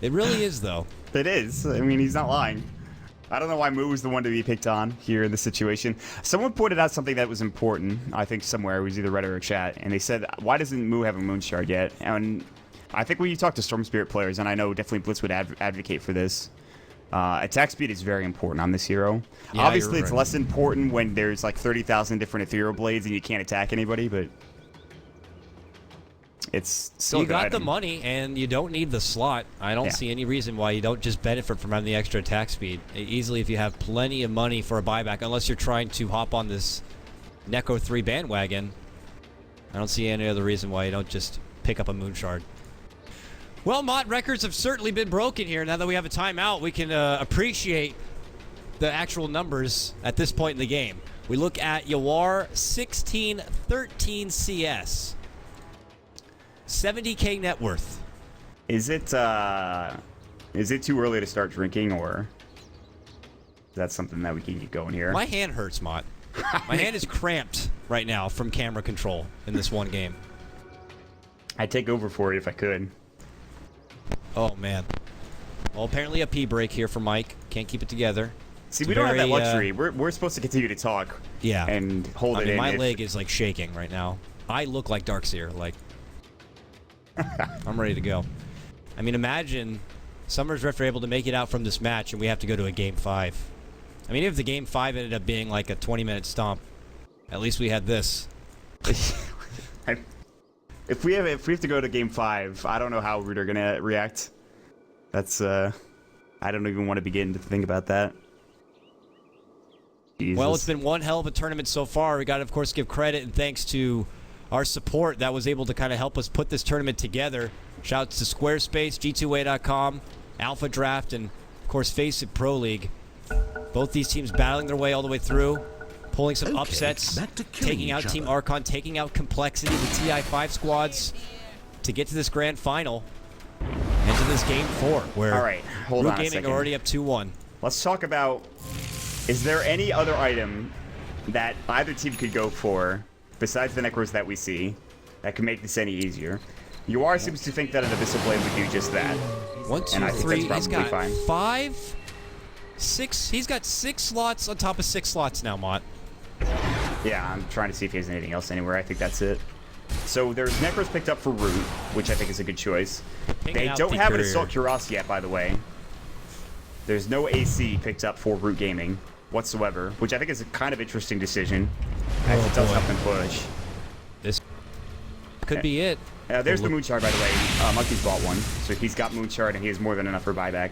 It really is, though. It is. I mean, he's not lying. I don't know why Moo was the one to be picked on here in this situation. Someone pointed out something that was important, I think somewhere, it was either Reddit or chat, and they said, why doesn't Moo have a Moon Shard yet? And I think when you talk to Storm Spirit players, and I know definitely Blitz would advocate for this, attack speed is very important on this hero. Yeah, obviously, it's less important when there's like 30,000 different Ethereal Blades and you can't attack anybody, but it's still you got the money and you don't need the slot. I don't see any reason why you don't just benefit from having the extra attack speed. Easily, if you have plenty of money for a buyback, unless you're trying to hop on this Necro 3 bandwagon, I don't see any other reason why you don't just pick up a Moon Shard. Well, Maut, records have certainly been broken here. Now that we have a timeout, we can appreciate the actual numbers at this point in the game. We look at Yawar, 1613 CS. 70K net worth. Is it too early to start drinking, or is that something that we can keep going here? My hand hurts, Maut. My hand is cramped right now from camera control in this one game. I'd take over for it if I could. Oh, man. Well, apparently a pee break here for Mike. Can't keep it together. See, we don't have that luxury. We're supposed to continue to talk. Yeah. And hold it in. My leg is, like, shaking right now. I look like Darkseer. Like, I'm ready to go. I mean, imagine Sumsrift are able to make it out from this match and we have to go to a Game 5. I mean, if the Game 5 ended up being like a 20-minute stomp, at least we had this. If we have to go to Game 5, I don't know how Root are gonna react. That's I don't even want to begin to think about that. Jesus. Well, it's been one hell of a tournament so far. We got to, of course, give credit and thanks to our support that was able to kind of help us put this tournament together. Shouts to Squarespace, G2A.com, Alpha Draft, and of course Face It Pro League. Both these teams battling their way all the way through, pulling some upsets, taking out Team Archon, taking out Complexity, the TI5 squads, to get to this grand final and to this Game 4, where Root Gaming are already up 2-1. let's talk about, is there any other item that either team could go for, besides the Necros that we see, that could make this any easier? Yuar seems to think that an Abyssal Blade would do just that. 1, 2, and I think 3. that's He's got probably fine. 5, 6. He's got 6 slots on top of 6 slots now, Maut. Yeah, I'm trying to see if he has anything else anywhere. I think that's it. So there's Necros picked up for Root, which I think is a good choice. They don't have an Assault Cuirass yet, by the way. There's no AC picked up for Root Gaming whatsoever, which I think is a kind of interesting decision, as it does help them push. This could be it. There's the Moonshard, by the way. Monkey's bought one, so he's got Moonshard, and he has more than enough for buyback.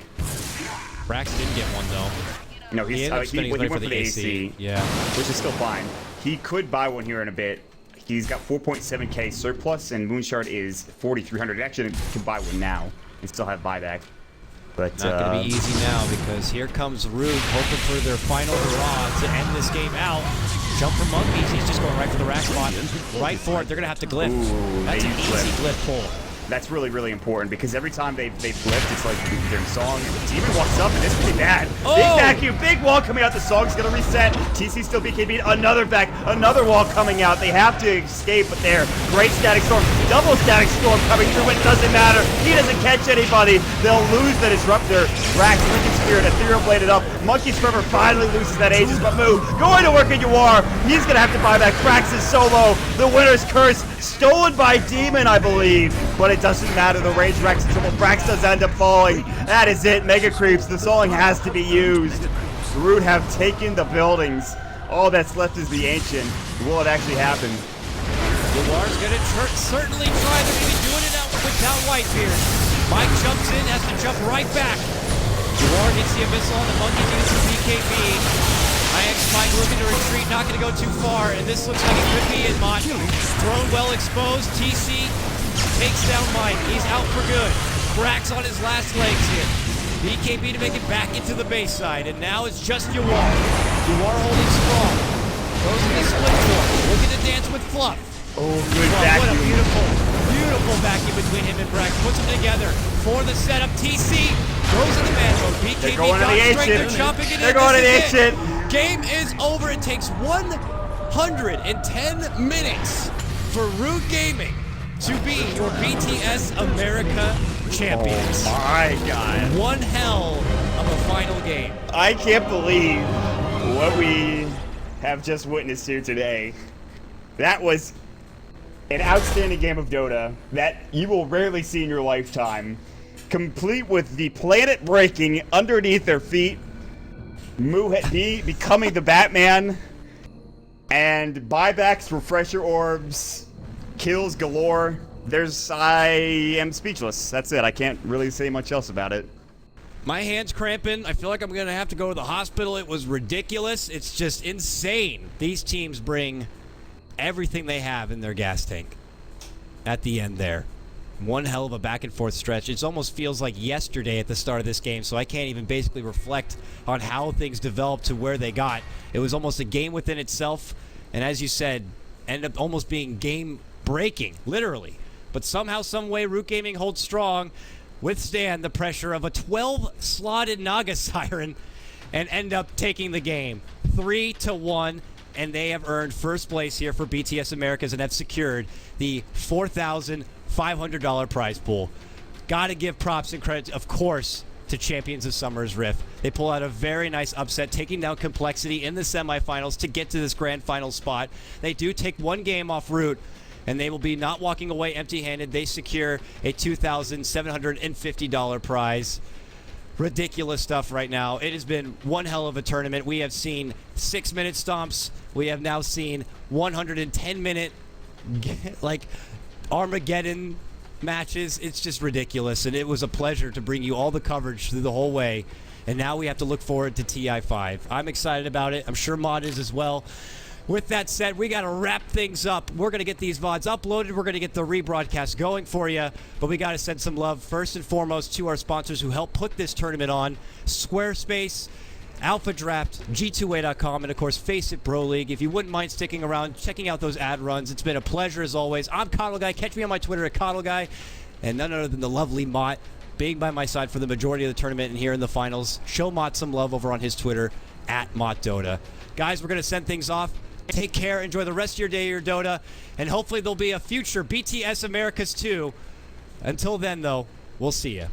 Brax didn't get one, though. No, he went for the AC, yeah, which is still fine. He could buy one here in a bit. He's got 4.7k surplus, and Moonshard is 4,300. He actually can buy one now and still have buyback. But not going to be easy now, because here comes Root, hoping for their final hurrah to end this game out. Jump for Monkeys. He's just going right for the rack spot. Right for it. They're going to have to glyph. Ooh, that's an easy glyph pull. That's really, really important, because every time they've flipped, it's like their song. Demon walks up, and this is pretty bad. Oh! Big vacuum, big wall coming out. The song's gonna reset. TC still BKB. Another wall coming out. They have to escape, but there. Great static storm. Double static storm coming through. It doesn't matter. He doesn't catch anybody. They'll lose the disruptor. Rax, Wicked Spirit, Ethereal bladed up. Monkey's Forever finally loses that Aegis, but Moo going to work at Yuar. He's gonna have to buy back. Brax is solo. The winner's curse stolen by Demon, I believe, but it doesn't matter. The range Rax is trouble. Brax does end up falling. That is it. Mega Creeps. The song has to be used. Root have taken the buildings. All that's left is the Ancient. Will it actually happen? Yuar's going to certainly try. They're going to be doing it out without Whitebeard. Mike jumps in, has to jump right back. Yuar gets the Abyssal on the Monkey, gets the BKB. IX Mike looking to retreat, not going to go too far, and this looks like it could be it, Maut. Thrown well exposed. TC takes down Mike. He's out for good. Brax on his last legs here. BKB to make it back into the base side, and now it's just Yuar. Yuar holding strong. Goes to the split war. Looking to dance with Fluff. Oh, good vacuum. What a beautiful vacuum between him and Brax. Puts them together for the setup. TC goes in the man mode. BKB They're going to the Ancient. They're chopping it in. They're going to the Ancient. Game is over. It takes 110 minutes for Root Gaming to be your BTS America champions. Oh my God. One hell of a final game. I can't believe what we have just witnessed here today. That was an outstanding game of Dota that you will rarely see in your lifetime. Complete with the planet breaking underneath their feet. Becoming the Batman. And buybacks, refresher orbs, kills galore. I am speechless. That's it. I can't really say much else about it. My hand's cramping. I feel like I'm going to have to go to the hospital. It was ridiculous. It's just insane. These teams bring everything they have in their gas tank at the end there. One hell of a back and forth stretch. It almost feels like yesterday at the start of this game, so I can't even basically reflect on how things developed to where they got. It was almost a game within itself, and as you said, ended up almost being game breaking, literally. But somehow, some way, Root Gaming holds strong, withstand the pressure of a 12-slotted Naga Siren, and end up taking the game 3-1. And they have earned first place here for BTS Americas and have secured the $4,500 prize pool. Gotta give props and credit, of course, to Champions of Sumsrift. They pull out a very nice upset, taking down Complexity in the semifinals to get to this grand final spot. They do take one game off Root, and they will be not walking away empty-handed. They secure a $2,750 prize. Ridiculous stuff right now. It has been one hell of a tournament. We have seen 6-minute stomps. We have now seen 110-minute like Armageddon matches. It's just ridiculous, and it was a pleasure to bring you all the coverage through the whole way. And now we have to look forward to TI5. I'm excited about it. I'm sure Maut is as well. With that said, we got to wrap things up. We're going to get these VODs uploaded. We're going to get the rebroadcast going for you. But we got to send some love, first and foremost, to our sponsors who helped put this tournament on. Squarespace, Alpha Draft, G2A.com, and, of course, Face It Bro League. If you wouldn't mind sticking around, checking out those ad runs, it's been a pleasure as always. I'm KotLGuy. Catch me on my Twitter at KotLGuy. And none other than the lovely Maut. being by my side for the majority of the tournament and here in the finals. Show Maut some love over on his Twitter, @MautDota. Guys, we're going to send things off. Take care. Enjoy the rest of your day, your Dota. And hopefully there'll be a future BTS Americas 2. Until then, though, we'll see you.